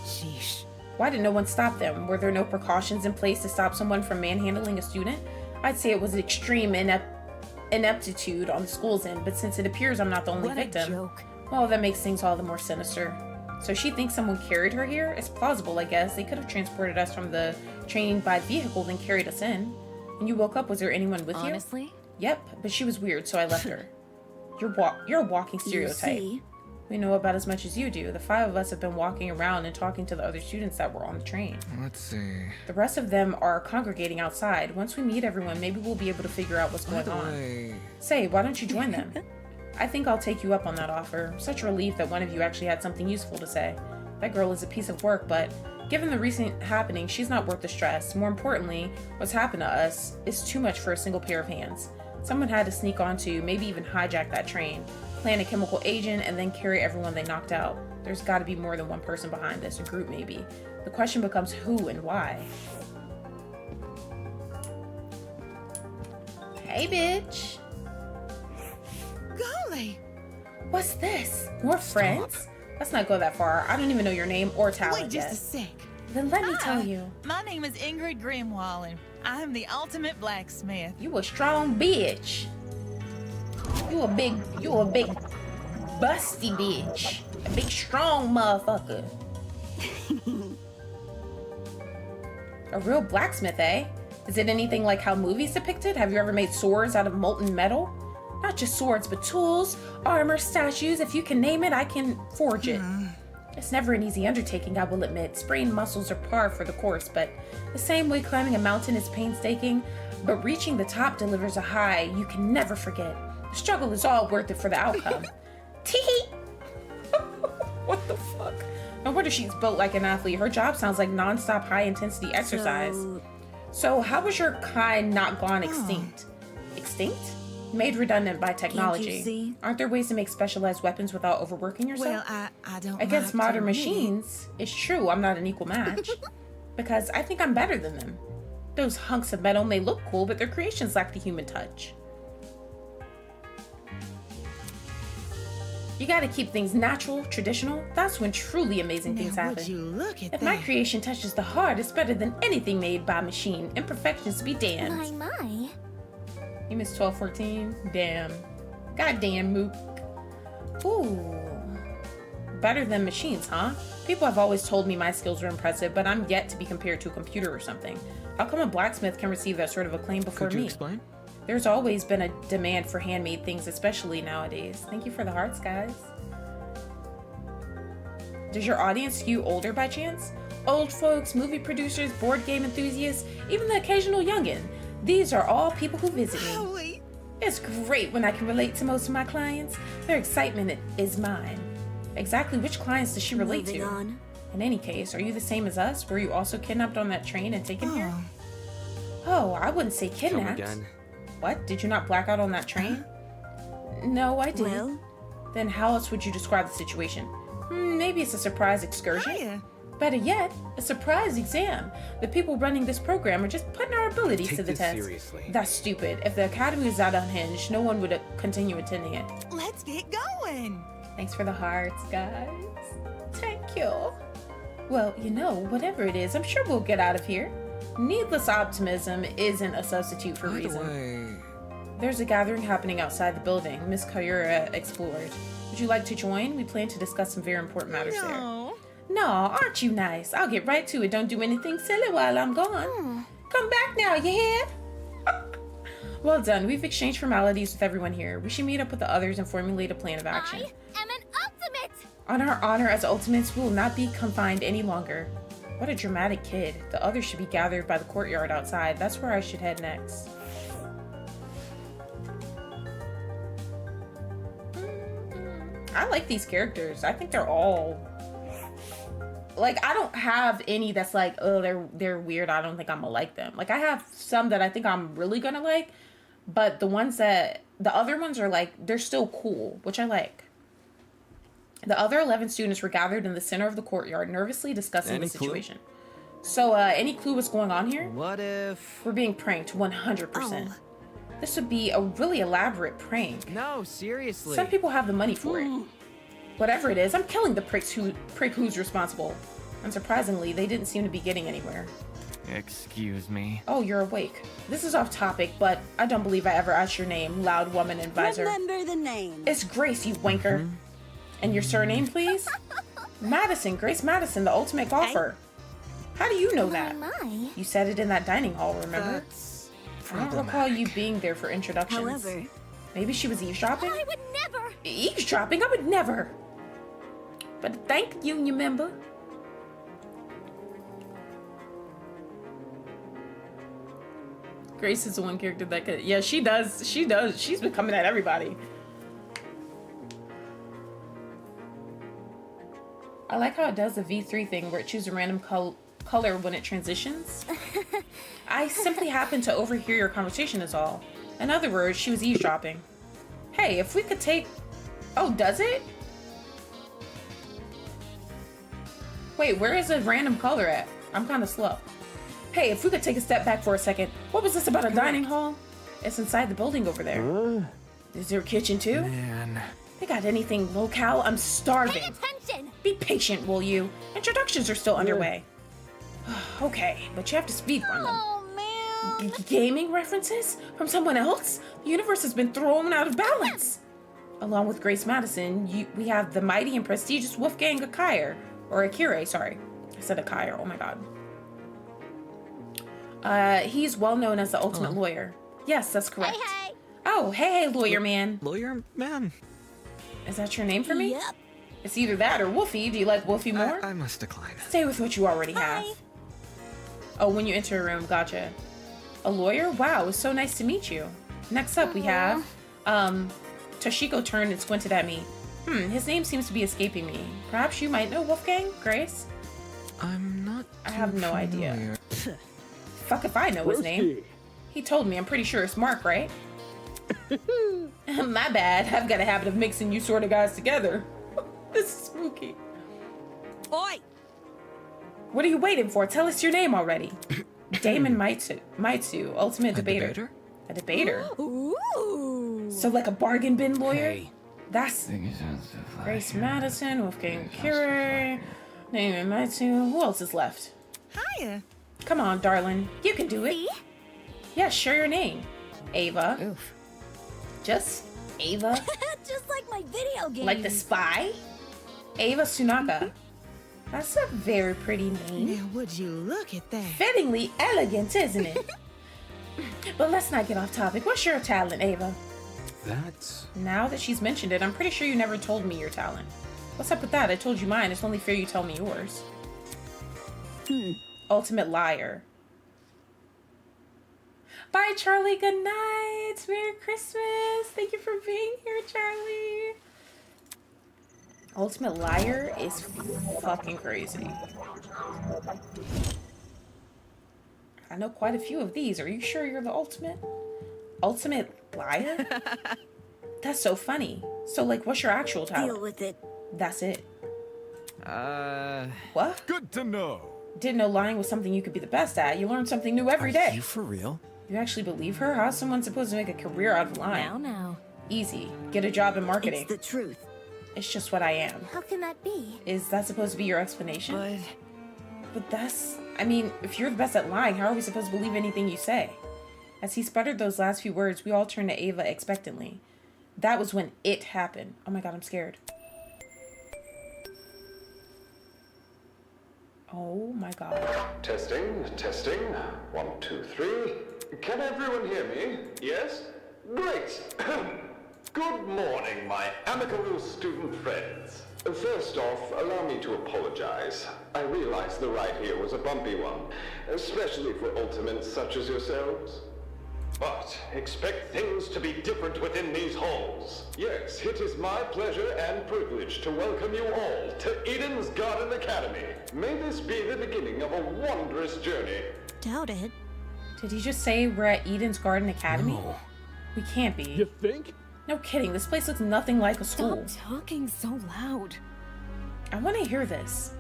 Sheesh. Why did no one stop them? Were there no precautions in place to stop someone from manhandling a student? I'd say it was extreme ineptitude on the school's end, but since it appears I'm not the only victim, well, that makes things all the more sinister. So she thinks someone carried her here? It's plausible, I guess. They could have transported us from the train by vehicle, then carried us in. When you woke up, was there anyone with you? Honestly? Yep, but she was weird, so I left her. You're a walking stereotype. We know about as much as you do. The 5 of us have been walking around and talking to the other students that were on the train. Let's see. The rest of them are congregating outside. Once we meet everyone, maybe we'll be able to figure out what's going on. Say, why don't you join them? I think I'll take you up on that offer. Such relief that one of you actually had something useful to say. That girl is a piece of work, but given the recent happenings, she's not worth the stress. More importantly, what's happened to us is too much for a single pair of hands. Someone had to sneak onto, maybe even hijack that train, plant a chemical agent, and then carry everyone they knocked out. There's got to be more than one person behind this, a group maybe. The question becomes who and why. Hey, bitch. Golly. What's this? More friends? Let's not go that far. I don't even know your name or talent Wait just yet. a sec. Then let me tell you. My name is Ingrid Grimwall, and I'm the ultimate blacksmith. You a strong bitch. You a big busty bitch. A big strong motherfucker. A real blacksmith, eh? Is it anything like how movies depicted? Have you ever made swords out of molten metal? Not just swords, but tools, armor, statues. If you can name it, I can forge it. It's never an easy undertaking, I will admit. Sprained muscles are par for the course, but the same way climbing a mountain is painstaking, but reaching the top delivers a high you can never forget. The struggle is all worth it for the outcome. Tee. What the fuck? No wonder she's built like an athlete. Her job sounds like non-stop high-intensity exercise. So how was your kind not gone extinct? Extinct? Made redundant by technology. Aren't there ways to make specialized weapons without overworking yourself? Well, I don't Against like to modern admit machines, it's true I'm not an equal match. Because I think I'm better than them. Those hunks of metal may look cool, but their creations lack the human touch. You gotta keep things natural, traditional. That's when truly amazing things happen. Would you look at If that? my creation touches the heart, it's better than anything made by machine. Imperfections be damned. My. You missed 12-14? Damn. Goddamn, Mook. Ooh. Better than machines, huh? People have always told me my skills are impressive, but I'm yet to be compared to a computer or something. How come a blacksmith can receive that sort of acclaim before Could you me? explain? There's always been a demand for handmade things, especially nowadays. Thank you for the hearts, guys. Does your audience skew older by chance? Old folks, movie producers, board game enthusiasts, even the occasional youngin'. These are all people who visit me. It's great when I can relate to most of my clients. Their excitement is mine. Exactly which clients does she relate Moving to? on. In any case, are you the same as us? Were you also kidnapped on that train and taken here? Oh, I wouldn't say Come kidnapped. again. What? Did you not black out on that train? No, I didn't. Well? Then how else would you describe the situation? Maybe it's a surprise excursion? Better yet, a surprise exam. The people running this program are just putting our abilities Take to the this test. seriously. That's stupid. If the academy was that unhinged, no one would continue attending it. Let's get going. Thanks for the hearts, guys. Thank you. Well, you know, whatever it is, I'm sure we'll get out of here. Needless optimism isn't a substitute for reason. There's a gathering happening outside the building. Miss Kayura explored. Would you like to join? We plan to discuss some very important matters there. No, aren't you nice? I'll get right to it. Don't do anything silly while I'm gone. Come back now, you hear? Well done. We've exchanged formalities with everyone here. We should meet up with the others and formulate a plan of action. I am an ultimate! On our honor as ultimates, we will not be confined any longer. What a dramatic kid. The others should be gathered by the courtyard outside. That's where I should head next. I like these characters. I think they're all... Like, I don't have any that's like, oh, they're weird. I don't think I'm gonna like them. Like, I have some that I think I'm really gonna like. But the ones that... The other ones are like, they're still cool, which I like. The other 11 students were gathered in the center of the courtyard, nervously discussing the situation. So, any clue what's going on here? What if... We're being pranked 100%. This would be a really elaborate prank. No, seriously. Some people have the money for it. Whatever it is, I'm killing the prick who's responsible. Unsurprisingly, they didn't seem to be getting anywhere. Excuse me. Oh, you're awake. This is off topic, but I don't believe I ever asked your name, loud woman advisor. Remember the name. It's Grace, you wanker. And your surname, please? Madison, Grace Madison, the ultimate golfer. How do you know that? You said it in that dining hall, remember? I don't recall you being there for introductions. However, maybe she was eavesdropping? I would never! Eavesdropping? I would never! But thank you, you member. Grace is the one character that could... Yeah, she does. She does. She's been coming at everybody. I like how it does the V3 thing where it chooses a random color when it transitions. I simply happened to overhear your conversation is all. In other words, she was eavesdropping. Hey, if we could take... Oh, does it? Wait, where is the random color at? I'm kind of slow. Hey, if we could take a step back for a second. What was this about a dining hall? It's inside the building over there. Is there a kitchen too? Man. They got anything locale? I'm starving. Pay attention! Be patient, will you? Introductions are still underway. Okay, but you have to speed run them. Oh, man! Gaming references? From someone else? The universe has been thrown out of balance. Along with Grace Madison, we have the mighty and prestigious Wolfgang Akire, or Akire, sorry. I said Akire, oh my god. He's well known as the ultimate lawyer. Yes, that's correct. Hey. Oh, hey, lawyer man. Lawyer man? Is that your name for me? Yep. It's either that or Wolfie. Do you like Wolfie more? I must decline. Stay with what you already have. Oh, when you enter a room, gotcha. A lawyer? Wow, it's so nice to meet you. Next up we have, Toshiko turned and squinted at me. His name seems to be escaping me. Perhaps you might know Wolfgang, Grace? I'm not I have no idea. familiar. Fuck if I know his name. Broski. He told me, I'm pretty sure it's Mark, right? My bad, I've got a habit of mixing you sort of guys together. This is spooky. Oi! What are you waiting for? Tell us your name already. Damon Maitsu, ultimate debater. A debater? Ooh. So like a bargain bin lawyer? Hey. That's Grace Madison, Wolfgang Kure, Damon Maitsu. Who else is left? Hiya. Come on, darling. You can do it. See? Yeah, share your name. Ava. Oof. Just Ava? Just like my video game. Like the spy? Ava Sunaka. That's a very pretty name. Now would you look at that? Fittingly elegant, isn't it? But let's not get off topic. What's your talent, Ava? That's... Now that she's mentioned it, I'm pretty sure you never told me your talent. What's up with that? I told you mine. It's only fair you tell me yours. Ultimate liar. Bye, Charlie. Good night. Merry Christmas. Thank you for being here, Charlie. Ultimate liar is fucking crazy. I know quite a few of these. Are you sure you're the ultimate? Ultimate liar? That's so funny. So, like, what's your actual talent? Deal with it. That's it. What? Good to know. Didn't know lying was something you could be the best at. You learn something new every day. Are you for real? You actually believe her? How's someone supposed to make a career out of lying? Now. Easy. Get a job in marketing. It's the truth. It's just what I am. How can that be? Is that supposed to be your explanation? But But that's... I mean, if you're the best at lying, how are we supposed to believe anything you say? As he sputtered those last few words, we all turned to Ava expectantly. That was when it happened. Oh my god, I'm scared. Oh my god. Testing, testing. 1, 2, 3. Can everyone hear me? Yes? Great! Good morning, my amicable student friends. First off, allow me to apologize. I realize the ride here was a bumpy one, especially for ultimates such as yourselves. But expect things to be different within these halls. Yes, it is my pleasure and privilege to welcome you all to Eden's Garden Academy. May this be the beginning of a wondrous journey. Doubt it. Did he just say we're at Eden's Garden Academy? No. We can't be. You think? No kidding, this place looks nothing like a school. Stop talking so loud. I want to hear this.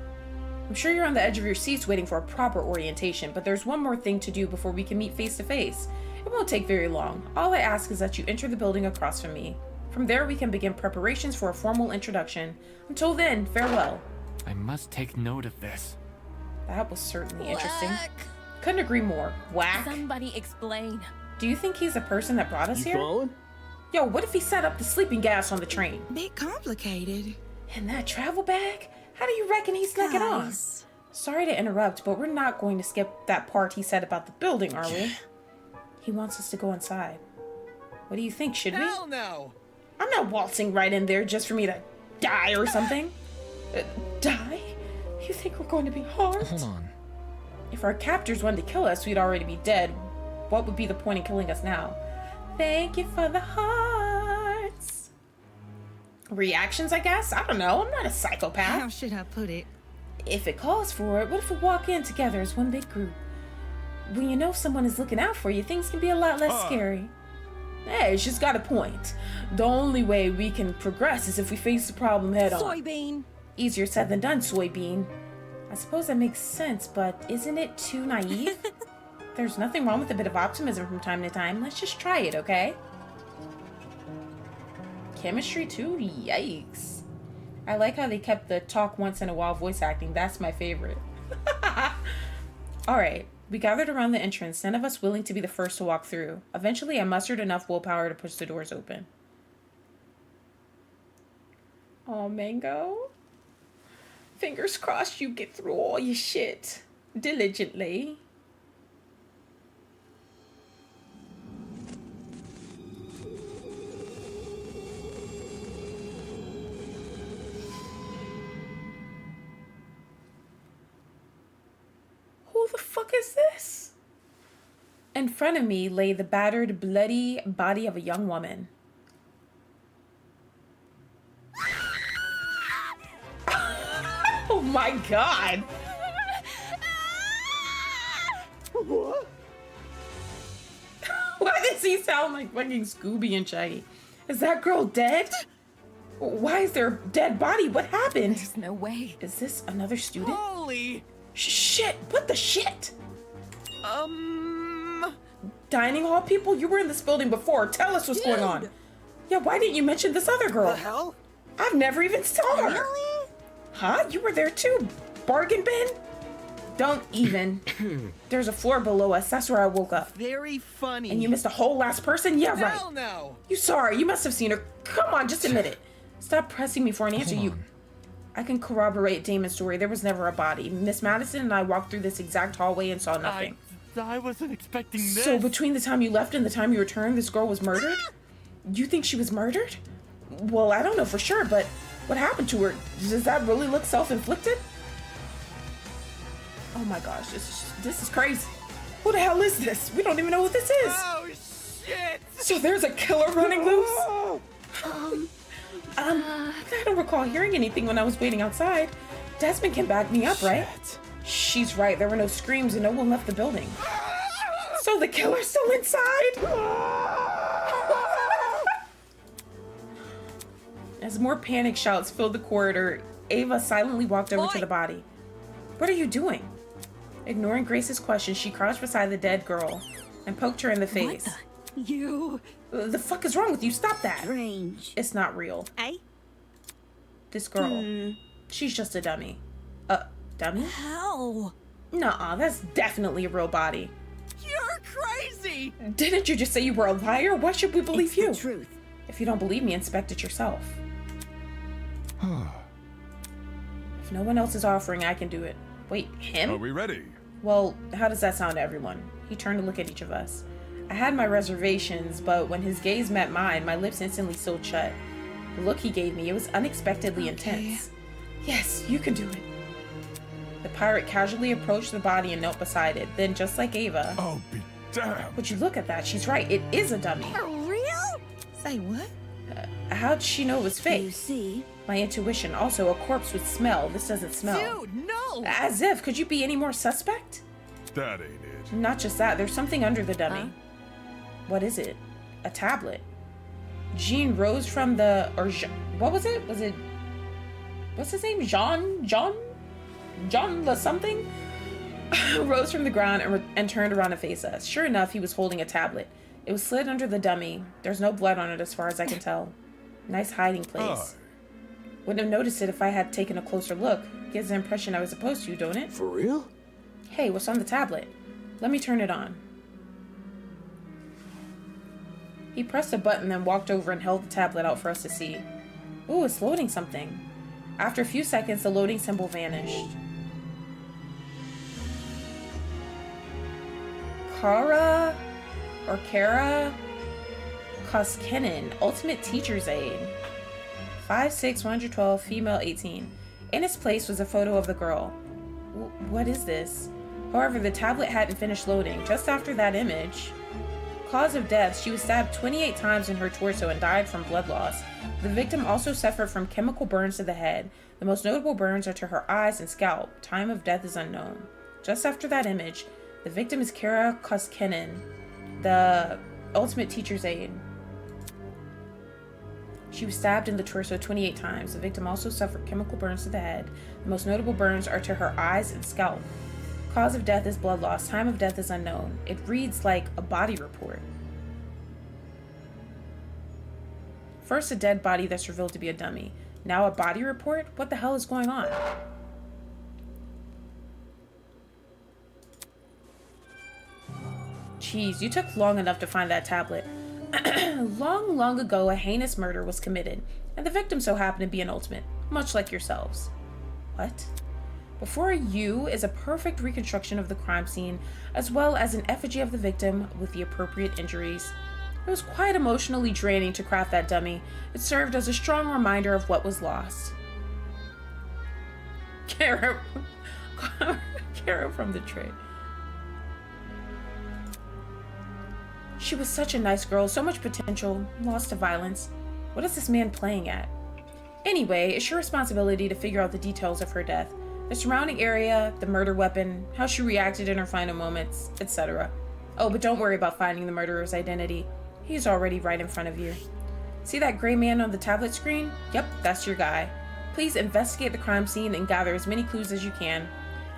I'm sure you're on the edge of your seats waiting for a proper orientation, but there's one more thing to do before we can meet face to face. It won't take very long. All I ask is that you enter the building across from me. From there, we can begin preparations for a formal introduction. Until then, farewell. I must take note of this. That was certainly interesting. Whack. Couldn't agree more. Whack. Somebody explain. Do you think he's the person that brought us You here? following? Yo, what if he set up the sleeping gas on the train? bit complicated. And that travel bag? How do you reckon he snuck it on? Guys. Sorry to interrupt, but we're not going to skip that part he said about the building, are we? He wants us to go inside. What do you think, should we? Hell no! I'm not waltzing right in there just for me to die or something. Die? You think we're going to be harmed? Hold on. If our captors wanted to kill us, we'd already be dead. What would be the point in killing us now? Thank you for the hearts. Reactions, I guess? I don't know. I'm not a psychopath. How should I put it? If it calls for it, what if we walk in together as one big group? When you know someone is looking out for you, things can be a lot less scary. Hey, she's got a point. The only way we can progress is if we face the problem head on. Soybean. Easier said than done, soybean. I suppose that makes sense, but isn't it too naive? There's nothing wrong with a bit of optimism from time to time. Let's just try it, okay? Chemistry too? Yikes. I like how they kept the talk once in a while voice acting. That's my favorite. Alright, we gathered around the entrance, none of us willing to be the first to walk through. Eventually, I mustered enough willpower to push the doors open. Oh, Mango. Fingers crossed you get through all your shit diligently. Who the fuck is this? In front of me lay the battered, bloody body of a young woman. Oh my god! What? Why does he sound like fucking Scooby and Shaggy? Is that girl dead? Why is there a dead body? What happened? There's no way. Is this another student? Holy! Shit! What the shit? Dining hall people? You were in this building before. Tell us what's going on. Yeah, why didn't you mention this other girl? The hell? I've never even saw her. Really? Huh? You were there too? Bargain bin? Don't even. There's a floor below us. That's where I woke up. Very funny. And you missed a whole last person? Yeah, right. Hell no! You saw her. You must have seen her. Come on, just admit it. Stop pressing me for an answer. I can corroborate Damon's story. There was never a body. Miss Madison and I walked through this exact hallway and saw nothing. I wasn't expecting this. So between the time you left and the time you returned, this girl was murdered? You think she was murdered? Well, I don't know for sure, but what happened to her? Does that really look self-inflicted? Oh my gosh, this is crazy. Who the hell is this? We don't even know what this is. Oh shit! So there's a killer running loose? I don't recall hearing anything when I was waiting outside. Desmond can back me up, right? She's right, there were no screams and no one left the building. So the killer's still inside? As more panic shouts filled the corridor, Ava silently walked over to the body. What are you doing? Ignoring Grace's question, she crouched beside the dead girl and poked her in the face. What the? The fuck is wrong with you? Stop that. Strange. It's not real. Eh? This girl. She's just a dummy. Dummy? How? Nuh-uh, that's definitely a real body. You're crazy! Didn't you just say you were a liar? Why should we believe you? The truth. If you don't believe me, inspect it yourself. If no one else is offering, I can do it. Wait, him? Are we ready? Well, how does that sound to everyone? He turned to look at each of us. I had my reservations, but when his gaze met mine, my lips instantly sealed shut. The look he gave me, it was unexpectedly intense. Yes, you can do it. The pirate casually approached the body and knelt beside it. Then, just like Ava... Oh, be damned. Would you look at that? She's right. It is a dummy. For real? Say what? How'd she know it was fake? You see? My intuition. Also, a corpse would smell. This doesn't smell. Dude, no! As if. Could you be any more suspect? That ain't it. Not just that. There's something under the dummy. Huh? What is it? A tablet. Jean rose from the... What was it? Was it... What's his name? John the something? Rose from the ground and turned around to face us. Sure enough, he was holding a tablet. It was slid under the dummy. There's no blood on it as far as I can tell. Nice hiding place. Wouldn't have noticed it if I had taken a closer look. Gives the impression I was supposed to, don't it? For real? Hey, what's on the tablet? Let me turn it on. He pressed a button, then walked over and held the tablet out for us to see. Ooh, it's loading something. After a few seconds, the loading symbol vanished. Kara Koskinen, Ultimate Teacher's Aid. 5'6", 112, female 18. In its place was a photo of the girl. What is this? However, the tablet hadn't finished loading. Just after that image... Cause of death, she was stabbed 28 times in her torso and died from blood loss. The victim also suffered from chemical burns to the head. The most notable burns are to her eyes and scalp. Time of death is unknown. Just after that image, the victim is Kara Koskinen, the Ultimate Teacher's Aide. She was stabbed in the torso 28 times. The victim also suffered chemical burns to the head. The most notable burns are to her eyes and scalp. Cause of death is blood loss. Time of death is unknown. It reads like a body report. First, a dead body that's revealed to be a dummy. Now a body report? What the hell is going on? Jeez, you took long enough to find that tablet. Long, long ago, a heinous murder was committed, and the victim so happened to be an ultimate, much like yourselves. What? Before you is a perfect reconstruction of the crime scene, as well as an effigy of the victim with the appropriate injuries. It was quite emotionally draining to craft that dummy. It served as a strong reminder of what was lost. Kara from the tray. She was such a nice girl, so much potential, lost to violence. What is this man playing at? Anyway, it's your responsibility to figure out the details of her death. The surrounding area, the murder weapon, how she reacted in her final moments, etc. Oh, but don't worry about finding the murderer's identity. He's already right in front of you. See that gray man on the tablet screen? Yep, that's your guy. Please investigate the crime scene and gather as many clues as you can.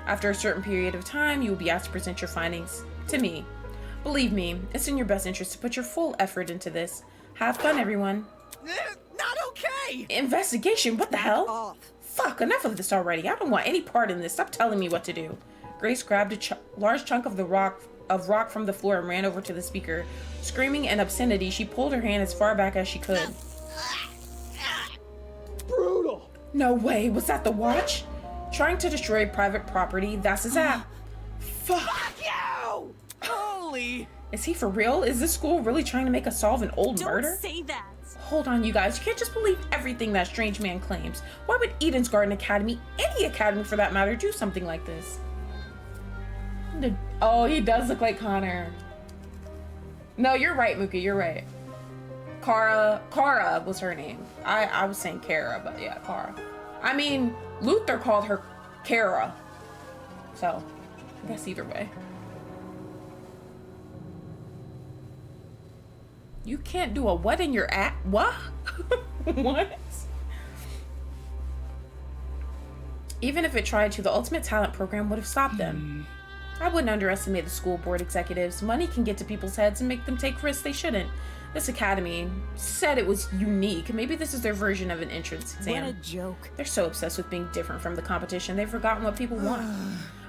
After a certain period of time, you will be asked to present your findings to me. Believe me, it's in your best interest to put your full effort into this. Have fun, everyone. Not okay! Investigation? What the hell? Off. Fuck, enough of this already. I don't want any part in this. Stop telling me what to do. Grace grabbed a large chunk of rock from the floor and ran over to the speaker. Screaming in obscenity, she pulled her hand as far back as she could. Brutal! No way, was that the watch? Trying to destroy private property, that's his app. Fuck you! Holy! Is he for real? Is this school really trying to make us solve an old murder? Don't say that. Hold on, you guys. You can't just believe everything that strange man claims. Why would Eden's Garden Academy, any academy for that matter, do something like this? Oh, he does look like Connor. No, you're right, Mookie. You're right. Kara was her name. I was saying Kara, but yeah, Kara. I mean, Luther called her Kara. So, I guess either way. You can't do a what in your app? What? What? Even if it tried to, the Ultimate Talent Program would have stopped them. I wouldn't underestimate the school board executives. Money can get to people's heads and make them take risks they shouldn't. This academy said it was unique. Maybe this is their version of an entrance exam. What a joke. They're so obsessed with being different from the competition, they've forgotten what people want.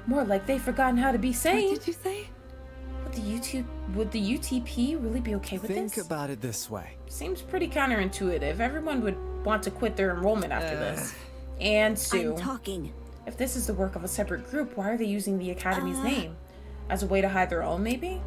More like they've forgotten how to be sane. What did you say? Would the UTP really be okay with this? Think about it this way. Seems pretty counterintuitive. Everyone would want to quit their enrollment after this. And Sue. I'm talking. If this is the work of a separate group, why are they using the Academy's name? As a way to hide their own, maybe?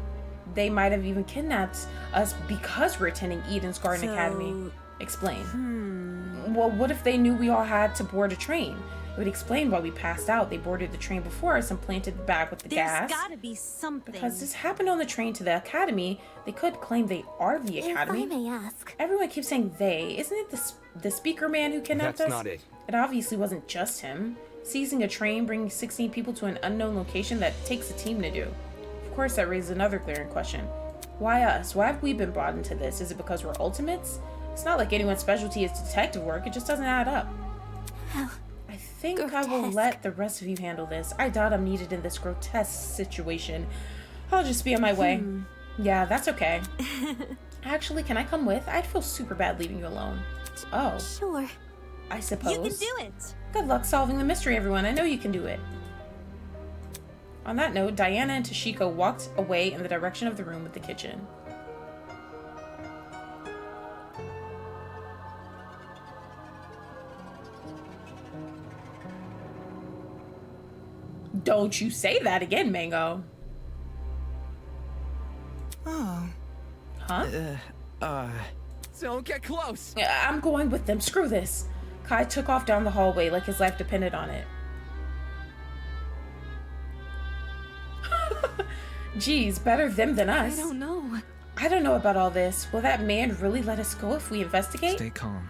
They might have even kidnapped us because we're attending Eden's Garden Academy. Explain. Well, what if they knew we all had to board a train? It would explain why we passed out. They boarded the train before us and planted the bag with the gas. There's gotta be something. Because this happened on the train to the Academy, they could claim they are the Academy. If I may ask. Everyone keeps saying they. Isn't it the speaker man who kidnapped us? That's not it. It obviously wasn't just him. Seizing a train, bringing 16 people to an unknown location, that takes a team to do. Of course, that raises another glaring question. Why us? Why have we been brought into this? Is it because we're ultimates? It's not like anyone's specialty is detective work. It just doesn't add up. I think I will let the rest of you handle this. I doubt I'm needed in this grotesque situation. I'll just be on my way. Yeah, that's okay. Actually, can I come with? I'd feel super bad leaving you alone. Oh. Sure. I suppose. You can do it. Good luck solving the mystery, everyone. I know you can do it. On that note, Diana and Toshiko walked away in the direction of the room with the kitchen. Don't you say that again, Mango. Oh. Huh? Don't get close. I'm going with them. Screw this. Kai took off down the hallway like his life depended on it. Geez, better them than us. I don't know. I don't know about all this. Will that man really let us go if we investigate? Stay calm.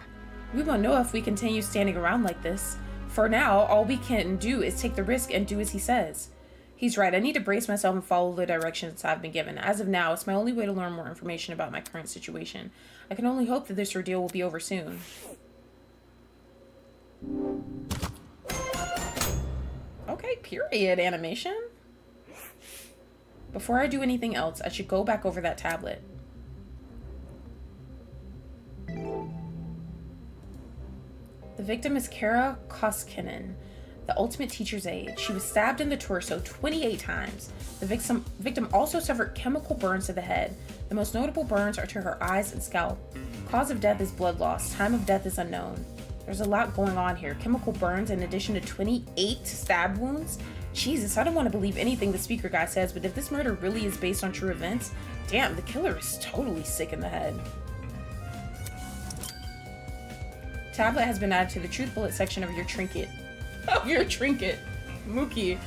We won't know if we continue standing around like this. For now, all we can do is take the risk and do as he says. He's right. I need to brace myself and follow the directions I've been given. As of now, it's my only way to learn more information about my current situation. I can only hope that this ordeal will be over soon. Okay, period, animation. Before I do anything else, I should go back over that tablet. The victim is Kara Koskinen, the ultimate teacher's aide. She was stabbed in the torso 28 times. The victim also suffered chemical burns to the head. The most notable burns are to her eyes and scalp. Cause of death is blood loss. Time of death is unknown. There's a lot going on here. Chemical burns in addition to 28 stab wounds? Jesus, I don't want to believe anything the speaker guy says, but if this murder really is based on true events, damn, the killer is totally sick in the head. Tablet has been added to the truth bullet section of your trinket. Oh, your trinket. Mookie.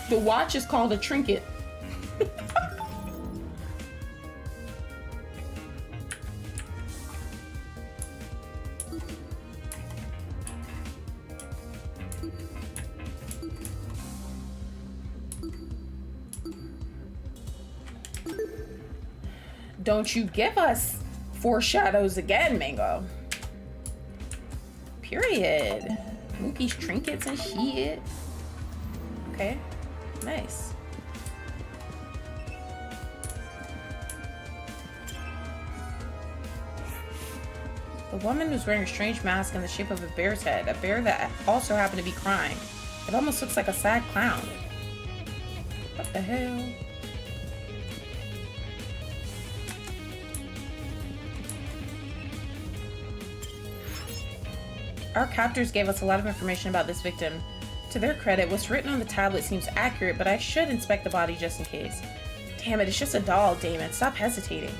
The watch is called a trinket. Don't you give us foreshadows again, Mango. Period. Mookie's trinkets and shit. Okay, nice. The woman was wearing a strange mask in the shape of a bear's head, a bear that also happened to be crying. It almost looks like a sad clown. What the hell? Our captors gave us a lot of information about this victim. To their credit, what's written on the tablet seems accurate, but I should inspect the body just in case. Damn it, it's just a doll, Damon. Stop hesitating.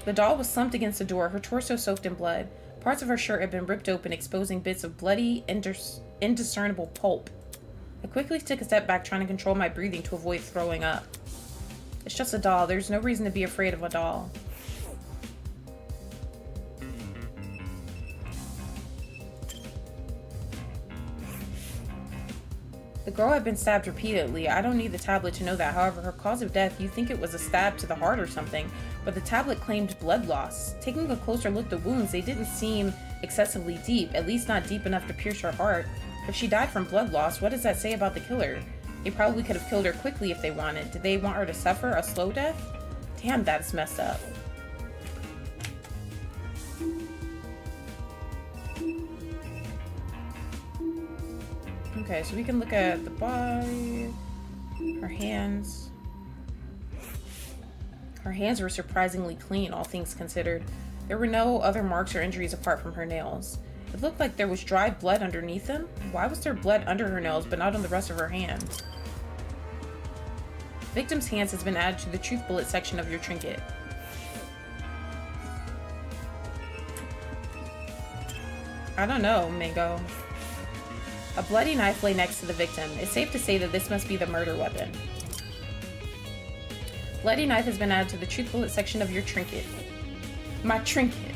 The doll was slumped against the door, her torso soaked in blood. Parts of her shirt had been ripped open, exposing bits of bloody, indiscernible pulp. I quickly took a step back, trying to control my breathing to avoid throwing up. It's just a doll. There's no reason to be afraid of a doll. The girl had been stabbed repeatedly. I don't need the tablet to know that. However, her cause of death, you think it was a stab to the heart or something, but the tablet claimed blood loss. Taking a closer look at the wounds, they didn't seem excessively deep, at least not deep enough to pierce her heart. If she died from blood loss, what does that say about the killer? They probably could have killed her quickly if they wanted. Did they want her to suffer a slow death? Damn, that's messed up. Okay, so we can look at the body, her hands. Her hands were surprisingly clean, all things considered. There were no other marks or injuries apart from her nails. It looked like there was dried blood underneath them. Why was there blood under her nails but not on the rest of her hands? Victim's hands has been added to the truth bullet section of your trinket. I don't know, Mango. A bloody knife lay next to the victim. It's safe to say that this must be the murder weapon. Bloody knife has been added to the truth bullet section of your trinket. My trinket.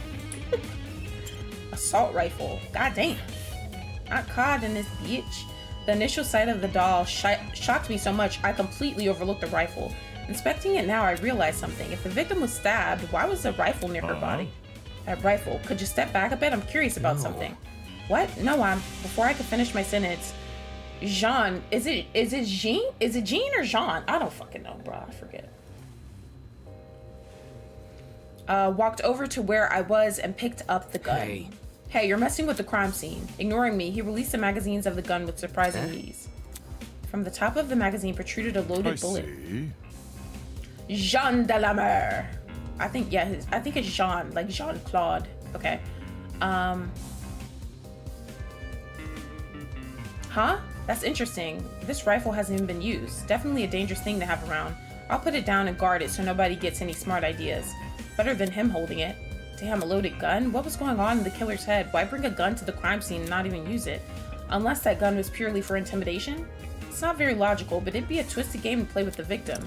Assault rifle. God damn. Not caught in this bitch. The initial sight of the doll shocked me so much I completely overlooked the rifle. Inspecting it now, I realized something. If the victim was stabbed, why was the rifle near her body? That rifle. Could you step back a bit? I'm curious about something. What? No, before I could finish my sentence, Jean, is it Jean? Is it Jean or Jean? I don't fucking know, bro. I forget. Walked over to where I was and picked up the gun. Hey, you're messing with the crime scene. Ignoring me, he released the magazines of the gun with surprising ease. From the top of the magazine protruded a loaded bullet. Jean de la Mer. I think it's Jean, like Jean-Claude. Okay. Huh? That's interesting. This rifle hasn't even been used. Definitely a dangerous thing to have around. I'll put it down and guard it so nobody gets any smart ideas. Better than him holding it. Damn, a loaded gun? What was going on in the killer's head? Why bring a gun to the crime scene and not even use it? Unless that gun was purely for intimidation? It's not very logical, but it'd be a twisted game to play with the victim.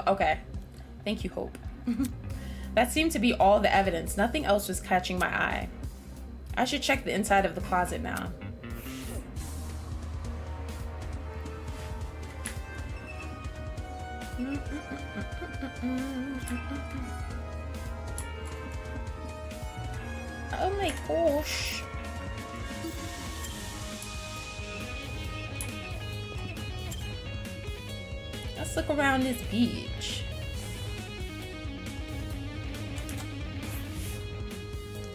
Okay. Thank you, Hope. That seemed to be all the evidence. Nothing else was catching my eye. I should check the inside of the closet now. Oh my gosh. That's look around this beach.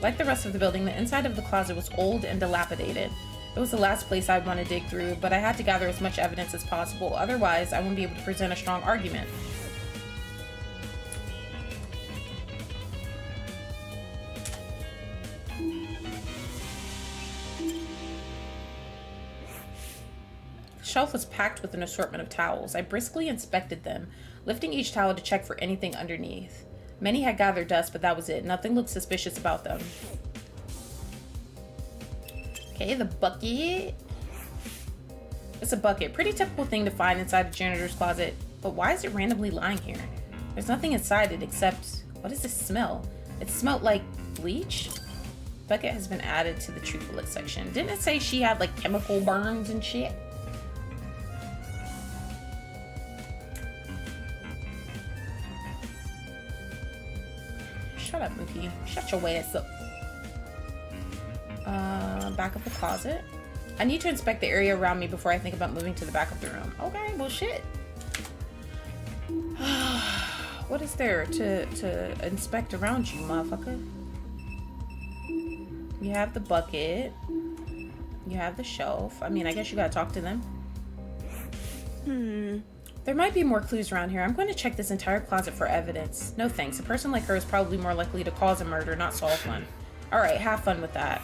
Like the rest of the building, the inside of the closet was old and dilapidated. It was the last place I'd want to dig through, but I had to gather as much evidence as possible, otherwise I wouldn't be able to present a strong argument. The shelf was packed with an assortment of towels. I briskly inspected them, lifting each towel to check for anything underneath. Many had gathered dust, but that was it. Nothing looked suspicious about them. Okay, the bucket. It's a bucket. Pretty typical thing to find inside a janitor's closet. But why is it randomly lying here? There's nothing inside it except... What is this smell? It smelled like bleach? Bucket has been added to the truthful it section. Didn't it say she had like chemical burns and shit? Shut up, Mookie. Shut your ass up. Back of the closet. I need to inspect the area around me before I think about moving to the back of the room. Okay, well shit. What is there to inspect around you, motherfucker? You have the bucket. You have the shelf. I mean, I guess you gotta talk to them. There might be more clues around here. I'm going to check this entire closet for evidence. No thanks. A person like her is probably more likely to cause a murder, not solve one. Alright, have fun with that.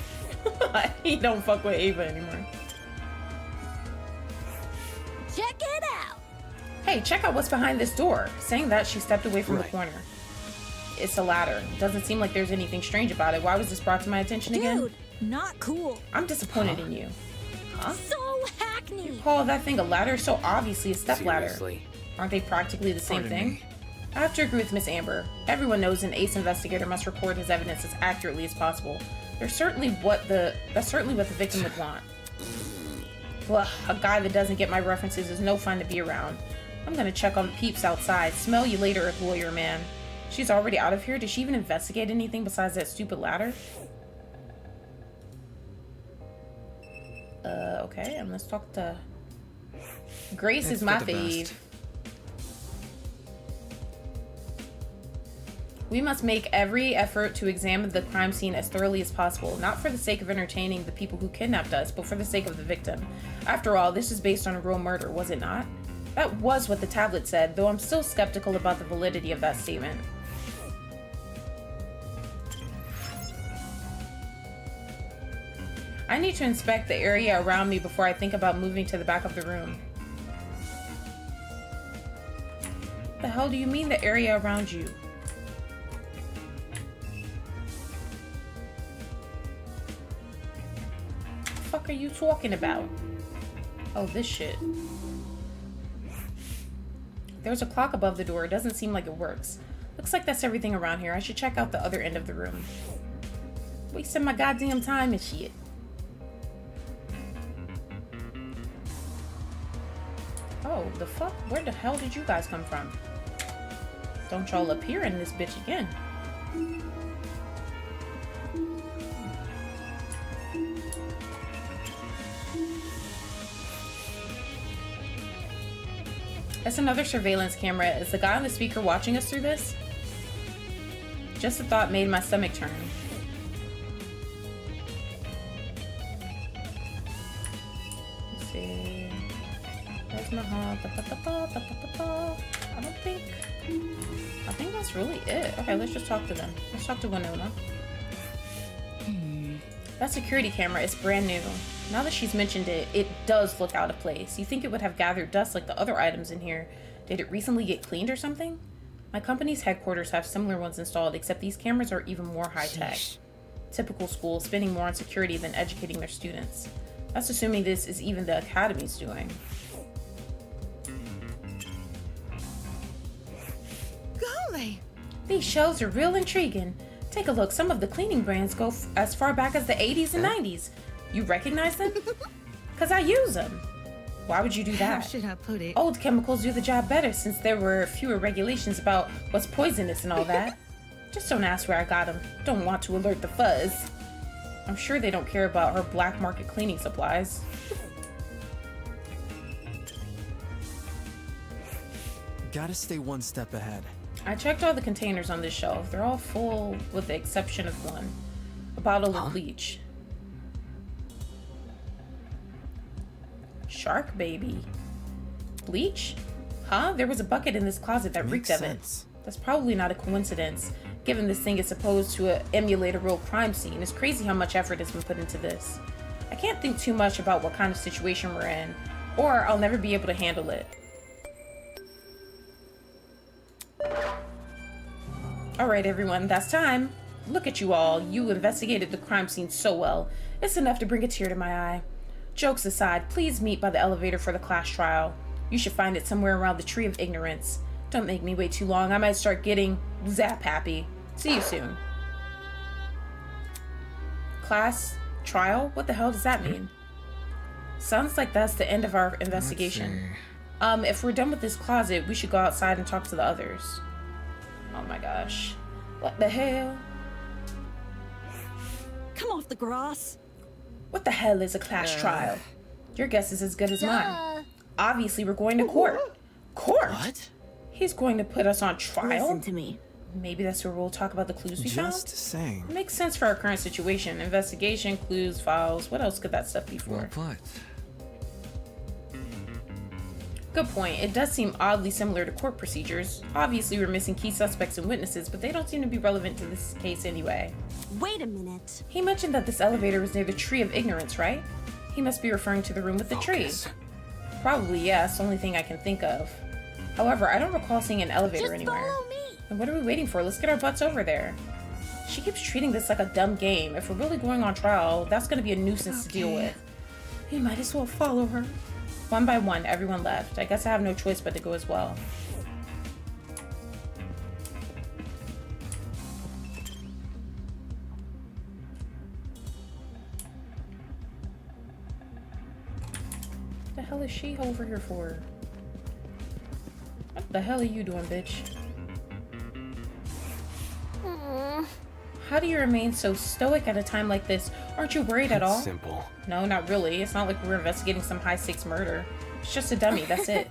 He don't fuck with Ava anymore. Check it out! Hey, check out what's behind this door. Saying that, she stepped away from the corner. It's a ladder. Doesn't seem like there's anything strange about it. Why was this brought to my attention again? Dude, not cool. I'm disappointed in you. Huh? So hackneyed. You call that thing a ladder? So obviously a step ladder. Seriously? Aren't they practically the same Pardon thing? me. I have to agree with Miss Amber. Everyone knows an ace investigator must record his evidence as accurately as possible. That's certainly what the victim would want. Ugh, a guy that doesn't get my references is no fun to be around. I'm gonna check on the peeps outside. Smell you later, lawyer man. She's already out of here? Did she even investigate anything besides that stupid ladder? Okay, and let's talk to... Grace is my fave. We must make every effort to examine the crime scene as thoroughly as possible, not for the sake of entertaining the people who kidnapped us, but for the sake of the victim. After all, this is based on a real murder, was it not? That was what the tablet said, though I'm still skeptical about the validity of that statement. I need to inspect the area around me before I think about moving to the back of the room. What the hell do you mean the area around you? What the fuck are you talking about? Oh, this shit. There's a clock above the door. It doesn't seem like it works. Looks like that's everything around here. I should check out the other end of the room. Wasting my goddamn time and shit. Oh, the fuck? Where the hell did you guys come from? Don't y'all appear in this bitch again. That's another surveillance camera. Is the guy on the speaker watching us through this? Just a thought made my stomach turn. Let's see. There's my heart. I think that's really it. Okay, let's just talk to them. Let's talk to Winona. That security camera is brand new. Now that she's mentioned it, it does look out of place. You think it would have gathered dust like the other items in here. Did it recently get cleaned or something? My company's headquarters have similar ones installed, except these cameras are even more high-tech. Typical school, spending more on security than educating their students. That's assuming this is even the academy's doing. Golly! These shelves are real intriguing. Take a look. Some of the cleaning brands go as far back as the 80s and 90s. You recognize them? Because I use them. Why would you do that? How should I put it? Old chemicals do the job better since there were fewer regulations about what's poisonous and all that. Just don't ask where I got them. Don't want to alert the fuzz. I'm sure they don't care about her black market cleaning supplies. Gotta stay one step ahead. I checked all the containers on this shelf. They're all full with the exception of one. A bottle of bleach. Shark baby. Bleach? Huh? There was a bucket in this closet that reeked of it. That's probably not a coincidence, given this thing is supposed to emulate a real crime scene. It's crazy how much effort has been put into this. I can't think too much about what kind of situation we're in, or I'll never be able to handle it. Alright everyone, that's time. Look at you all. You investigated the crime scene so well. It's enough to bring a tear to my eye. Jokes aside, please meet by the elevator for the class trial. You should find it somewhere around the Tree of Ignorance. Don't make me wait too long. I might start getting zap happy. See you soon. Class trial? What the hell does that mean? Sounds like that's the end of our investigation. If we're done with this closet, we should go outside and talk to the others. Oh my gosh. What the hell? Come off the grass. What the hell is a class trial? Your guess is as good as mine. Obviously, we're going to court. Court? What? He's going to put us on trial? Listen to me. Maybe that's where we'll talk about the clues we found? Just saying. It makes sense for our current situation. Investigation, clues, files. What else could that stuff be for? Well put. Good point. It does seem oddly similar to court procedures. Obviously, we're missing key suspects and witnesses, but they don't seem to be relevant to this case anyway. Wait a minute. He mentioned that this elevator was near the Tree of Ignorance, right? He must be referring to the room with the tree. Probably, yes. Only thing I can think of. However, I don't recall seeing an elevator anywhere. Follow me. And what are we waiting for? Let's get our butts over there. She keeps treating this like a dumb game. If we're really going on trial, that's going to be a nuisance to deal with. We might as well follow her. One by one, everyone left. I guess I have no choice but to go as well. What the hell is she over here for? What the hell are you doing, bitch? How do you remain so stoic at a time like this? Aren't you worried at all? Simple. No, not really. It's not like we're investigating some high-stakes murder. It's just a dummy, that's it.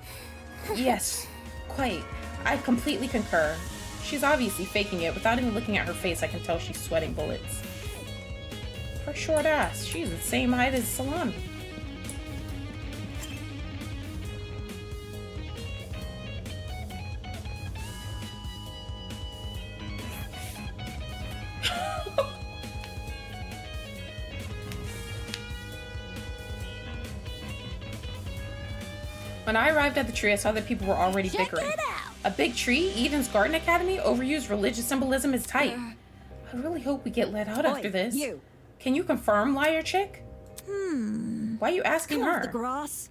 Yes, quite. I completely concur. She's obviously faking it. Without even looking at her face, I can tell she's sweating bullets. Her short ass. She's the same height as Salami. When I arrived at the tree, I saw that people were already bickering. A big tree? Eden's Garden Academy? Overused religious symbolism is tight. I really hope we get let out after this. You. Can you confirm, liar chick? Why are you asking her? Come off the grass.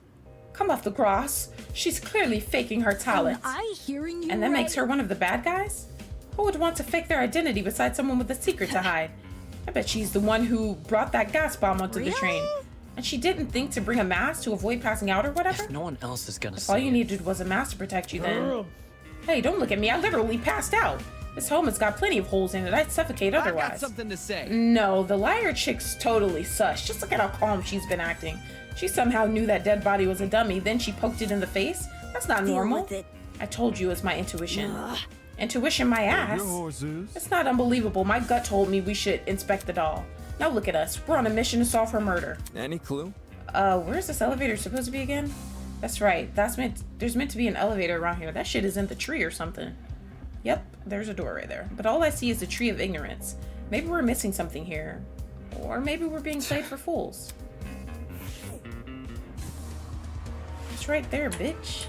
Come off the grass? She's clearly faking her talent. Am I hearing you And that right? makes her one of the bad guys? Who would want to fake their identity besides someone with a secret to hide? I bet she's the one who brought that gas bomb onto the train. And she didn't think to bring a mask to avoid passing out or whatever? If no one else is gonna If see all you it. needed was a mask to protect you then. Hey, don't look at me. I literally passed out. This home has got plenty of holes in it. I'd suffocate otherwise. I got something to say. No, the liar chick's totally sus. Just look at how calm she's been acting. She somehow knew that dead body was a dummy, then she poked it in the face? That's not normal. I told you it's my intuition. Intuition, my ass. It's not unbelievable. My gut told me we should inspect the doll. Now look at us. We're on a mission to solve her murder. Any clue? Where's this elevator supposed to be again? That's right. There's meant to be an elevator around here. That shit is in the tree or something. Yep, there's a door right there. But all I see is the Tree of Ignorance. Maybe we're missing something here. Or maybe we're being played for fools. It's right there, bitch.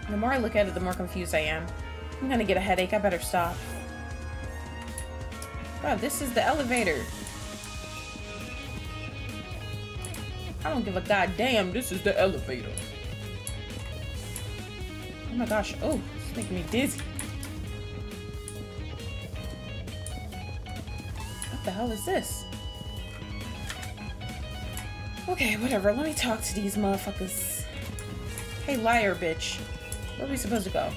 The more I look at it, the more confused I am. I'm gonna get a headache. I better stop. Wow, this is the elevator. I don't give a goddamn. This is the elevator. Oh my gosh. Oh, it's making me dizzy. What the hell is this? Okay, whatever. Let me talk to these motherfuckers. Hey, liar, bitch. Where are we supposed to go?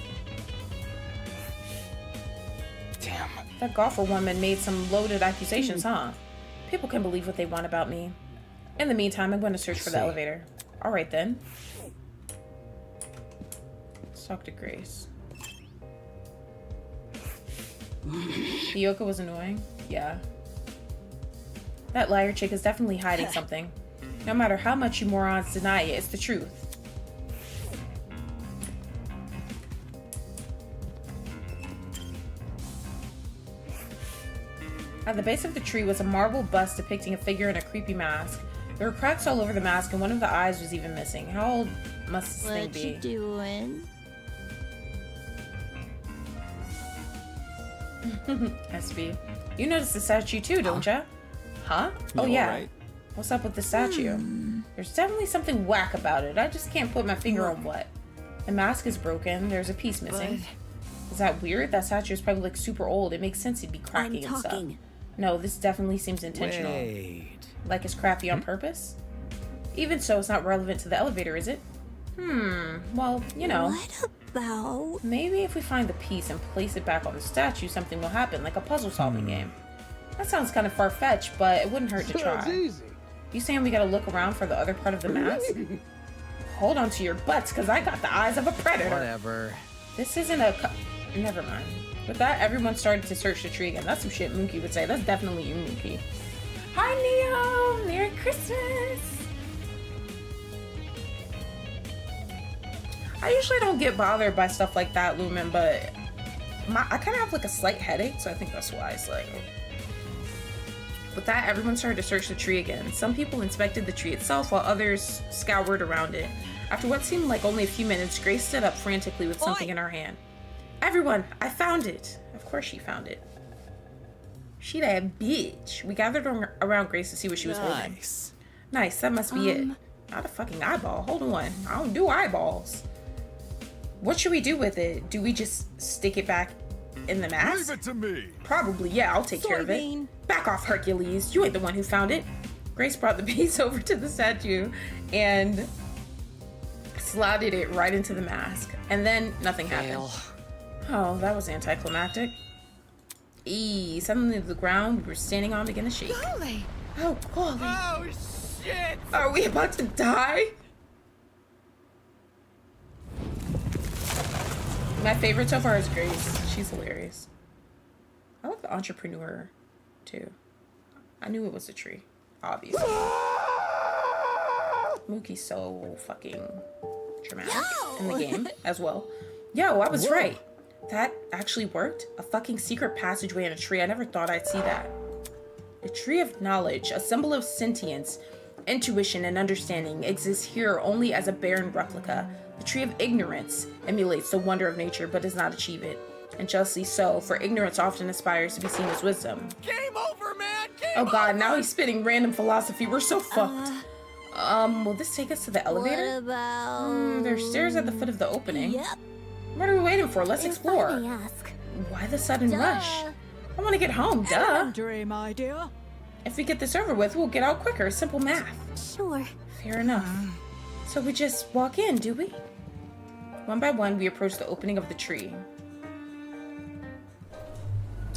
Damn. That golfer woman made some loaded accusations, huh? People can believe what they want about me. In the meantime, I'm going to search for the elevator. Alright then. Let's talk to Grace. Hiyoko was annoying? Yeah. That liar chick is definitely hiding something. No matter how much you morons deny it, it's the truth. At the base of the tree was a marble bust depicting a figure in a creepy mask. There were cracks all over the mask and one of the eyes was even missing. How old must this thing be? What you doing? SB. You noticed the statue too, don't ya? Huh? Oh yeah. Right? What's up with the statue? There's definitely something whack about it. I just can't put my finger on what. The mask is broken. There's a piece missing. Is that weird? That statue is probably like super old. It makes sense it'd be cracking and stuff. No, this definitely seems intentional. Wait. Like it's crappy on purpose? Even so, it's not relevant to the elevator, is it? Well, you know. What about? Maybe if we find the piece and place it back on the statue, something will happen, like a puzzle-solving game. That sounds kind of far-fetched, but it wouldn't hurt to try. Sounds easy. You saying we gotta look around for the other part of the mask? Hold on to your butts, because I got the eyes of a predator. Whatever. This isn't a... Never mind. With that, everyone started to search the tree again. That's some shit Mookie would say. That's definitely you, Mookie. Hi, Neo! Merry Christmas! I usually don't get bothered by stuff like that, Lumen, but I kind of have like a slight headache, so I think that's why it's like... With that, everyone started to search the tree again. Some people inspected the tree itself, while others scoured around it. After what seemed like only a few minutes, Grace stood up frantically with something in her hand. Everyone, I found it. Of course she found it. She that bitch. We gathered around Grace to see what she was holding. Nice, that must be it. Not a fucking eyeball. Hold on. I don't do eyeballs. What should we do with it? Do we just stick it back in the mask? Leave it to me. Probably, yeah, I'll take care of it. Back off, Hercules. You ain't the one who found it. Grace brought the piece over to the statue and slotted it right into the mask. And then nothing happened. Oh, that was anticlimactic. Suddenly the ground we were standing on began to shake. Golly. Oh, golly. Oh, shit. Are we about to die? My favorite so far is Grace. She's hilarious. I love the entrepreneur, too. I knew it was a tree, obviously. Mookie's so fucking dramatic in the game as well. Yo, I was right. That actually worked. A fucking secret passageway in a tree. I never thought I'd see that. The tree of knowledge, a symbol of sentience, intuition, and understanding, exists here only as a barren replica. The tree of ignorance emulates the wonder of nature but does not achieve it. And justly so, for ignorance often aspires to be seen as wisdom. Game over, man! Oh god, now he's spitting random philosophy. We're so fucked. Will this take us to the elevator? What about... There's stairs at the foot of the opening. Yep. What are we waiting for? Let's explore. If I may ask. Why the sudden rush? I want to get home, duh. Dream idea. If we get this over with, we'll get out quicker. Simple math. Sure. Fair enough. So we just walk in, do we? One by one, we approached the opening of the tree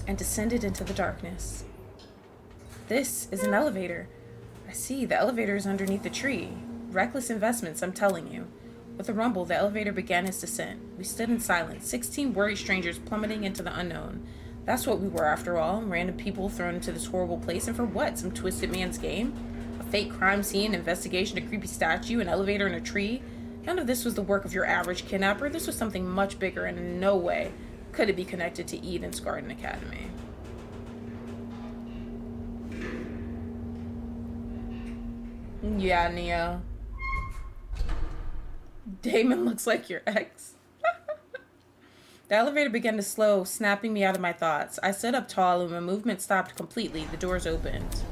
and descended into the darkness. This is an elevator. I see, the elevator is underneath the tree. Reckless investments, I'm telling you. With a rumble, the elevator began its descent. We stood in silence, 16 worried strangers plummeting into the unknown. That's what we were after all, random people thrown into this horrible place, and for what? Some twisted man's game? A fake crime scene, investigation, a creepy statue, an elevator, and a tree? None of this was the work of your average kidnapper. This was something much bigger, and in no way could it be connected to Eden's Garden Academy. Yeah, Neo. Damon looks like your ex. The elevator began to slow, snapping me out of my thoughts. I stood up tall and my movement stopped completely. The doors opened.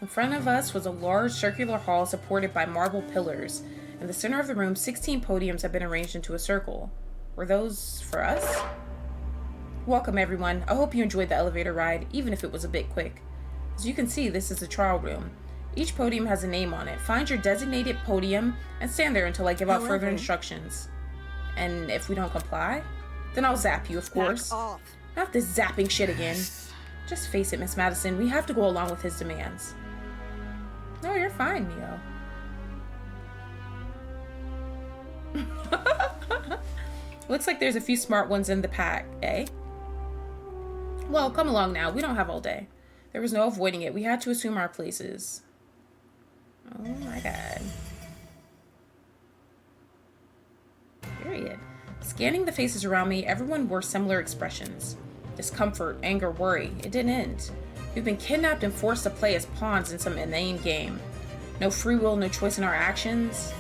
In front of us was a large circular hall supported by marble pillars. In the center of the room, 16 podiums had been arranged into a circle. Were those for us? Welcome, everyone. I hope you enjoyed the elevator ride, even if it was a bit quick. As you can see, this is the trial room. Each podium has a name on it. Find your designated podium and stand there until I give out further instructions. And if we don't comply, then I'll zap you, of course. Not this zapping shit again. Just face it, Miss Madison. We have to go along with his demands. fine, Neo. Looks like there's a few smart ones in the pack, eh? Well, come along now. We don't have all day. There was no avoiding it. We had to assume our places. Oh my god. Period. Scanning the faces around me, everyone wore similar expressions. Discomfort, anger, worry. It didn't end. We've been kidnapped and forced to play as pawns in some inane game. No free will, no choice in our actions.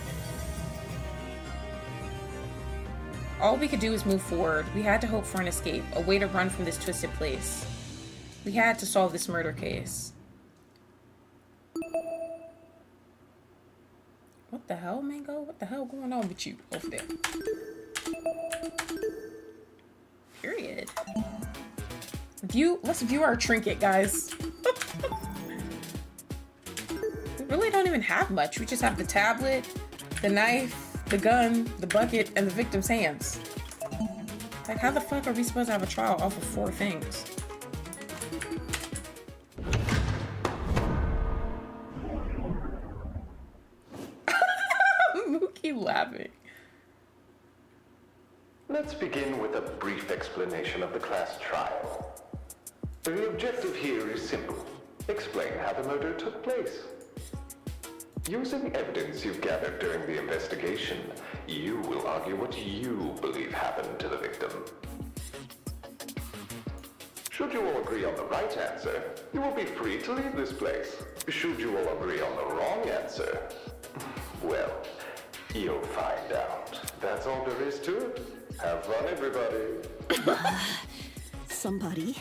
All we could do was move forward. We had to hope for an escape, a way to run from this twisted place. We had to solve this murder case. What the hell, Mango? What the hell going on with you over there? Period. Let's view our trinket, guys. We really don't even have much. We just have the tablet, the knife, the gun, the bucket, and the victim's hands. Like, how the fuck are we supposed to have a trial off of 4 things? Mookie laughing. Let's begin with a brief explanation of the class trial. The objective here is simple. Explain how the murder took place. Using evidence you've gathered during the investigation, you will argue what you believe happened to the victim. Should you all agree on the right answer, you will be free to leave this place. Should you all agree on the wrong answer, well, you'll find out. That's all there is to it. Have fun, everybody. Somebody,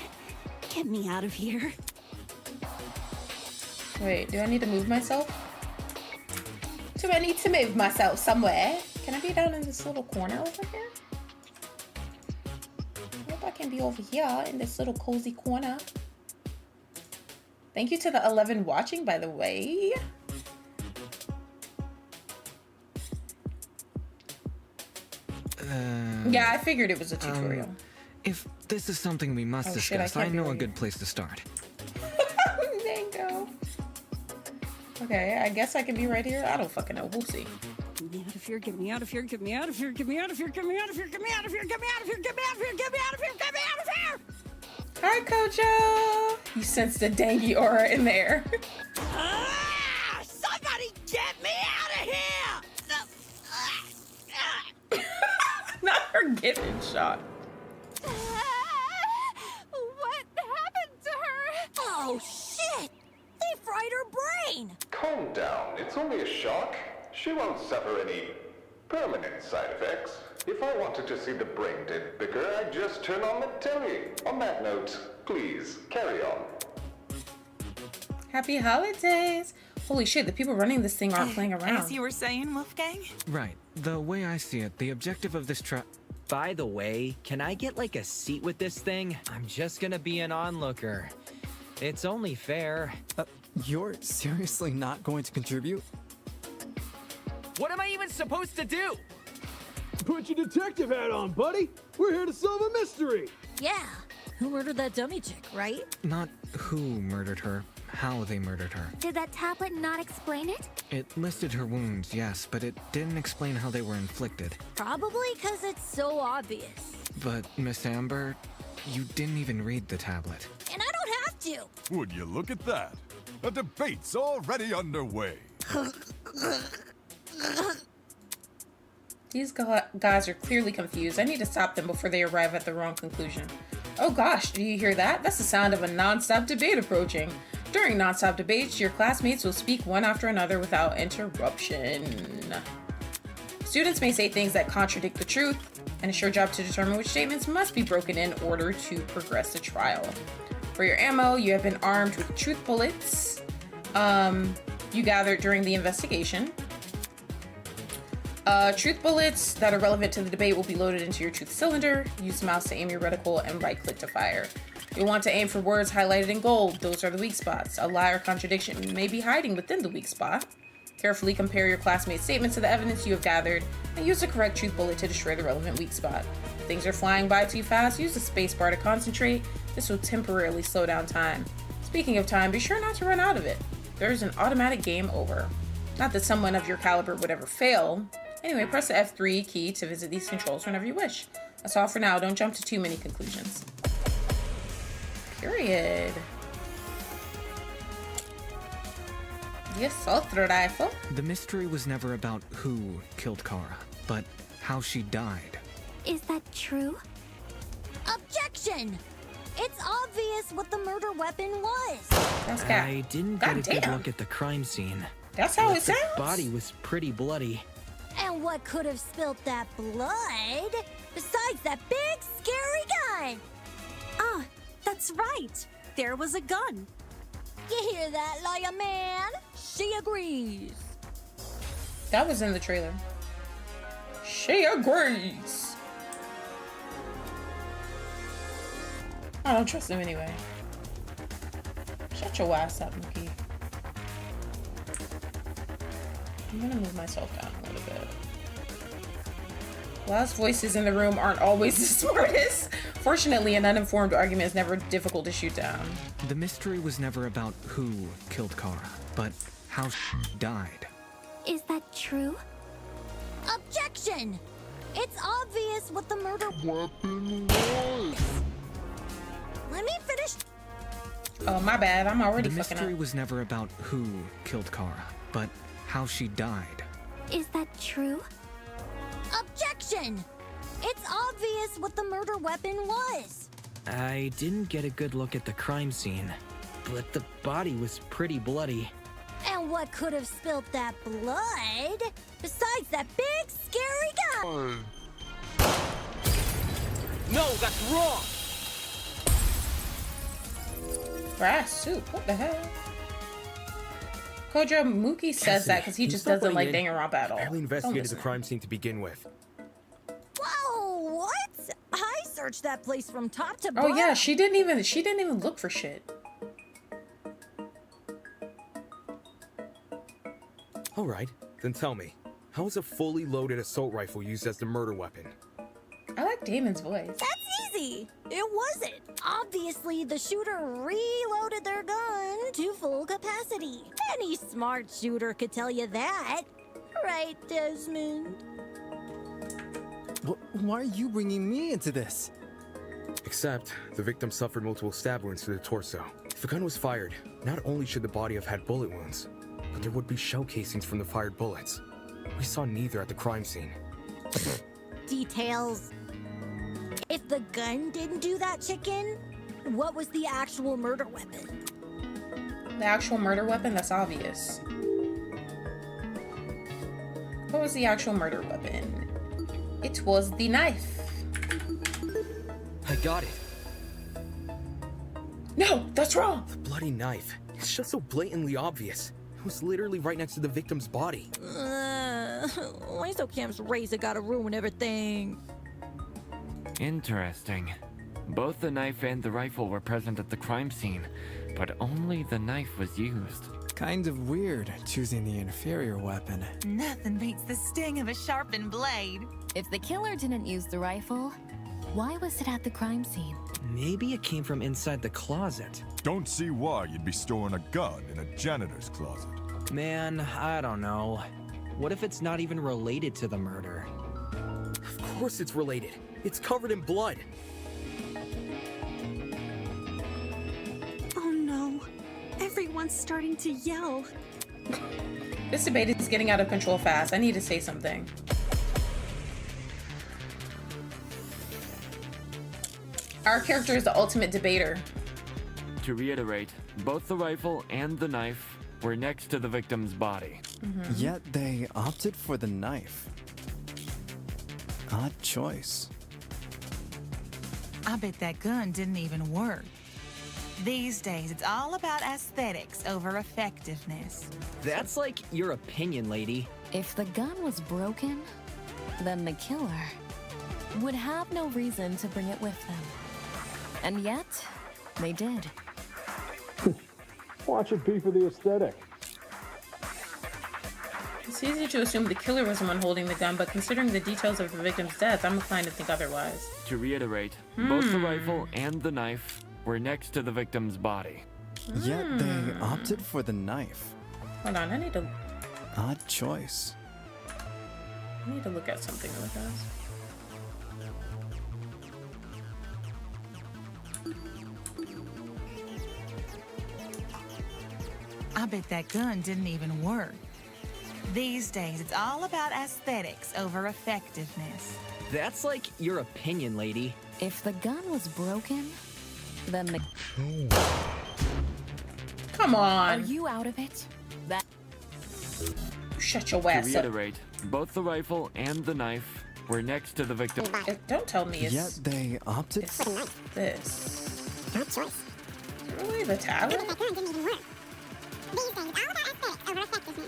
get me out of here. Wait, do I need to move myself? Do I need to move myself somewhere? Can I be down in this little corner over here? I hope I can be over here in this little cozy corner. Thank you to the 11 watching, by the way. Yeah, I figured it was a tutorial. If this is something we must discuss, I know a good place to start. Mango. Okay, I guess I can be right here. I don't fucking know. We'll see. Get me out of here, get me out of here, get me out of here, get me out of here, get me out of here, get me out of here, get me out of here, get me out of here, get me out of here, get me out of here! Hi, Kojo! You sense the dangy aura in there. Somebody get me out of here! Not her getting shot. What happened to her? Oh, shit! They fried her brain! Calm down. It's only a shock. She won't suffer any permanent side effects. If I wanted to see the brain dip bigger, I'd just turn on the telly. On that note, please, carry on. Happy holidays! Holy shit, the people running this thing aren't playing around. As you were saying, Wolfgang? Right. The way I see it, the objective of this By the way, can I get like a seat with this thing? I'm just gonna be an onlooker. It's only fair. You're seriously not going to contribute? What am I even supposed to do? Put your detective hat on, buddy. We're here to solve a mystery. Yeah. Who murdered that dummy chick, right? Not who murdered her, how they murdered her. Did that tablet not explain it? It listed her wounds, yes, but it didn't explain how they were inflicted. Probably because it's so obvious. But, Miss Amber, you didn't even read the tablet. And I don't have to. Would you look at that? A debate's already underway. These guys are clearly confused. I need to stop them before they arrive at the wrong conclusion. Oh gosh, do you hear that? That's the sound of a non-stop debate approaching. During non-stop debates, your classmates will speak one after another without interruption. Students may say things that contradict the truth, and it's your job to determine which statements must be broken in order to progress the trial. For your ammo, you have been armed with truth bullets you gathered during the investigation. Truth bullets that are relevant to the debate will be loaded into your truth cylinder. Use the mouse to aim your reticle and right click to fire. You'll want to aim for words highlighted in gold. Those are the weak spots. A lie or contradiction may be hiding within the weak spot. Carefully compare your classmates' statements to the evidence you have gathered and use the correct truth bullet to destroy the relevant weak spot. If things are flying by too fast, use the space bar to concentrate. This will temporarily slow down time. Speaking of time, be sure not to run out of it. There's an automatic game over. Not that someone of your caliber would ever fail. Anyway, press the F3 key to visit these controls whenever you wish. That's all for now. Don't jump to too many conclusions. Period. The assault rifle. The mystery was never about who killed Kara, but how she died. Is that true? Objection! It's obvious what the murder weapon was. That's I didn't get a good damn. look at the crime scene. That's how but it sounds. The body was pretty bloody. And what could have spilt that blood besides that big scary gun? Ah, that's right. There was a gun. You hear that, liar man? She agrees. That was in the trailer. She agrees. I don't trust him anyway. Shut your ass up, Mookie. I'm gonna move myself down a little bit. Loudest voices in the room aren't always the smartest. Fortunately, an uninformed argument is never difficult to shoot down. The mystery was never about who killed Kara, but how she died. Is that true? Objection! It's obvious what the murder weapon was. Let me finish. Oh, my bad. I'm already The fucking mystery up. was never about who killed Kara, but how she died. Is that true? Objection! It's obvious what the murder weapon was. I didn't get a good look at the crime scene, but the body was pretty bloody. And what could have spilt that blood besides that big scary gun? No, that's wrong! Brass soup. What the hell? Kojo, Mookie says that because he just doesn't like Danganronpa at all. I barely Don't investigated the listen. crime scene to begin with. Whoa, what? I searched that place from top to Oh bottom. yeah, she didn't even look for shit. Alright, then tell me, how is a fully loaded assault rifle used as the murder weapon? I like Damon's voice. That's easy. It wasn't. Obviously, the shooter reloaded their gun to full capacity. Any smart shooter could tell you that. Right, Desmond? Why are you bringing me into this? Except, the victim suffered multiple stab wounds to the torso. If a gun was fired, not only should the body have had bullet wounds, but there would be shell casings from the fired bullets. We saw neither at the crime scene. Details. If the gun didn't do that, chicken, what was the actual murder weapon? The actual murder weapon? That's obvious. What was the actual murder weapon? It was the knife. I got it. No, that's wrong. The bloody knife. It's just so blatantly obvious. It was literally right next to the victim's body. Why so Cam's razor gotta ruin everything? Interesting. Both the knife and the rifle were present at the crime scene, but only the knife was used. Kind of weird choosing the inferior weapon. Nothing beats the sting of a sharpened blade. If the killer didn't use the rifle, why was it at the crime scene? Maybe it came from inside the closet. Don't see why you'd be storing a gun in a janitor's closet. Man, I don't know. What if it's not even related to the murder? Of course it's related. It's covered in blood. Oh no. Everyone's starting to yell. This debate is getting out of control fast. I need to say something. Our character is the ultimate debater. To reiterate, both the rifle and the knife were next to the victim's body. Yet they opted for the knife. Odd choice. I bet that gun didn't even work. These days, it's all about aesthetics over effectiveness. That's like your opinion, lady. If the gun was broken, then the killer would have no reason to bring it with them. And yet, they did. Watch it be for the aesthetic. It's easy to assume the killer was the one holding the gun, but considering the details of the victim's death, I'm inclined to think otherwise. To reiterate, both the rifle and the knife were next to the victim's body. Yet they opted for the knife. Hold on, I need to Odd choice. look at something really fast. I bet that gun didn't even work. These days, it's all about aesthetics over effectiveness. That's like your opinion, lady. If the gun was broken, then the... Come on. Are you out of it? That... Shut your To ass up. reiterate, both the rifle and the knife were next to the victim. Don't tell me it's... Yet they opted for the knife. This. Good choice. Really? The tower? That gun didn't even work. These days, it's all about aesthetics over effectiveness.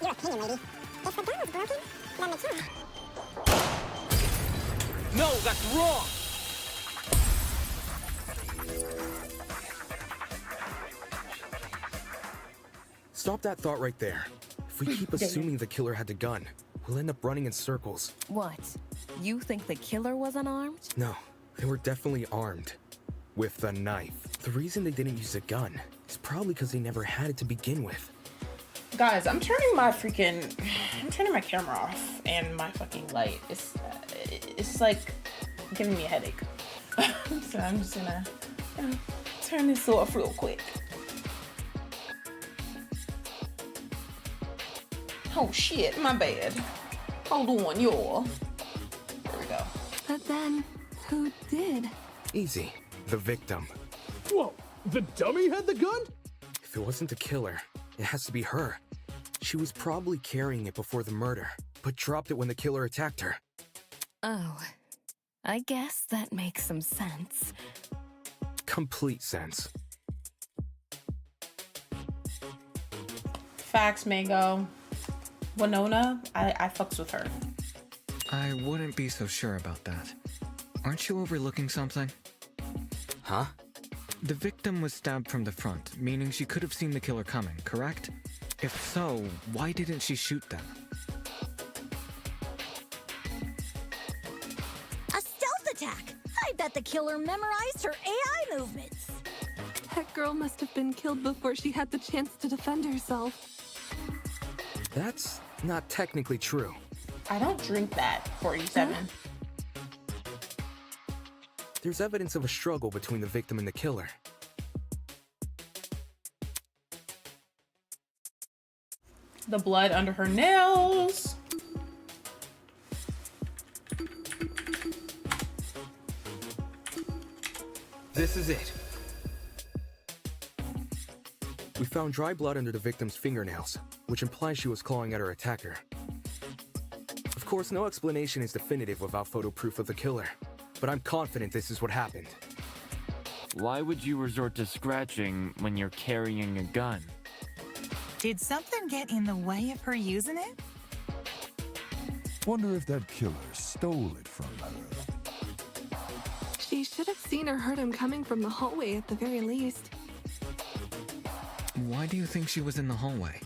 That's like your opinion, lady. If the gun was broken, then the killer... No, that's wrong! Stop that thought right there. If we keep assuming the killer had the gun, we'll end up running in circles. What? You think the killer was unarmed? No, they were definitely armed. With the knife. The reason they didn't use a gun is probably because they never had it to begin with. Guys, I'm turning my camera off and my fucking light. It's like giving me a headache. So I'm just gonna turn this off real quick. Oh shit, my bad. Hold on, y'all. There we go. But then, who did? Easy. The victim. Whoa, the dummy had the gun? If it wasn't the killer, it has to be her. She was probably carrying it before the murder, but dropped it when the killer attacked her. Oh, I guess that makes some sense. Complete sense. Facts, Mango. Winona, I fucks with her. I wouldn't be so sure about that. Aren't you overlooking something? Huh? The victim was stabbed from the front, meaning she could have seen the killer coming, correct? If so, why didn't she shoot them? A stealth attack! I bet the killer memorized her AI movements. That girl must have been killed before she had the chance to defend herself. That's not technically true. I don't drink that, 47. There's evidence of a struggle between the victim and the killer. The blood under her nails. This is it. We found dry blood under the victim's fingernails, which implies she was clawing at her attacker. Of course, no explanation is definitive without photo proof of the killer, but I'm confident this is what happened. Why would you resort to scratching when you're carrying a gun? Did something get in the way of her using it? Wonder if that killer stole it from her. She should have seen or heard him coming from the hallway at the very least. Why do you think she was in the hallway?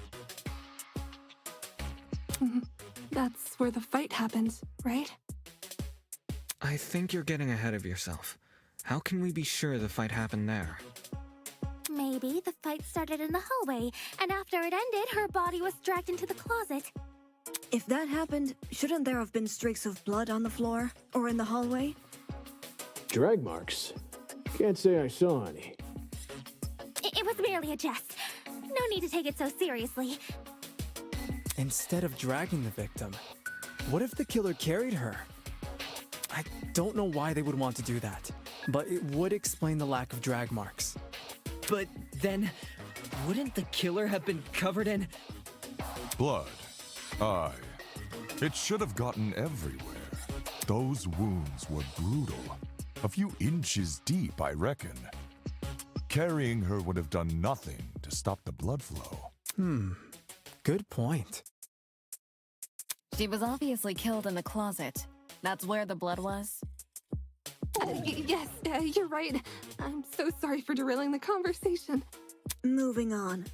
That's where the fight happened, right? I think you're getting ahead of yourself. How can we be sure the fight happened there? Maybe the fight started in the hallway, and after it ended, her body was dragged into the closet. If that happened, shouldn't there have been streaks of blood on the floor or in the hallway? Drag marks? Can't say I saw any. It was merely a jest. No need to take it so seriously. Instead of dragging the victim, what if the killer carried her? I don't know why they would want to do that, but it would explain the lack of drag marks. But then, wouldn't the killer have been covered in... Blood. Aye. It should have gotten everywhere. Those wounds were brutal. A few inches deep, I reckon. Carrying her would have done nothing to stop the blood flow. Good point. She was obviously killed in the closet. That's where the blood was? Yes, you're right. I'm so sorry for derailing the conversation. Moving on.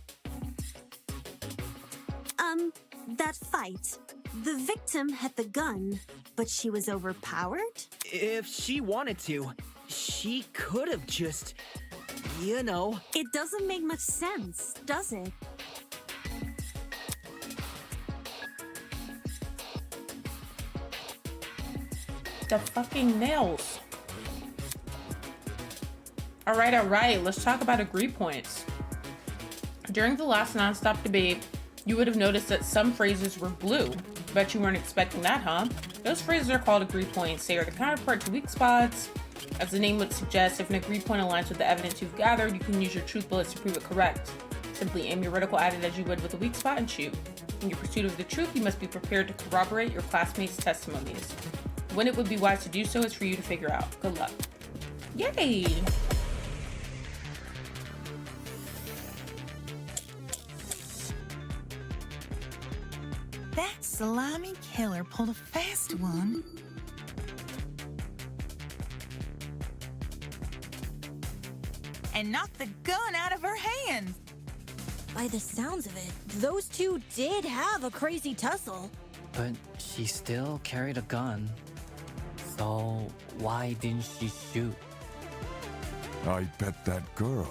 That fight. The victim had the gun, but she was overpowered? If she wanted to, she could have just... You know. It doesn't make much sense, does it? The fucking nails. Alright, let's talk about agree points. During the last non-stop debate, you would have noticed that some phrases were blue. Bet you weren't expecting that, huh? Those phrases are called agree points. They are the counterpart to weak spots. As the name would suggest, if an agree point aligns with the evidence you've gathered, you can use your truth bullets to prove it correct. Simply aim your reticle at it as you would with a weak spot and shoot. In your pursuit of the truth, you must be prepared to corroborate your classmates' testimonies. When it would be wise to do so is for you to figure out. Good luck. Yay! That slimy killer pulled a fast one. And knocked the gun out of her hands. By the sounds of it, those two did have a crazy tussle. But she still carried a gun. So why didn't she shoot? I bet that girl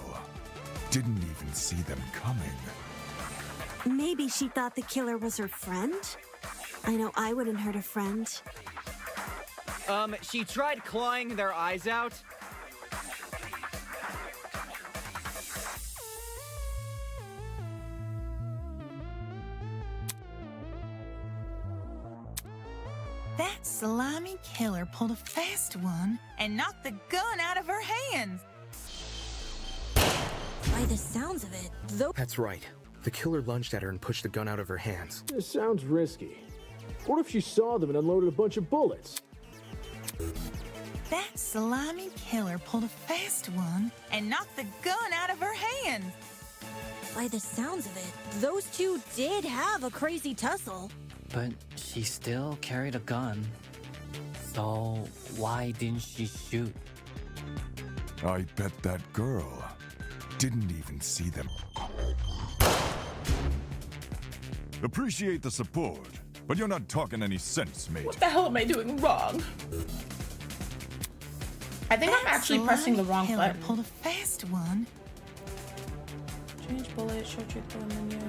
didn't even see them coming. Maybe she thought the killer was her friend? I know I wouldn't hurt a friend. She tried clawing their eyes out. That slimy killer pulled a fast one and knocked the gun out of her hands. By the sounds of it, though. That's right. The killer lunged at her and pushed the gun out of her hands. This sounds risky. What if she saw them and unloaded a bunch of bullets? That slimy killer pulled a fast one and knocked the gun out of her hands. By the sounds of it, those two did have a crazy tussle. But she still carried a gun. So why didn't she shoot? I bet that girl didn't even see them. Appreciate the support, but you're not talking any sense, mate. What the hell am I doing wrong? I think I'm actually pressing the wrong button. Pulled a fast one. Change bullet, show truth bullet menu.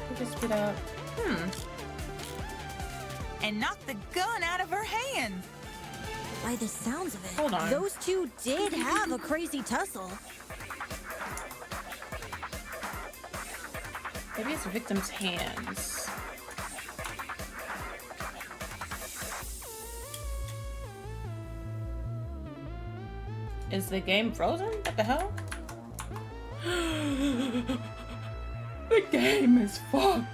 Focus speed up. And knocked the gun out of her hands. By the sounds of it, Hold on. those two did have a crazy tussle. Maybe it's the victim's hands. Is the game frozen? What the hell? The game is fucked.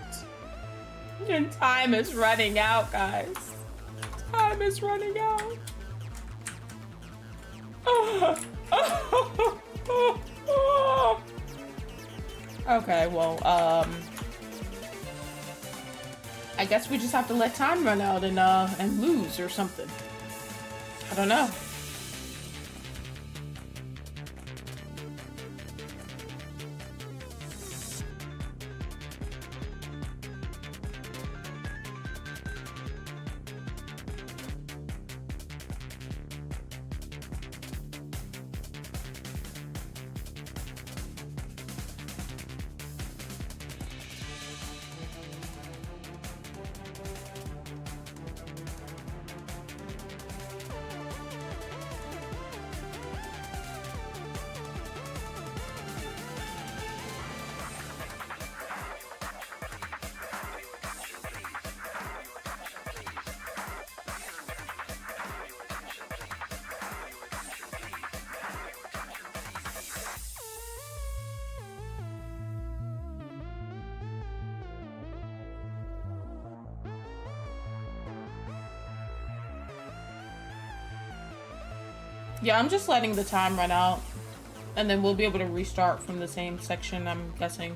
And time is running out, guys. Time is running out. Okay, well, I guess we just have to let time run out and lose or something. I don't know. Yeah, I'm just letting the time run out, and then we'll be able to restart from the same section, I'm guessing.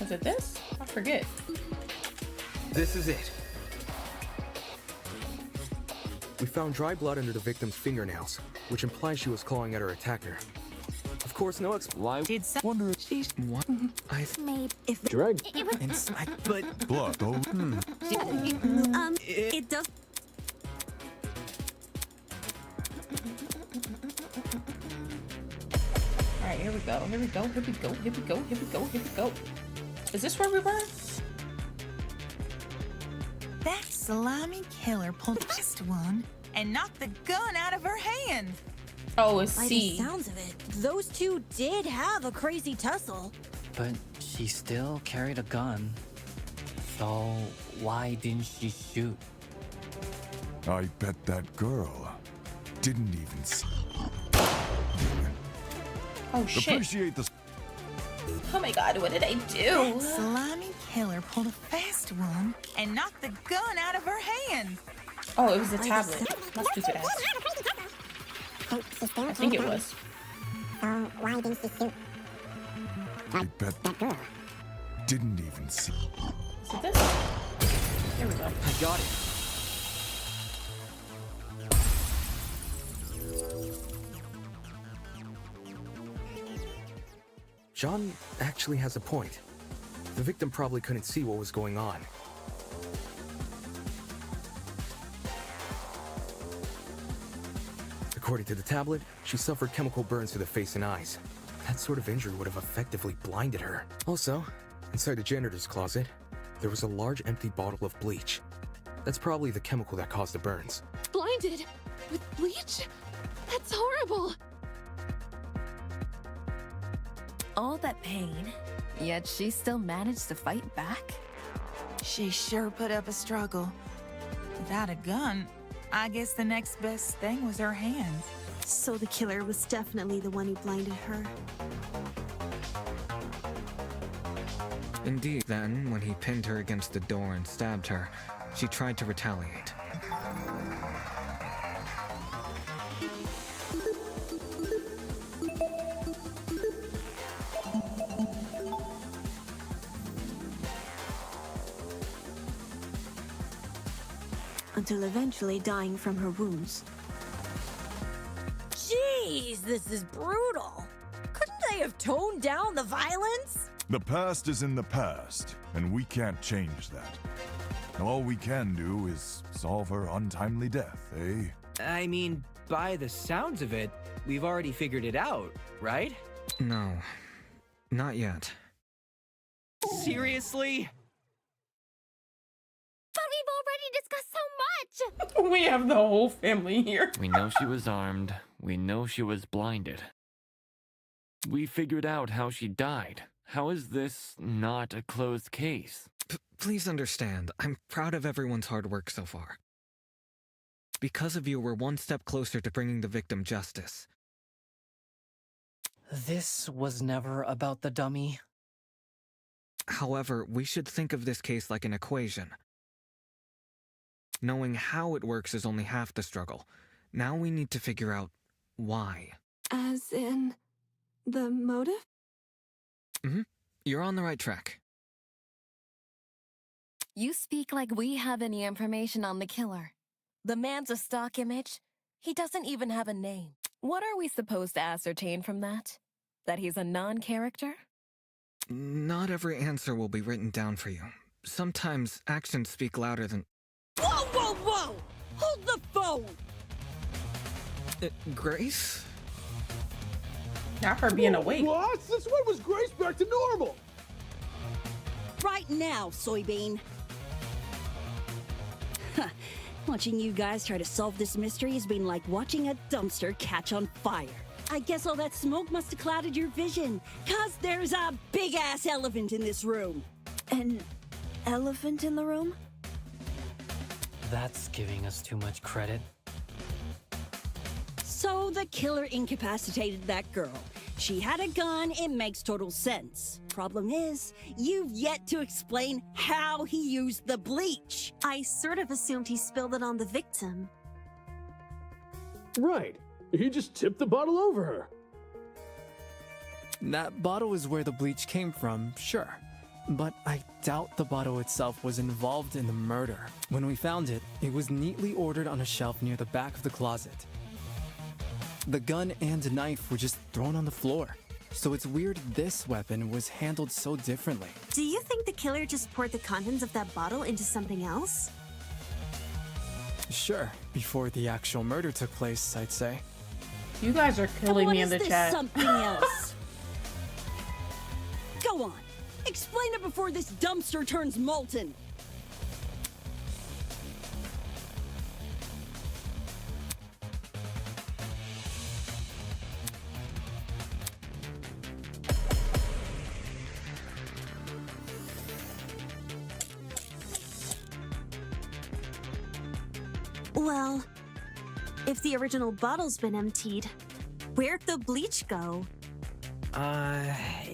Was it this? I forget. This is it. We found dry blood under the victim's fingernails, which implies she was clawing at her attacker. Of course, no Why did someone she's what? I Maybe if drag Inside, But Blood, oh, It does. Alright, here we go. Here we go. Here we go. Here we go. Here we go. Here we go. Is this where we were? That slimy killer pulled the last one and knocked the gun out of her hand. Oh, it's By C. the sounds of it, those two did have a crazy tussle. But she still carried a gun. So why didn't she shoot? I bet that girl didn't even see. Oh shit. Appreciate the. Oh my god, what did I do? That slimy killer pulled a fast one and knocked the gun out of her hand. Oh, it was the tablet. My stupid ass. I think it was. Why didn't she shoot? I bet That girl. didn't even see. Is it this? There we go. I got it. John actually has a point. The victim probably couldn't see what was going on. According to the tablet, she suffered chemical burns to the face and eyes. That sort of injury would have effectively blinded her. Also, inside the janitor's closet, there was a large empty bottle of bleach. That's probably the chemical that caused the burns. Blinded? With bleach? That's horrible! All that pain, yet she still managed to fight back? She sure put up a struggle. Without a gun, I guess the next best thing was her hands. So the killer was definitely the one who blinded her. Indeed, then, when he pinned her against the door and stabbed her, she tried to retaliate. Until eventually dying from her wounds. Jeez, this is brutal. Couldn't they have toned down the violence? The past is in the past, and we can't change that. All we can do is solve her untimely death, eh? I mean, by the sounds of it, we've already figured it out, right? No, not yet. Seriously? But we've already discussed so much! We have the whole family here. We know she was armed. We know she was blinded. We figured out how she died. How is this not a closed case? Please understand, I'm proud of everyone's hard work so far. Because of you, we're one step closer to bringing the victim justice. This was never about the dummy. However, we should think of this case like an equation. Knowing how it works is only half the struggle. Now we need to figure out why. As in, the motive? You're on the right track. You speak like we have any information on the killer. The man's a stock image. He doesn't even have a name. What are we supposed to ascertain from that? That he's a non-character? Not every answer will be written down for you. Sometimes actions speak louder than... Whoa, whoa, whoa! Hold the phone! Grace? Not her being awake. What? Since when was Grace back to normal? Right now, soybean. Huh. Watching you guys try to solve this mystery has been like watching a dumpster catch on fire. I guess all that smoke must have clouded your vision, 'cause there's a big-ass elephant in this room. An elephant in the room? That's giving us too much credit. So the killer incapacitated that girl. She had a gun, it makes total sense. Problem is, you've yet to explain how he used the bleach. I sort of assumed he spilled it on the victim. Right. He just tipped the bottle over her. That bottle is where the bleach came from, sure. but I doubt the bottle itself was involved in the murder. When we found it, it was neatly ordered on a shelf near the back of the closet. The gun and knife were just thrown on the floor, so it's weird this weapon was handled so differently. Do you think the killer just poured the contents of that bottle into something else? Sure, before the actual murder took place, I'd say. You guys are killing me in the chat. Something else. Go on. Explain it before this dumpster turns molten. Well, if the original bottle's been emptied, where'd the bleach go?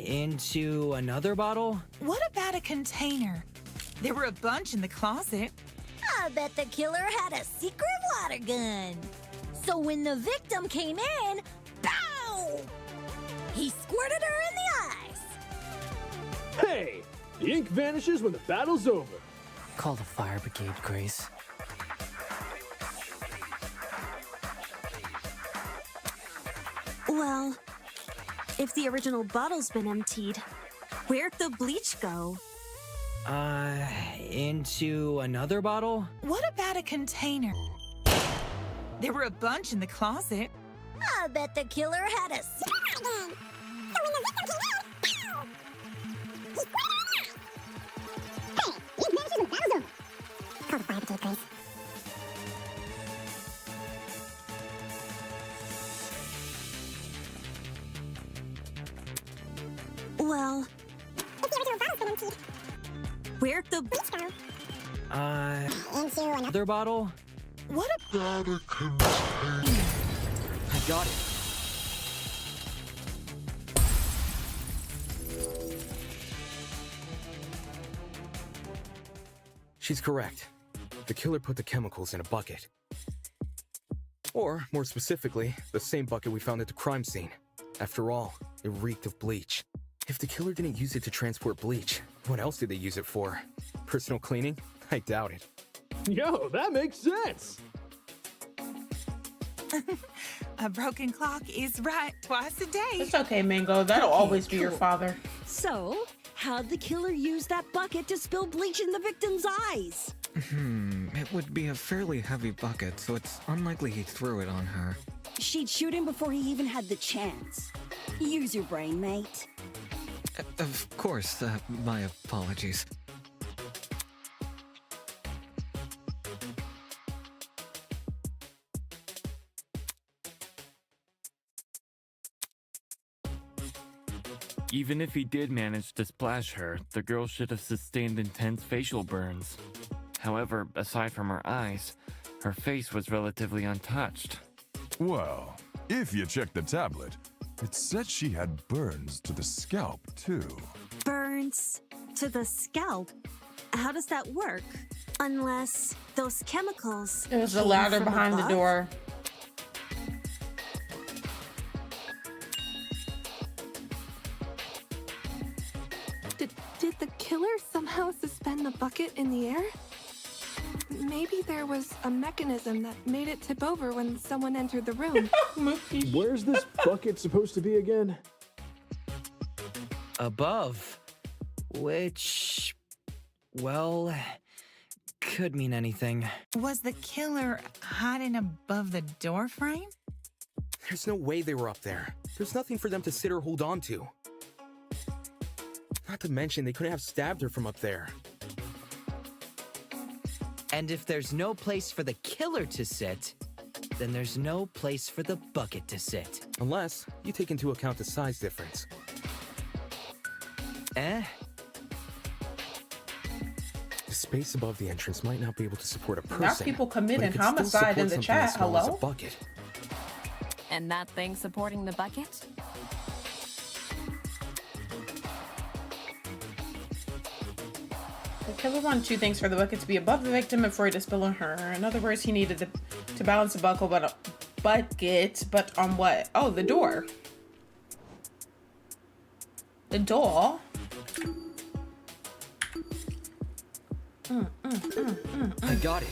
Into another bottle? What about a container? There were a bunch in the closet. I bet the killer had a secret water gun. So when the victim came in, pow! He squirted her in the eyes. Hey! The ink vanishes when the battle's over. Call the fire brigade, Grace. Well, if the original bottle's been emptied, where'd the bleach go? Into another bottle? What about a container? There were a bunch in the closet. I bet the killer had a secret gun. So when the victim came in, pow! He squirted her in the eyes. Hey! The ink vanishes when the battle's over. Call the fire brigade, Grace. Well, If the original bottle's been emptied, where'd the bleach go? into another Another bottle? What About a container. I got it. She's correct. The killer put the chemicals in a bucket. Or, more specifically, the same bucket we found at the crime scene. After all, it reeked of bleach. If the killer didn't use it to transport bleach, what else did they use it for? Personal cleaning? I doubt it. Yo, that makes sense. A broken clock is right twice a day. It's okay, Mango. That'll always be your cool. father. So, how'd the killer use that bucket to spill bleach in the victim's eyes? It would be a fairly heavy bucket, so it's unlikely he threw it on her. She'd shoot him before he even had the chance. Use your brain, mate. Of course, my apologies. Even if he did manage to splash her, the girl should have sustained intense facial burns. However, aside from her eyes, her face was relatively untouched. Well, if you check the tablet, it said she had burns to the scalp, too. Burns to the scalp? How does that work? Unless those chemicals. It was the came ladder from behind the above? door. Did the killer somehow suspend the bucket in the air? Maybe there was a mechanism that made it tip over when someone entered the room. Where's this bucket supposed to be again? Above. Which, well, could mean anything. Was the killer hiding above the door frame? There's no way they were up there. There's nothing for them to sit or hold on to. Not to mention, they couldn't have stabbed her from up there. And if there's no place for the killer to sit, then there's no place for the bucket to sit. Unless you take into account the size difference. Eh? The space above the entrance might not be able to support a person. Now people but committing it could still homicide in support the something as chat. small as a Hello? bucket. And that thing supporting the bucket? The killer wanted two things: for the bucket to be above the victim and for it to spill on her. In other words, he needed to balance the bucket, but on what? Oh, the door. The door? I got it.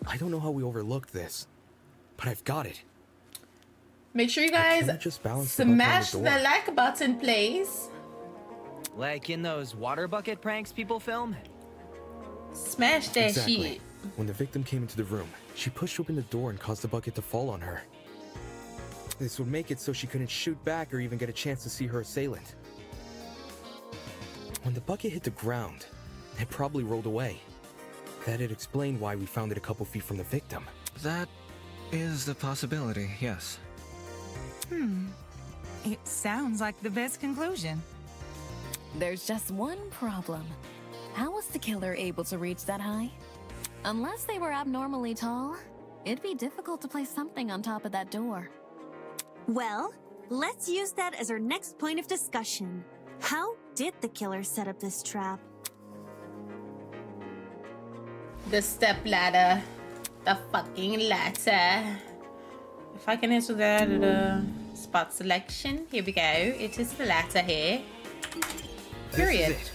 I don't know how we overlooked this, but I've got it. Make sure you guys just balance smash the the door. like button, please. Like in those water bucket pranks people film? Smash that Exactly. shit. When the victim came into the room, she pushed open the door and caused the bucket to fall on her. This would make it so she couldn't shoot back or even get a chance to see her assailant. When the bucket hit the ground, it probably rolled away. That'd explain why we found it a couple feet from the victim. That is a possibility, yes. It sounds like the best conclusion. There's just one problem. How was the killer able to reach that high? Unless they were abnormally tall, it'd be difficult to place something on top of that door. Well, let's use that as our next point of discussion. How did the killer set up this trap? The step ladder. The fucking ladder. If I can answer that at a spot selection, here we go. It is the ladder here. Period. This is it.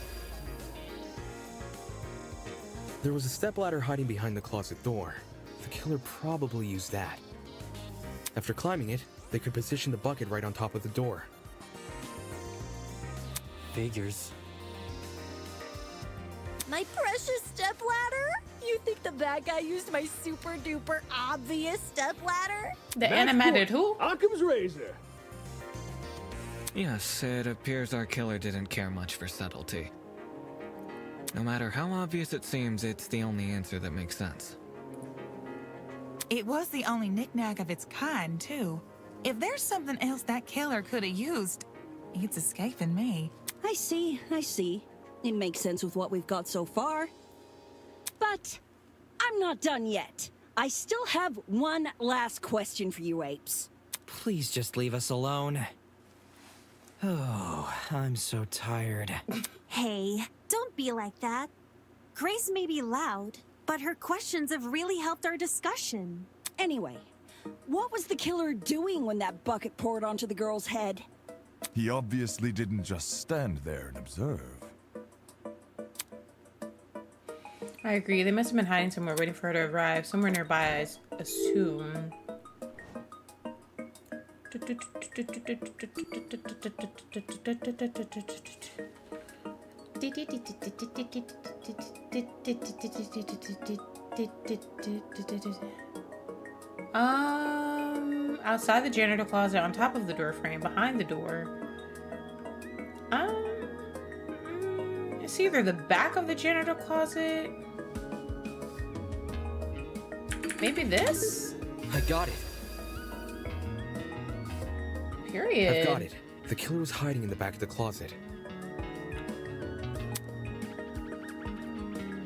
There was a stepladder hiding behind the closet door. The killer probably used that. After climbing it, they could position the bucket right on top of the door. Figures. My precious stepladder? You think the bad guy used my super duper obvious stepladder? The animated who? Occam's razor. Yes, it appears our killer didn't care much for subtlety. No matter how obvious it seems, it's the only answer that makes sense. It was the only knick-knack of its kind, too. If there's something else that killer could have used, it's escaping me. I see. It makes sense with what we've got so far. But I'm not done yet. I still have one last question for you apes. Please just leave us alone. Oh, I'm so tired. Hey, don't be like that. Grace may be loud, but her questions have really helped our discussion. Anyway, what was the killer doing when that bucket poured onto the girl's head? He obviously didn't just stand there and observe. I agree. They must have been hiding somewhere waiting for her to arrive. Somewhere nearby, I assume. Outside the janitor closet, on top of the door frame, behind the door. It's either the back of the janitor closet. Maybe this? I got it. Period. I've got it. The killer was hiding in the back of the closet.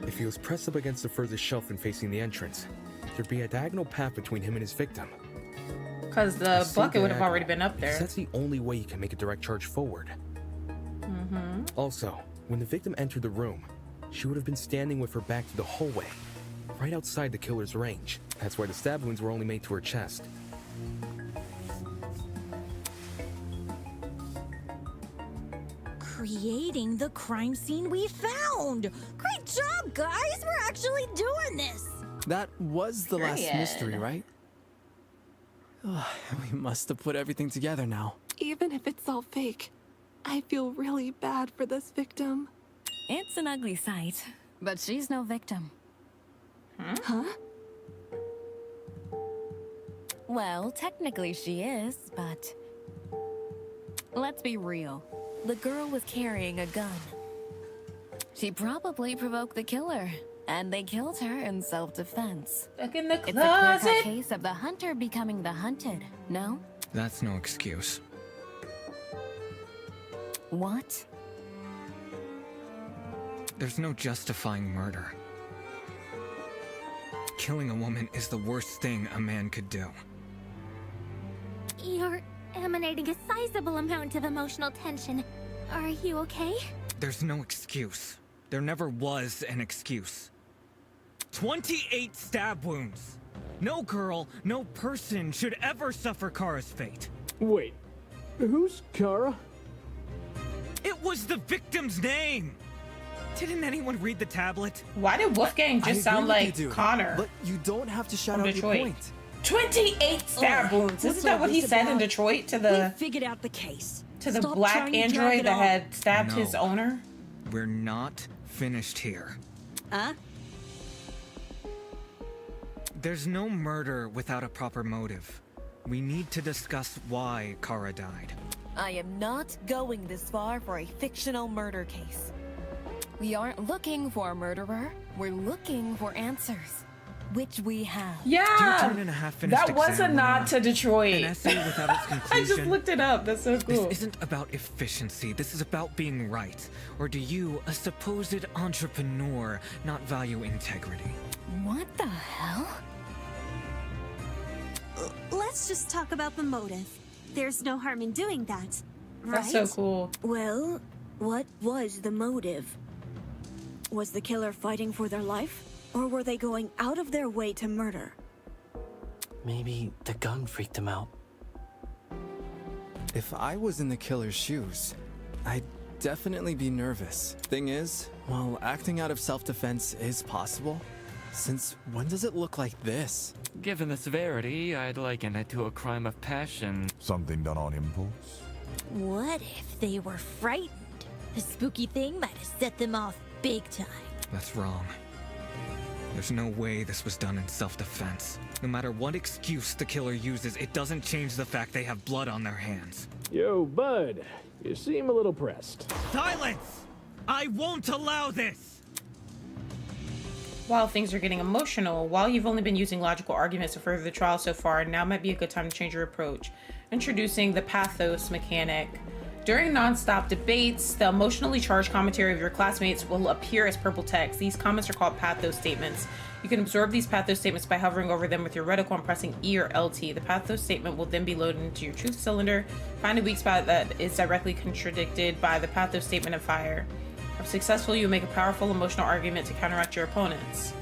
If he was pressed up against the furthest shelf and facing the entrance, there'd be a diagonal path between him and his victim. Because the bucket would have already been up there. That's the only way you can make a direct charge forward. Mm-hmm. Also, when the victim entered the room, she would have been standing with her back to the hallway, right outside the killer's range. That's why the stab wounds were only made to her chest. Creating the crime scene we found! Great job, guys! We're actually doing this! That was the last Period. mystery, right? Ugh, we must have put everything together now. Even if it's all fake, I feel really bad for this victim. It's an ugly sight, but she's no victim. Huh? Well, technically she is, but let's be real. The girl was carrying a gun. She probably provoked the killer, and they killed her in self-defense. Back in the It's a closet. clear-cut case of the hunter becoming the hunted, no? That's no excuse. What? There's no justifying murder. Killing a woman is the worst thing a man could do. You're emanating a sizable amount of emotional tension. Are you okay? There's no excuse. There never was an excuse. 28 stab wounds! No girl, no person should ever suffer Kara's fate. Wait, who's Kara? It was the victim's name! Didn't anyone read the tablet? Why did Wolfgang I just sound agree with like you, dude, Connor? But you don't have to shout From out Detroit. your point. 28 stab wounds. What's Isn't that all what he this said in about? Detroit to We the figured out the case. black trying to drag android it that on. had stabbed his No. owner? We're not finished here. Huh? There's no murder without a proper motive. We need to discuss why Kara died. I am not going this far for a fictional murder case. We aren't looking for a murderer. We're looking for answers, which we have. Yeah, Your 10.5 finished that was a exam, nod Winona. to Detroit. An essay without its I conclusion. just looked it up. That's so cool. This isn't about efficiency. This is about being right. Or do you, a supposed entrepreneur, not value integrity? What the hell? Let's just talk about the motive. There's no harm in doing that, right? That's so cool. Well, what was the motive? Was the killer fighting for their life? Or were they going out of their way to murder? Maybe the gun freaked him out. If I was in the killer's shoes, I'd definitely be nervous. Thing is, while acting out of self-defense is possible, since when does it look like this? Given the severity, I'd liken it to a crime of passion. Something done on impulse? What if they were frightened? The spooky thing might have set them off big time. That's wrong. There's no way this was done in self-defense. No matter what excuse the killer uses, it doesn't change the fact they have blood on their hands. Yo, bud, you seem a little pressed. Silence! I won't allow this! While things are getting emotional, while you've only been using logical arguments to further the trial so far, now might be a good time to change your approach. Introducing the pathos mechanic. During non-stop debates, the emotionally charged commentary of your classmates will appear as purple text. These comments are called pathos statements. You can absorb these pathos statements by hovering over them with your reticle and pressing E or LT. The pathos statement will then be loaded into your truth cylinder. Find a weak spot that is directly contradicted by the pathos statement and fire. If successful, you will make a powerful emotional argument to counteract your opponents.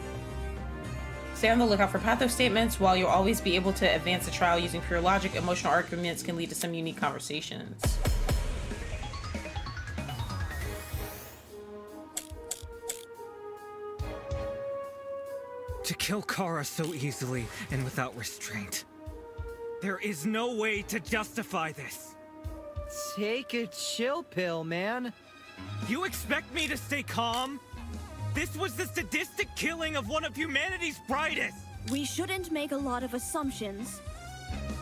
Stay on the lookout for pathos statements. While you'll always be able to advance the trial using pure logic, emotional arguments can lead to some unique conversations. To kill Kara so easily and without restraint. There is no way to justify this. Take a chill pill, man. You expect me to stay calm? This was the sadistic killing of one of humanity's brightest! We shouldn't make a lot of assumptions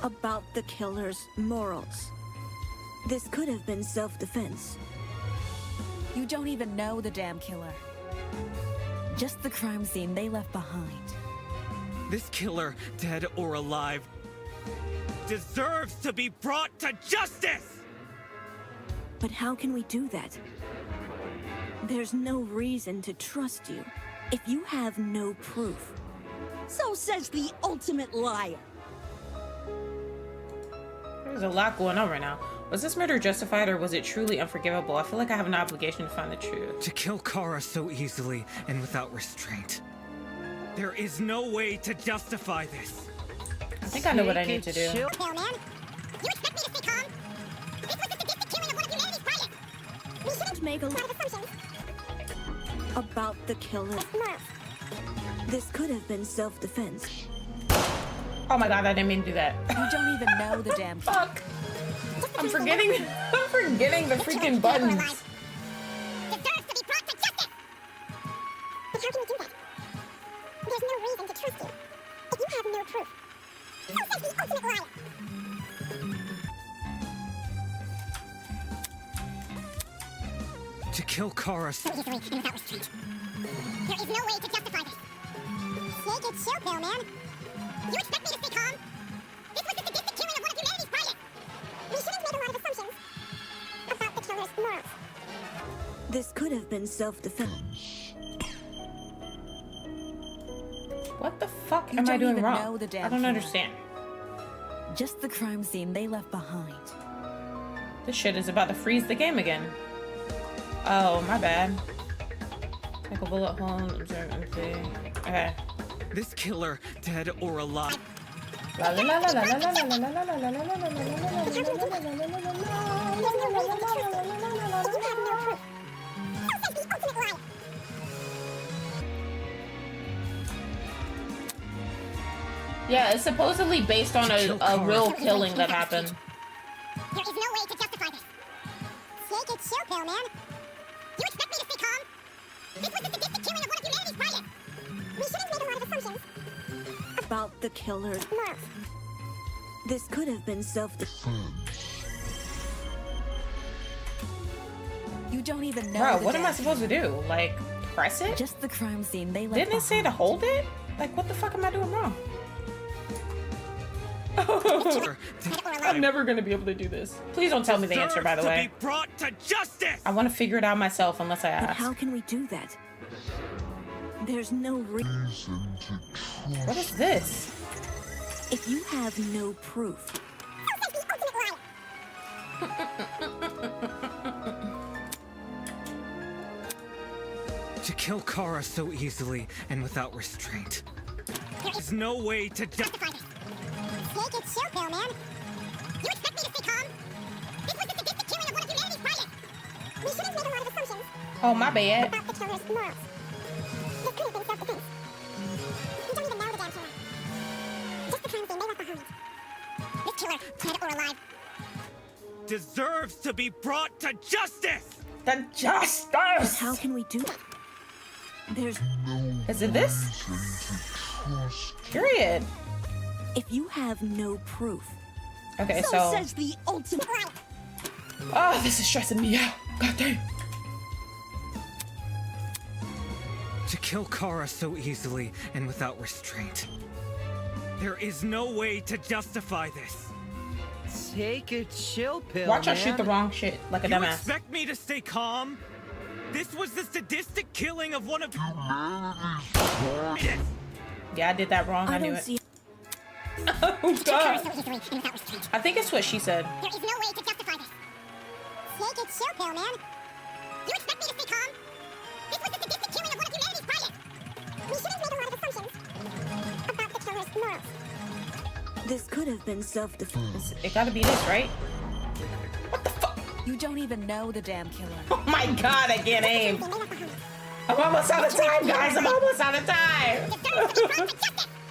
about the killer's morals. This could have been self-defense. You don't even know the damn killer. Just the crime scene they left behind. This killer, dead or alive, deserves to be brought to justice! But how can we do that? There's no reason to trust you if you have no proof. So says the ultimate liar. There's a lot going on right now. Was this murder justified or was it truly unforgivable? I feel like I have an obligation to find the truth. To kill Kara so easily and without restraint. There is no way to justify this. I think I know what I need to do. Hell, man. You expect me to stay calm? This was the sadistic killing of one of humanity's brightest. We shouldn't Make a lot of assumptions about the killer. morals. This could have been self-defense. Oh my god, I didn't mean to do that. You don't even know the damn killer. Fuck. I'm forgetting the freaking buttons. Deserves to be brought to justice. But how can we do that? There's no reason to trust you if you have no proof. So says the ultimate liar. To kill Kara so So easily and without restraint. There is no way to justify this. Take it chill pill, man. You expect me to stay calm? This was the sadistic killing of one of humanity's brightest. We shouldn't make a lot of assumptions about the killer's morals. This could have been self-defense. What the fuck You am I don't doing even wrong? know the damn I don't killer. understand. Just the crime scene they left behind. This shit is about to freeze the game again. Oh, my bad. Take a bullet hole, observe empty. Okay. this killer, dead or alive. La la la la la la la la la la la la la la la la la la la la. Yeah, it's supposedly based on a real killing that happened. There is no way to justify this. Take it chill, pill, man. You expect me to stay calm? This was the sadistic killing of one of humanity's brightest. We shouldn't make a lot of assumptions. About the killer's Morals. This could have been self-defense. You don't even know. Bro, what am I supposed to do? Like, press it? Just the crime scene they left. Didn't it say to hold it? Like, what the fuck am I doing wrong? I'm never gonna be able to do this. Please don't tell me the answer, by the way. Be brought to justice. I want to figure it out myself unless I But ask. how can we do that? There's no reason to trust. What is this? If you have no proof. To kill Kara so easily and without restraint. There's no way to justify this. Take it chill, pill, man. You expect me to stay calm? This was the sadistic killing of one of humanity's brightest. We shouldn't make a lot of assumptions. Oh, my bad. About the killer's morals. This could have been self-defense. You don't even know the damn killer. Just the crime scene they left behind. This killer, dead or alive, deserves to be brought to justice. The justice. But how can we do that? There's no. Is it this? Period. If you have no proof. Okay, so says the ultimate. Oh, this is stressing me out. God damn. To kill Kara so easily and without restraint. There is no way to justify this. Take a chill pill. Watch us shoot the wrong shit like a You dumbass. expect me to stay calm? This was the sadistic killing of one of Yeah, I did that wrong. I knew it. Oh god. I think it's what she said. there is no way to justify this. Take it chill, pill, man. You expect me to stay calm? This was the sadistic killing of one of humanity's brightest. We shouldn't make a lot of assumptions. About the killer's morals. This could have been self-defense. It gotta be this, right? You don't even know the damn killer. Oh my god, I can't aim. I'm almost out of time, guys. I'm almost out of time.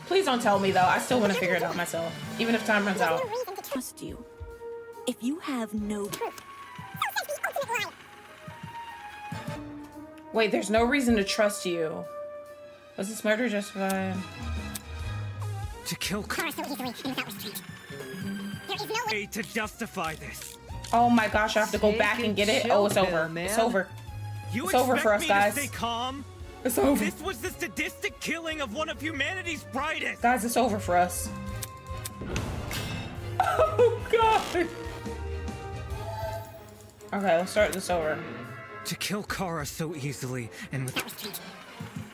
Please don't tell me, though. I still want to figure it out myself, even if time runs out. There's no reason to trust you. If you have no proof. Wait, there's no reason to trust you. Was this murder justified? To kill Kara so easily and without restraint. There is no way to justify this. Oh my gosh, I have to go back and get it. Oh, it's over. It's over. You It's over for us, guys. To stay calm? It's over. This was the sadistic killing of one of humanity's brightest. Guys, it's over for us. Oh god. Okay, let's start this over. To kill Kara so easily and without restraint.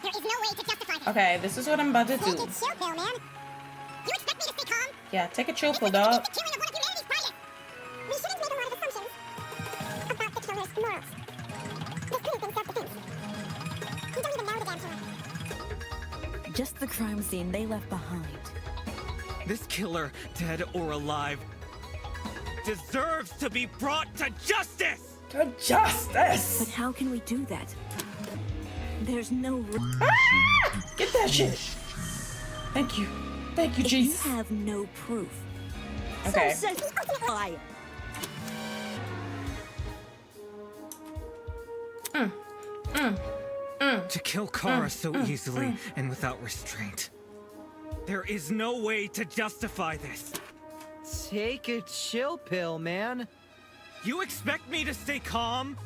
There is no way to justify this. Okay, this is what I'm about to do. Take it chill, pill, man. You expect me to stay calm? Yeah, take a chill pill, dog. The killing of one of humanity's brightest. We shouldn't make a lot of assumptions about the killer's morals. This could have been self-defense. You don't even know the damn killer. Just the crime scene they left behind. This killer, dead or alive, deserves to be brought to justice! To justice! But how can we do that? There's no Get that shit! Thank you. Thank you, Jesus. You have no proof. Okay. So says the ultimate liar. To kill Kara so easily and without restraint. There is no way to justify this. Take a chill pill, man. You expect me to stay calm?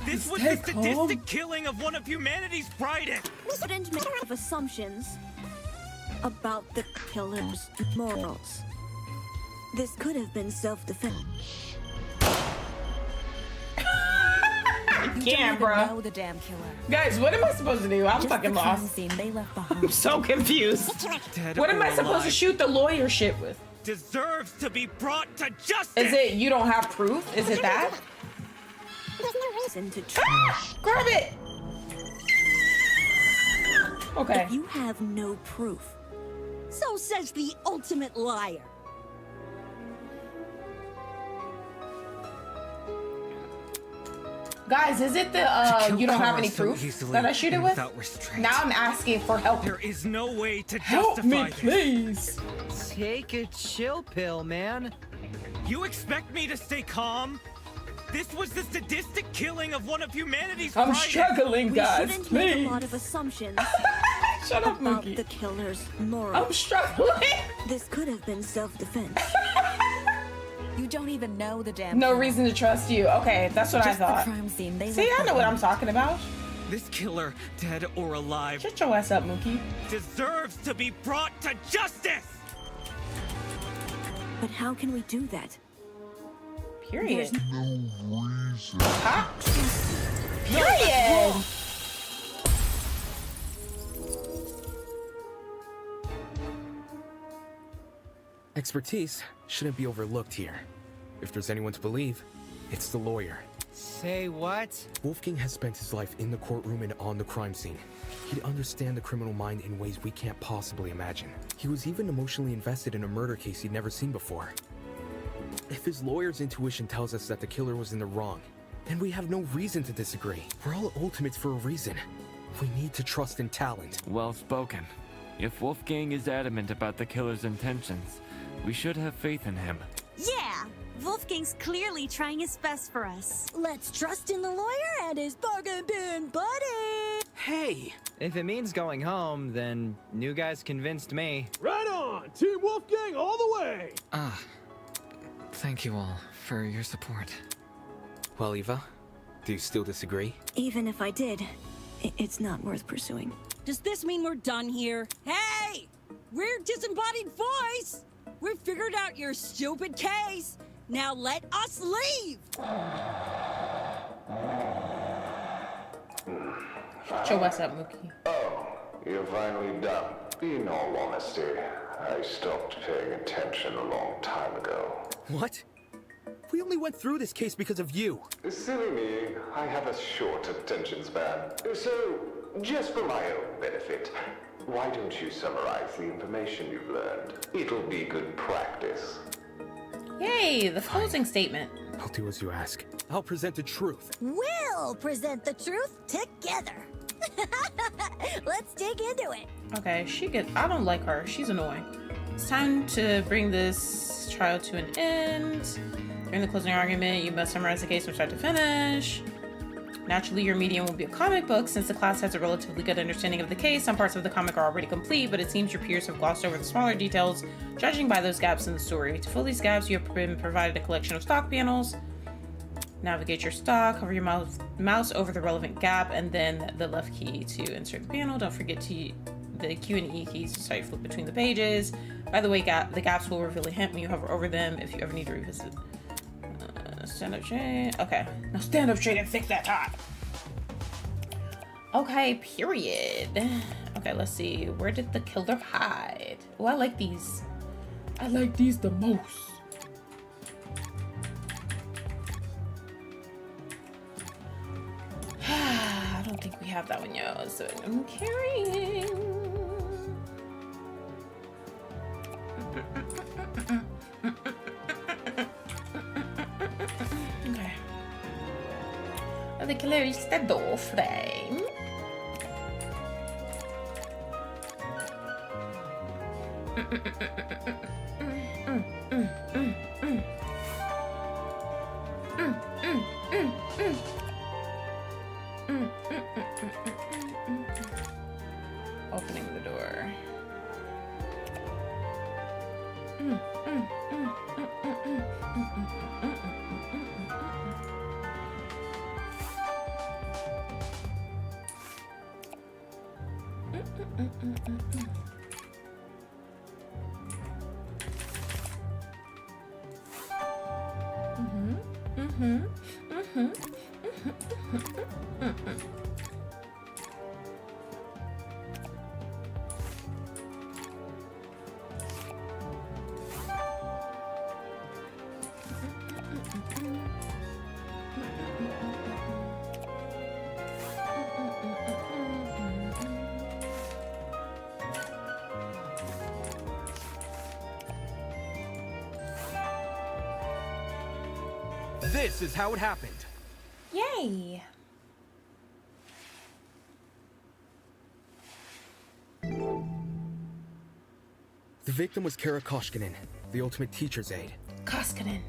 This was Stay the sadistic killing of one of humanity's brightest. We shouldn't make a lot of assumptions about the killer's morals. This could have been self-defense. I can't, bro. Know the damn killer. Guys, what am I supposed to do? I'm Just fucking the crime lost. scene they left behind. I'm so confused. Dead What am I or supposed to alive, shoot the lawyer shit with? deserves to be brought to justice. Is it you don't have proof? Is it that? There's no reason to Grab it! Okay. If you have no proof. So says the ultimate liar. Guys, is it the you don't have any proof that I shoot it with? Now I'm asking for help. There is no way to help justify me, this. please. Take a chill pill, man. You expect me to stay calm? This was the sadistic killing of one of humanity's I'm brightest. struggling, guys. We shouldn't make Please. a lot of assumptions Shut up, about Mookie. the killer's morals. I'm struggling. This could have been self-defense. You don't even know the damn. No reason to trust you. Okay, that's what Just I thought. The crime scene. They See, left I know the what I'm talking about. This killer, dead or alive, Shut your ass up, Mookie. deserves to be brought to justice. But how can we do that? Period. There's No reason. Huh? Period. Expertise shouldn't be overlooked here. If there's anyone to believe, it's the lawyer. Say what? Wolfgang has spent his life in the courtroom and on the crime scene. He'd understand the criminal mind in ways we can't possibly imagine. He was even emotionally invested in a murder case he'd never seen before. If his lawyer's intuition tells us that the killer was in the wrong, then we have no reason to disagree. We're all ultimates for a reason. We need to trust in talent. Well spoken. If Wolfgang is adamant about the killer's intentions, we should have faith in him. Yeah, Wolfgang's clearly trying his best for us. Let's trust in the lawyer and his bargain bin buddy. Hey! If it means going home, then new guy's convinced me. Right on! Team Wolfgang all the way! Thank you all for your support. Well, Eva, do you still disagree? Even if I did, it's not worth pursuing. Does this mean we're done here? Hey! We're disembodied voice! We've figured out your stupid case. Now let us leave! Shut your ass up, Mookie. Oh, you're finally done. In all honesty, I stopped paying attention a long time ago. What? We only went through this case because of you. Silly me, I have a short attention span. So, just for my own benefit, why don't you summarize the information you've learned? It'll be good practice. Yay, the closing statement. I'll do as you ask. I'll present the truth. We'll present the truth together. Let's dig into it. Okay, I don't like her. She's annoying. It's time to bring this trial to an end. During the closing argument, you must summarize the case from start to finish. Naturally, your medium will be a comic book. Since the class has a relatively good understanding of the case, some parts of the comic are already complete, but it seems your peers have glossed over the smaller details, judging by those gaps in the story. To fill these gaps, you have been provided a collection of stock panels. Navigate your stock, hover your mouse over the relevant gap, and then the left key to insert the panel. Don't forget the Q and E keys to start flip between the pages. By the way, the gaps will reveal a hint when you hover over them if you ever need to revisit. Stand up straight. Okay, now stand up straight and fix that top. Okay, period. Okay, let's see. Where did the killer hide? Oh, I like these. I like these the most. I don't think we have that one yet, so I'm carrying. Okay. The killer is the door frame. Opening the door. This is how it happened. Yay! The victim was Kara Koshkinen, the ultimate teacher's aide. Koskinen.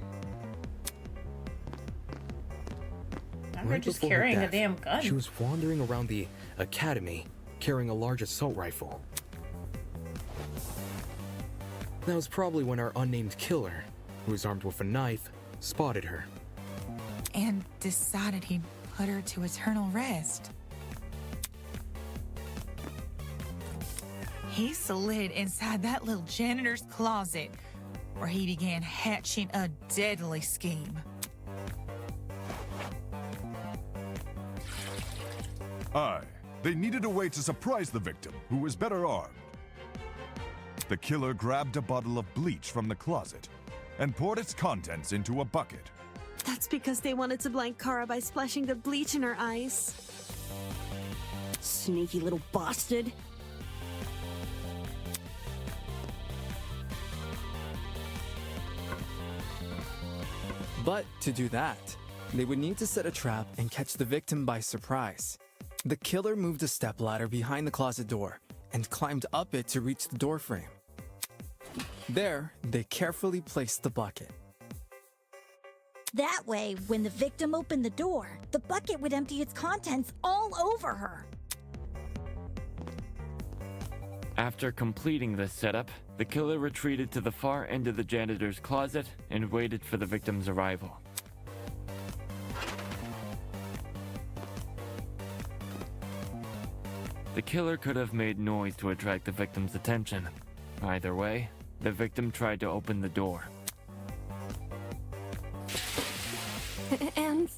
I'm Right just before her carrying a death, damn gun. She was wandering around the academy carrying a large assault rifle. That was probably when our unnamed killer, who was armed with a knife, spotted her. And decided he'd put her to eternal rest. He slid inside that little janitor's closet, where he began hatching a deadly scheme. Aye, they needed a way to surprise the victim, who was better armed. The killer grabbed a bottle of bleach from the closet and poured its contents into a bucket. That's because they wanted to blind Kara by splashing the bleach in her eyes. Sneaky little bastard. But to do that, they would need to set a trap and catch the victim by surprise. The killer moved a stepladder behind the closet door and climbed up it to reach the door frame. There, they carefully placed the bucket. That way, when the victim opened the door, the bucket would empty its contents all over her. After completing this setup, the killer retreated to the far end of the janitor's closet and waited for the victim's arrival. The killer could have made noise to attract the victim's attention. Either way, the victim tried to open the door. And,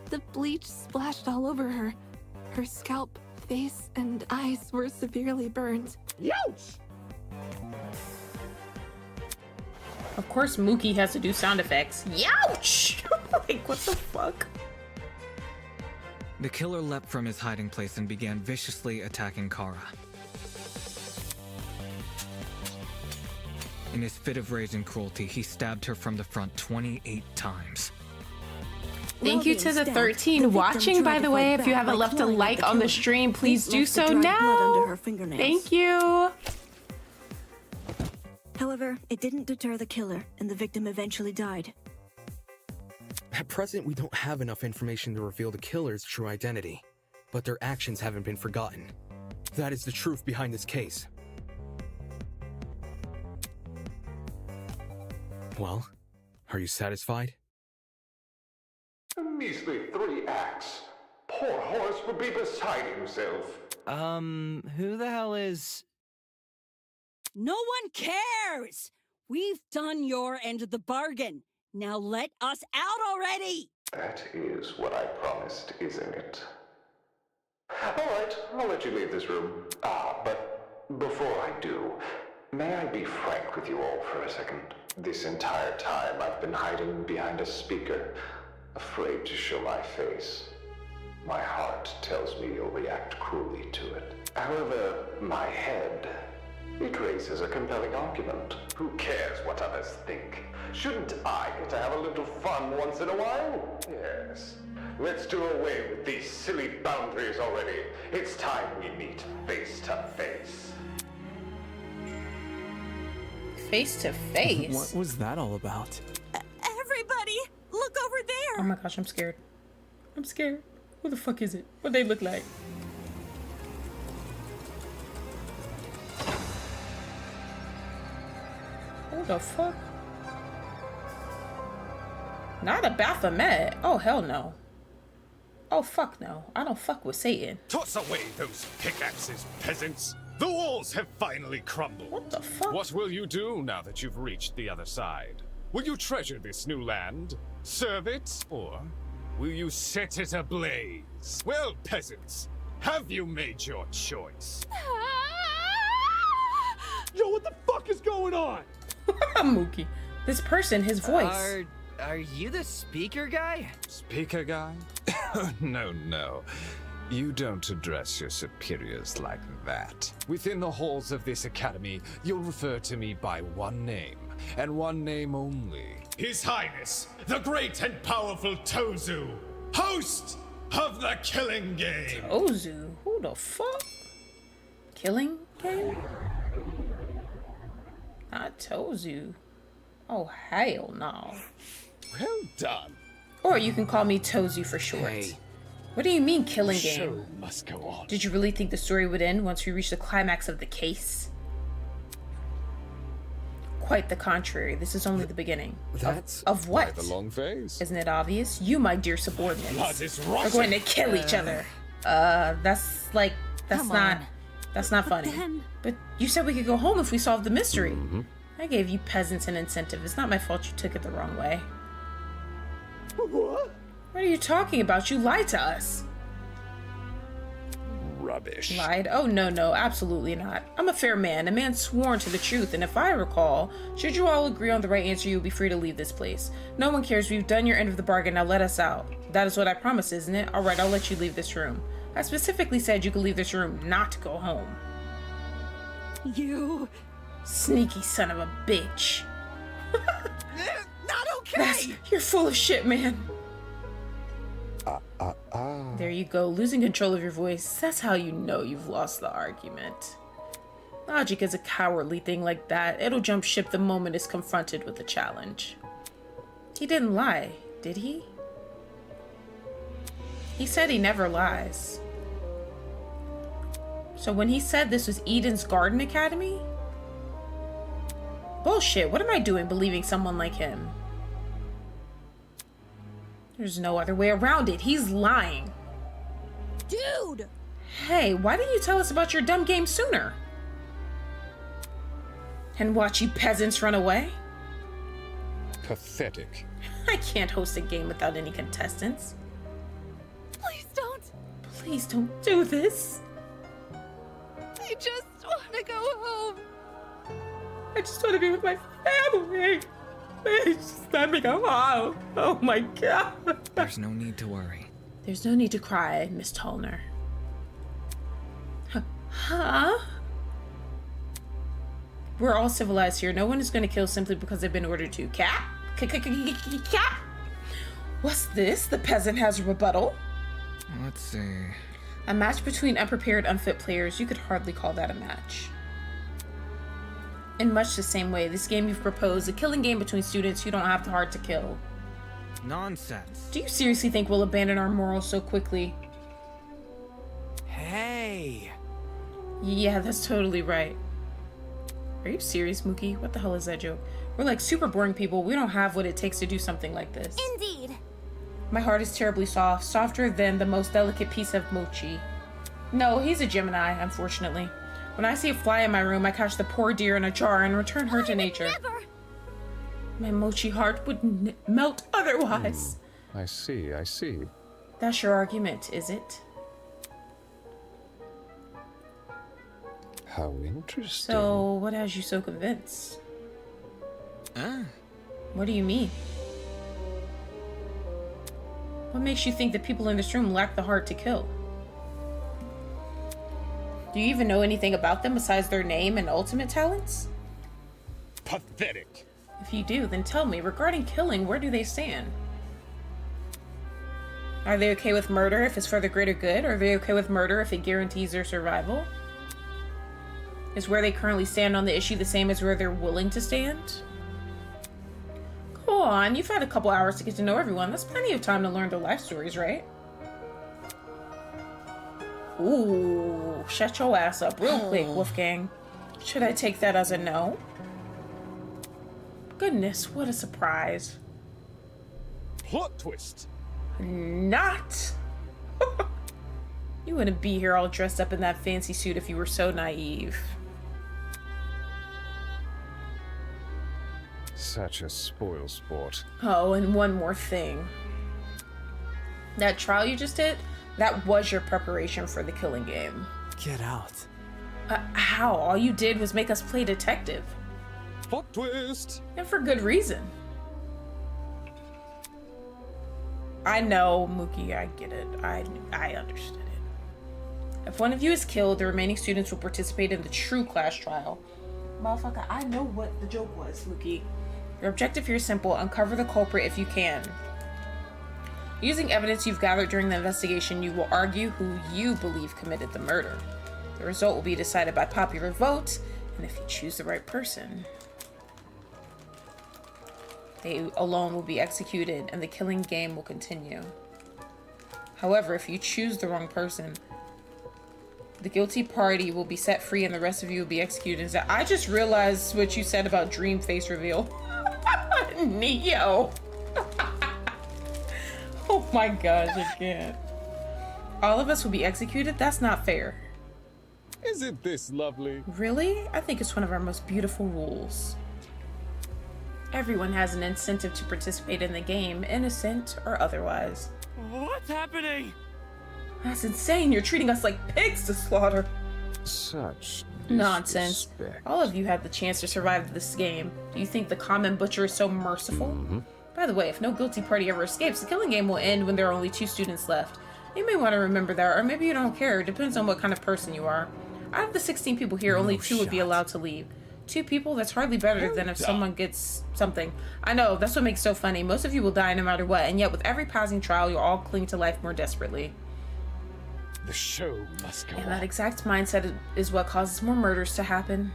the bleach splashed all over her. Her scalp, face, and eyes were severely burned. Youch! Of course Mookie has to do sound effects. Youch! Like, what the fuck? The killer leapt from his hiding place and began viciously attacking Kara. In his fit of rage and cruelty, he stabbed her from the front 28 times. Thank you to the 13 watching, by the way. If you haven't left a like on the stream, please do so now. Thank you. However, it didn't deter the killer, and the victim eventually died. At present, we don't have enough information to reveal the killer's true identity, but their actions haven't been forgotten. That is the truth behind this case. Well, are you satisfied? A measly 3 acts. Poor Horace would be beside himself. Who the hell is... No one cares! We've done your end of the bargain. Now let us out already! That is what I promised, isn't it? Alright, I'll let you leave this room. But before I do, may I be frank with you all for a second? This entire time I've been hiding behind a speaker, afraid to show my face. My heart tells me you'll react cruelly to it. However, my head, it raises a compelling argument. Who cares what others think? Shouldn't I get to have a little fun once in a while? Yes. Let's do away with these silly boundaries already. It's time we meet face to face. Face to face? What was that all about? Everybody, look over there. Oh my gosh, I'm scared. I'm scared. Who the fuck is it? What they look like? What the fuck? Not a Baphomet. Oh, hell no. Oh, fuck no. I don't fuck with Satan. Toss away those pickaxes, peasants. The walls have finally crumbled. What the fuck? What will you do now that you've reached the other side? Will you treasure this new land, serve it, or will you set it ablaze? Well, peasants, have you made your choice? Yo, what the fuck is going on? Mookie. This person, his voice. Are you the speaker guy? Speaker guy? No, no. You don't address your superiors like that. Within the halls of this academy, you'll refer to me by one name, and one name only. His Highness, the great and powerful Tozu! host of the killing game. Ozu? Who the fuck? Killing game? Not Tozu. Oh, hell no. Well done. Or you can call me Tozu for short. Hey. What do you mean, killing The show game? must go on. Did you really think the story would end once we reached the climax of the case? Quite the contrary. This is only the beginning. That's of what? the long phase. Isn't it obvious? You, my dear subordinates, Blood is are rushing. going to kill each other. That's Come not on. that's not funny. then- But you said we could go home if we solved the mystery. I gave you peasants an incentive. It's not my fault you took it the wrong way. What? What are you talking about? You lied to us. Rubbish. Lied? Oh, no, absolutely not. I'm a fair man, a man sworn to the truth, and if I recall, should you all agree on the right answer, you'll be free to leave this place. No one cares. We've done your end of the bargain. Now let us out. That is what I promised, isn't it? All right, I'll let you leave this room. I specifically said you could leave this room, not go home. You... Sneaky son of a bitch. Not okay! You're full of shit, man. There you go, losing control of your voice. That's how you know you've lost the argument. Logic is a cowardly thing like that. It'll jump ship the moment it's confronted with a challenge. He didn't lie, did he? He said he never lies. So when he said this was Eden's Garden Academy? Bullshit, what am I doing believing someone like him? There's no other way around it. He's lying. Dude! Hey, why didn't you tell us about your dumb game sooner? And watch you peasants run away? Pathetic. I can't host a game without any contestants. Please don't. Please don't do this. I just want to go home. I just want to be with my family. Please just let me go home. Oh my god. There's no need to worry. There's no need to cry, Miss Tolner. Huh? We're all civilized here. No one is going to kill simply because they've been ordered to. Cap? Cap? What's this? The peasant has a rebuttal. Let's see. A match between unprepared, unfit players. You could hardly call that a match. In much the same way, this game you've proposed, a killing game between students who don't have the heart to kill. Nonsense. Do you seriously think we'll abandon our morals so quickly? Hey! Yeah, that's totally right. Are you serious, Mookie? What the hell is that joke? We're like super boring people. We don't have what it takes to do something like this. Indeed. My heart is terribly soft, softer than the most delicate piece of mochi. No, he's a Gemini, unfortunately. When I see a fly in my room, I catch the poor deer in a jar and return her to nature. Never. My mochi heart would melt otherwise. I see. That's your argument, is it? How interesting. So, what has you so convinced? What do you mean? What makes you think the people in this room lack the heart to kill? Do you even know anything about them besides their name and ultimate talents? Pathetic. If you do, then tell me, regarding killing, where do they stand? Are they okay with murder if it's for the greater good? Or are they okay with murder if it guarantees their survival? Is where they currently stand on the issue the same as where they're willing to stand? Go on, you've had a couple hours to get to know everyone. That's plenty of time to learn their life stories, right? Ooh, shut your ass up real quick, Wolfgang. Should I take that as a no? Goodness, what a surprise. Plot twist. Not. You wouldn't be here all dressed up in that fancy suit if you were so naive. Such a spoil sport. Oh, and one more thing. That trial you just did, that was your preparation for the killing game. Get out. How? All you did was make us play detective. Plot twist. And for good reason. I know, Mookie, I get it. I understood it. If one of you is killed, the remaining students will participate in the true class trial. Motherfucker, I know what the joke was, Mookie. Your objective here is simple. Uncover the culprit if you can. Using evidence you've gathered during the investigation, you will argue who you believe committed the murder. The result will be decided by popular vote, and if you choose the right person, they alone will be executed and the killing game will continue. However, if you choose the wrong person, the guilty party will be set free and the rest of you will be executed. I just realized what you said about dream face reveal. Neo. Oh my gosh, I can't. All of us will be executed? That's not fair. Isn't this lovely? Really? I think it's one of our most beautiful rules. Everyone has an incentive to participate in the game, innocent or otherwise. What's happening? That's insane. You're treating us like pigs to slaughter. Such nonsense. disrespect. All of you had the chance to survive this game. Do you think the common butcher is so merciful? By the way, if no guilty party ever escapes, the killing game will end when there are only 2 students left. You may want to remember that, or maybe you don't care. It depends on what kind of person you are. Out of the 16 people here, only 2 would be allowed to leave. 2 people? That's hardly better than if someone gets something. I know, that's what makes it so funny. Most of you will die no matter what, and yet with every passing trial, you'll all cling to life more desperately. The show must go And on. that exact mindset is what causes more murders to happen.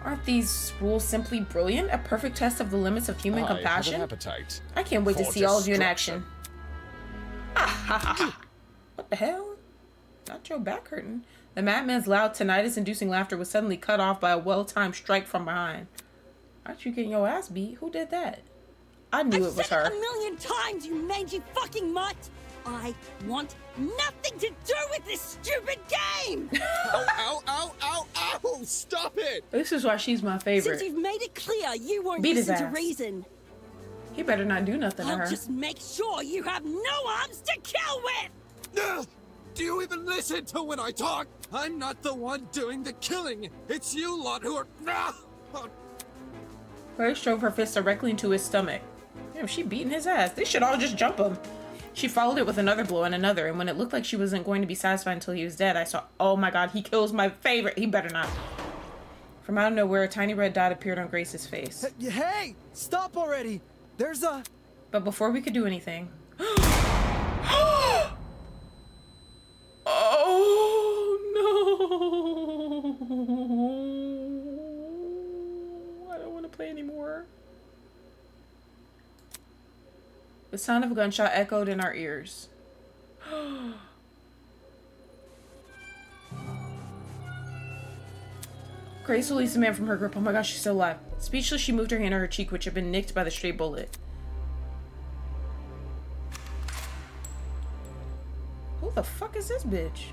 Aren't these rules simply brilliant? A perfect test of the limits of human compassion? I have an appetite. I can't wait to for see all of you in destruction. action. What the hell? Not your back hurting. The madman's loud, tinnitus-inducing laughter was suddenly cut off by a well-timed strike from behind. Aren't you getting your ass beat? Who did that? I knew it was her. I've said it a million times, you mangy fucking mutt! I want nothing to do with this stupid game! Ow, ow, ow, ow, ow! Stop it! This is why she's my favorite. Since you've made it clear you won't Beat his listen to ass. reason, He better not do nothing to I'll her. just make sure you have no arms to kill with! Do you even listen to when I talk? I'm not the one doing the killing. It's you lot who are... Grace drove her fist directly into his stomach. Damn, she beating his ass. They should all just jump him. She followed it with another blow and another, and when it looked like she wasn't going to be satisfied until he was dead, I saw, oh my god, he kills my favorite. He better not. From out of nowhere, a tiny red dot appeared on Grace's face. Hey! Stop already! There's a... But before we could do anything... Oh no! I don't want to play anymore. The sound of a gunshot echoed in our ears. Grace released the man from her grip. Oh my gosh, she's still alive. Speechless, she moved her hand to her cheek, which had been nicked by the stray bullet. Who the fuck is this bitch?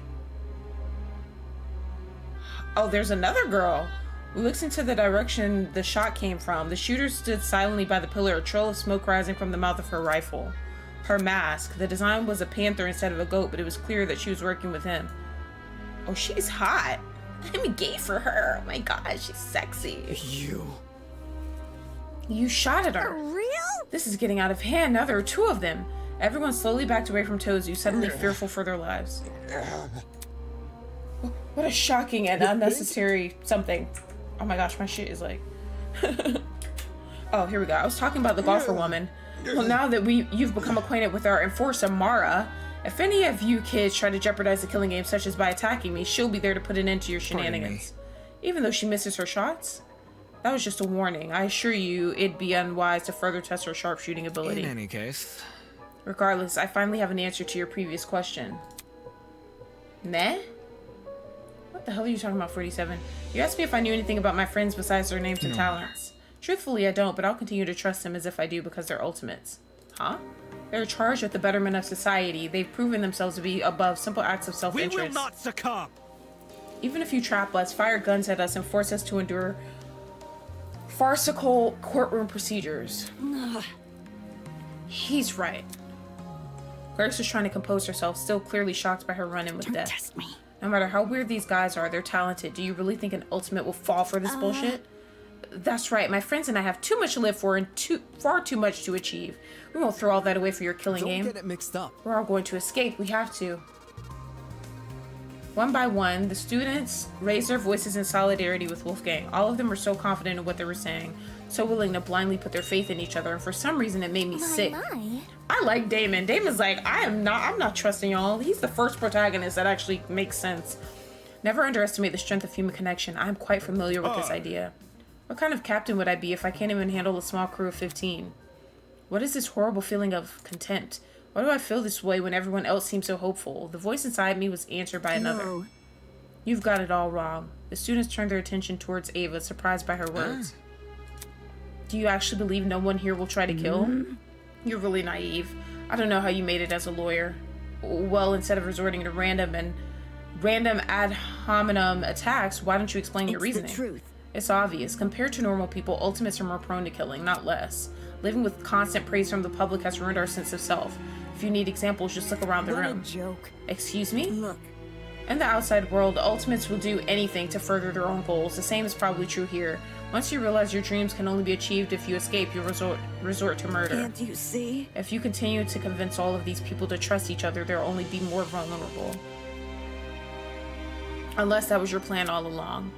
Oh, there's another girl. We looked into the direction the shot came from. The shooter stood silently by the pillar, a trail of smoke rising from the mouth of her rifle. Her mask. The design was a panther instead of a goat, but it was clear that she was working with him. Oh, she's hot. I'm gay for her. Oh my god, she's sexy. You shot at her. For real? This is getting out of hand. Now there are 2 of them. Everyone slowly backed away from Tozu, suddenly fearful for their lives. What a shocking and unnecessary something. Oh my gosh, my shit is like... Oh, here we go. I was talking about the golfer woman. Well, now that you've become acquainted with our enforcer, Mara, if any of you kids try to jeopardize the killing game, such as by attacking me, she'll be there to put an end to your shenanigans. Even though she misses her shots? That was just a warning. I assure you, it'd be unwise to further test her sharpshooting ability. In any case... Regardless, I finally have an answer to your previous question. Meh? What the hell are you talking about, 47? You asked me if I knew anything about my friends besides their names and talents. Truthfully, I don't, but I'll continue to trust them as if I do because they're ultimates. Huh? They're charged with the betterment of society. They've proven themselves to be above simple acts of self-interest. We will not succumb! Even if you trap us, fire guns at us, and force us to endure farcical courtroom procedures. He's right. Grace was trying to compose herself, still clearly shocked by her run-in with death. Test me. No matter how weird these guys are, they're talented. Do you really think an ultimate will fall for this bullshit? That's right. My friends and I have too much to live for and far too much to achieve. We won't throw all that away for your killing game. Don't get it mixed up. We're all going to escape. We have to. One by one, the students raised their voices in solidarity with Wolfgang. All of them were so confident in what they were saying, so willing to blindly put their faith in each other, and for some reason it made me sick. I like Damon. Damon's like, I'm not trusting y'all. He's the first protagonist that actually makes sense. Never underestimate the strength of human connection. I am quite familiar with this idea. What kind of captain would I be if I can't even handle a small crew of 15? What is this horrible feeling of contempt? Why do I feel this way when everyone else seems so hopeful? The voice inside me was answered by another. No. You've got it all wrong. The students turned their attention towards Ava, surprised by her words. Do you actually believe no one here will try to kill? You're really naive. I don't know how you made it as a lawyer. Well, instead of resorting to random ad hominem attacks, why don't you explain your reasoning? It's the truth. It's obvious. Compared to normal people, ultimates are more prone to killing, not less. Living with constant praise from the public has ruined our sense of self. If you need examples, just look around the room. What a joke. Excuse me? Look. In the outside world, ultimates will do anything to further their own goals. The same is probably true here. Once you realize your dreams can only be achieved if you escape, you'll resort to murder. Can't you see? If you continue to convince all of these people to trust each other, they'll only be more vulnerable. Unless that was your plan all along.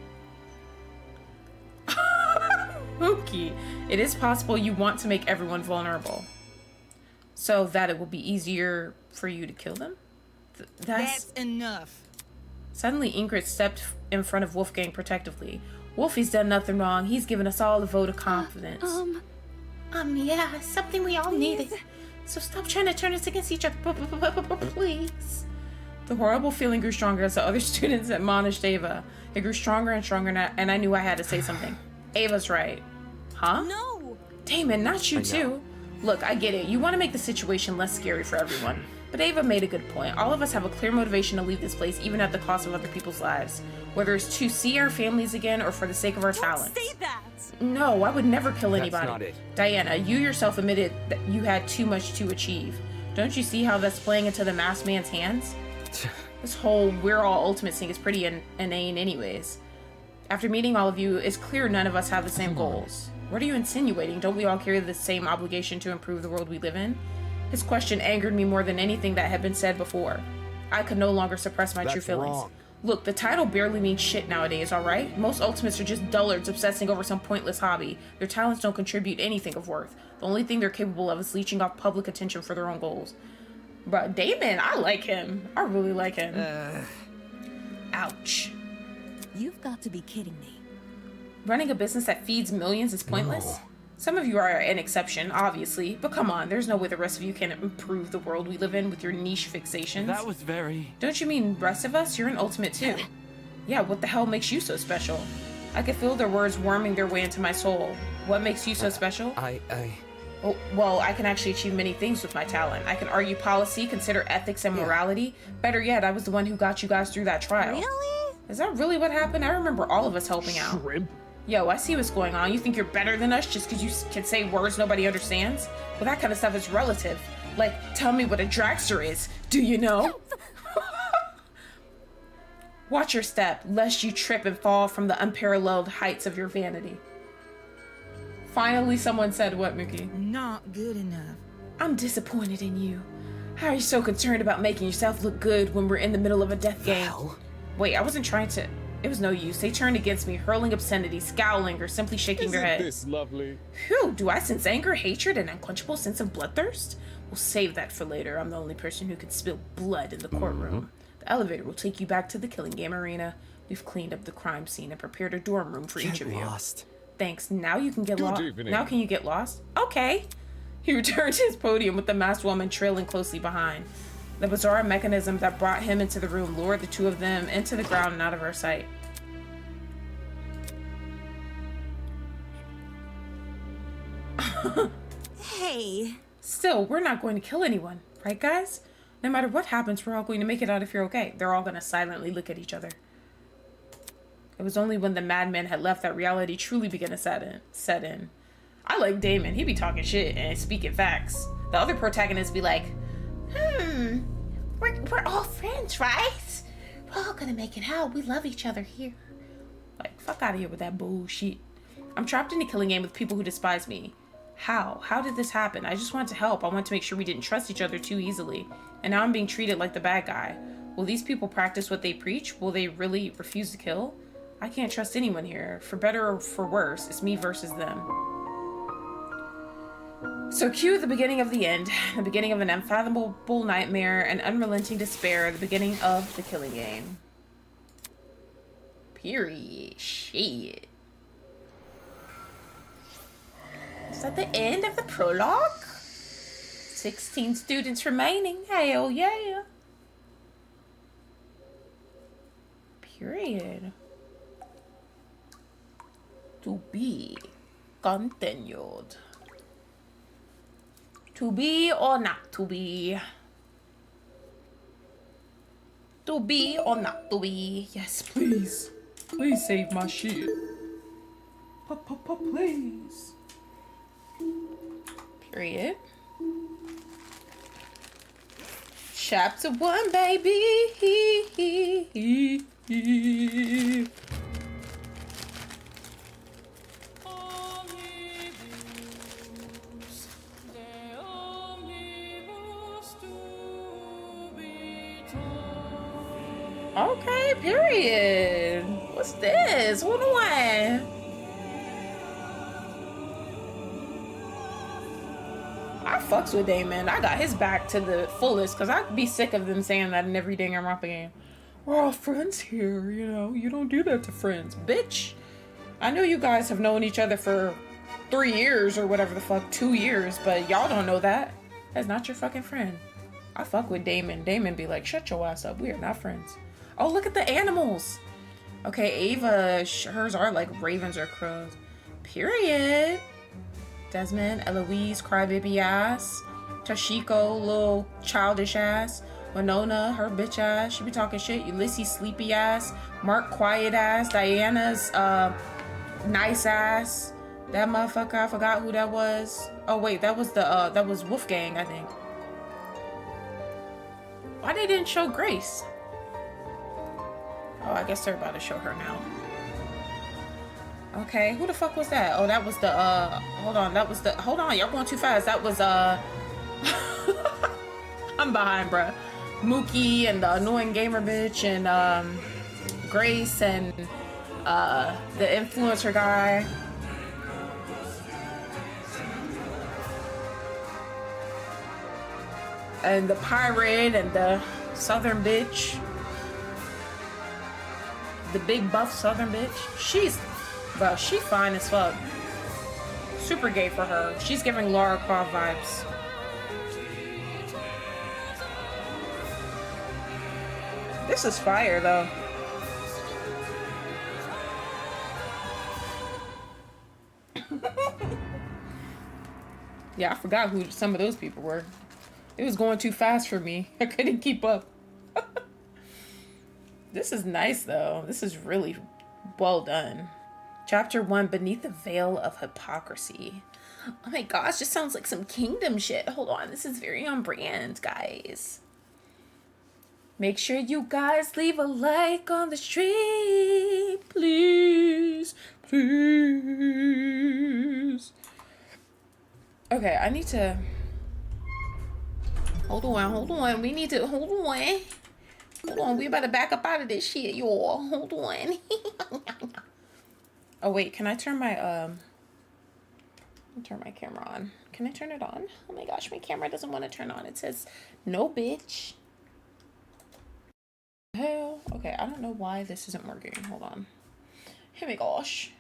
Mookie, it is possible you want to make everyone vulnerable, so that it will be easier for you to kill them? That's enough. Suddenly, Ingrid stepped in front of Wolfgang protectively. Wolfie's done nothing wrong. He's given us all a vote of confidence. Yeah, something we all needed. So stop trying to turn us against each other, please. The horrible feeling grew stronger as the other students admonished Ava. It grew stronger and stronger, and I knew I had to say something. Ava's right. Huh? No! Damon, not you too. Look, I get it. You want to make the situation less scary for everyone. But Ava made a good point. All of us have a clear motivation to leave this place, even at the cost of other people's lives. Whether it's to see our families again or for the sake of our talents. Say that! No, I would never kill anybody. That's not it. Diana, you yourself admitted that you had too much to achieve. Don't you see how that's playing into the masked man's hands? This whole we're all ultimates thing is pretty inane anyways. After meeting all of you, it's clear none of us have the same goals. What are you insinuating? Don't we all carry the same obligation to improve the world we live in? His question angered me more than anything that had been said before. I could no longer suppress my true feelings. Wrong. Look, the title barely means shit nowadays, alright? Most ultimates are just dullards obsessing over some pointless hobby. Their talents don't contribute anything of worth. The only thing they're capable of is leeching off public attention for their own goals. But Damon, I like him. I really like him. Ouch. You've got to be kidding me. Running a business that feeds millions is pointless? No. Some of you are an exception, obviously, but come on, there's no way the rest of you can improve the world we live in with your niche fixations. That was very... Don't you mean rest of us? You're an ultimate too. Yeah, what the hell makes you so special? I could feel their words worming their way into my soul. What makes you so special? Oh, well, I can actually achieve many things with my talent. I can argue policy, consider ethics and morality. Better yet, I was the one who got you guys through that trial. Really? Is that really what happened? I remember all of us helping out. Shrimp? Yo, I see what's going on. You think you're better than us just because you can say words nobody understands? Well, that kind of stuff is relative. Like, tell me what a dragster is. Do you know? Watch your step, lest you trip and fall from the unparalleled heights of your vanity. Finally, someone said what, Mookie? Not good enough. I'm disappointed in you. How are you so concerned about making yourself look good when we're in the middle of a death game? Wait, I wasn't trying to... It was no use. They turned against me, hurling obscenity, scowling, or simply shaking their heads. Isn't this lovely? Phew, do I sense anger, hatred, and an unquenchable sense of bloodthirst? We'll save that for later. I'm the only person who could spill blood in the courtroom. The elevator will take you back to the killing game arena. We've cleaned up the crime scene and prepared a dorm room for each of you. Lost. Thanks. Now you can get lost. evening. Now can you get lost? Okay. He returned to his podium with the masked woman trailing closely behind. The bizarre mechanism that brought him into the room lured the two of them into the ground and out of our sight. Hey. Still, we're not going to kill anyone, right guys? No matter what happens, we're all going to make it out if you're okay. They're all going to silently look at each other. It was only when the madman had left that reality truly began to set in. I like Damon. He be talking shit and speaking facts. The other protagonists be like, we're all friends, right? We're all gonna make it out. We love each other here. Like, fuck out of here with that bullshit. I'm trapped in a killing game with people who despise me. How? How did this happen? I just wanted to help. I wanted to make sure we didn't trust each other too easily. And now I'm being treated like the bad guy. Will these people practice what they preach? Will they really refuse to kill? I can't trust anyone here. For better or for worse, it's me versus them. So cue the beginning of the end, the beginning of an unfathomable nightmare, an unrelenting despair, the beginning of the killing game. Period. Shit. Is that the end of the prologue? 16 students remaining. Hell yeah. Period. To be continued. To be or not to be? To be or not to be? Yes, please. Please save my shit. Please. Period. Chapter 1, baby. Okay, period. What's this? What do I? Fucks with Damon. I got his back to the fullest because I'd be sick of them saying that in every Danganronpa game. We're all friends here, you know. You don't do that to friends. Bitch. I know you guys have known each other for 3 years or whatever the fuck, 2 years, but y'all don't know that. That's not your fucking friend. I fuck with Damon. Damon be like, shut your ass up. We are not friends. Oh, look at the animals. Okay, Ava, hers are like ravens or crows. Period. Desmond, Eloise, crybaby ass. Tashiko, little childish ass. Winona, her bitch ass. She be talking shit. Ulysses, sleepy ass. Mark, quiet ass. Diana's, nice ass. That motherfucker, I forgot who that was. Oh wait, that was that was Wolfgang, I think. Why they didn't show Grace? Oh, I guess they're about to show her now. Okay, who the fuck was that? Oh, that was the, hold on, y'all going too fast. That was, I'm behind, bruh. Mookie and the annoying gamer bitch and, Grace and, the influencer guy. And the pirate and the southern bitch. The big buff southern bitch. Bro, she fine as fuck. Super gay for her. She's giving Lara Croft vibes. This is fire, though. Yeah, I forgot who some of those people were. It was going too fast for me. I couldn't keep up. This is nice, though. This is really well done. Chapter 1, Beneath the Veil of Hypocrisy. Oh my gosh, this sounds like some Kingdom shit. Hold on, this is very on brand, guys. Make sure you guys leave a like on the stream, please. Please. Okay, I need to... Hold on. We need to... Hold on. We about to back up out of this shit, y'all. Hold on. Oh wait, can I turn my camera on? Can I turn it on? Oh my gosh, my camera doesn't want to turn on. It says no, bitch. Hell, okay, I don't know why this isn't working. Hold on. Oh my gosh.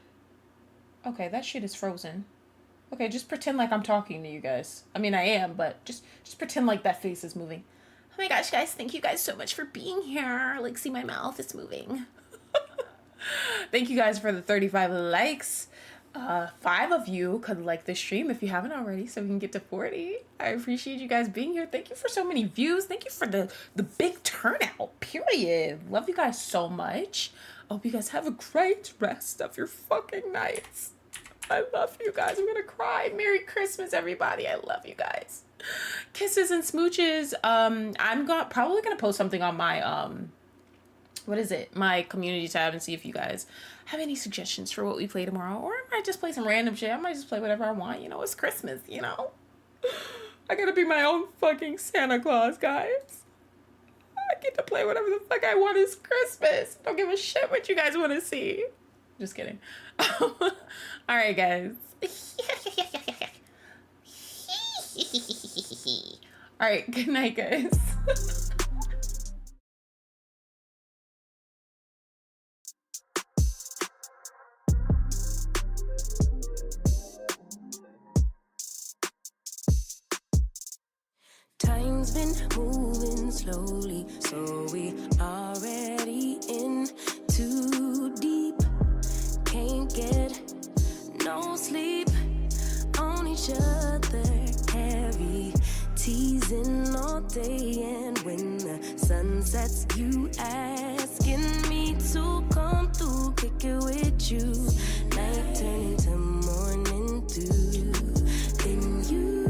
Okay, that shit is frozen. Okay, just pretend like I'm talking to you guys. I mean, I am, but just pretend like that face is moving. Oh my gosh, guys, thank you guys so much for being here. Like, see, my mouth is moving. Thank you guys for the 35 likes. 5 of you could like this stream if you haven't already, so we can get to 40. I appreciate you guys being here. Thank you for so many views. Thank you for the big turnout, period. Love you guys so much. I hope you guys have a great rest of your fucking nights. I love you guys. I'm gonna cry. Merry Christmas, everybody. I love you guys. Kisses and smooches. I'm probably gonna post something on my my community tab and see if you guys have any suggestions for what we play tomorrow. Or I might just play some random shit. I might just play whatever I want. You know, it's Christmas, you know? I gotta be my own fucking Santa Claus, guys. I get to play whatever the fuck I want. It's Christmas. I don't give a shit what you guys want to see. Just kidding. All right, guys. All right, good night, guys. Time's been moving slowly, so we already in too deep. Can't get no sleep on each other, heavy teasing all day. And when the sun sets, you asking me to come through, kick it with you. Night turn into morning dew. Then you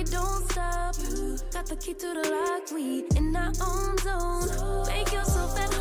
don't stop. Got the key to the lock, we in our own zone. Make yourself at home.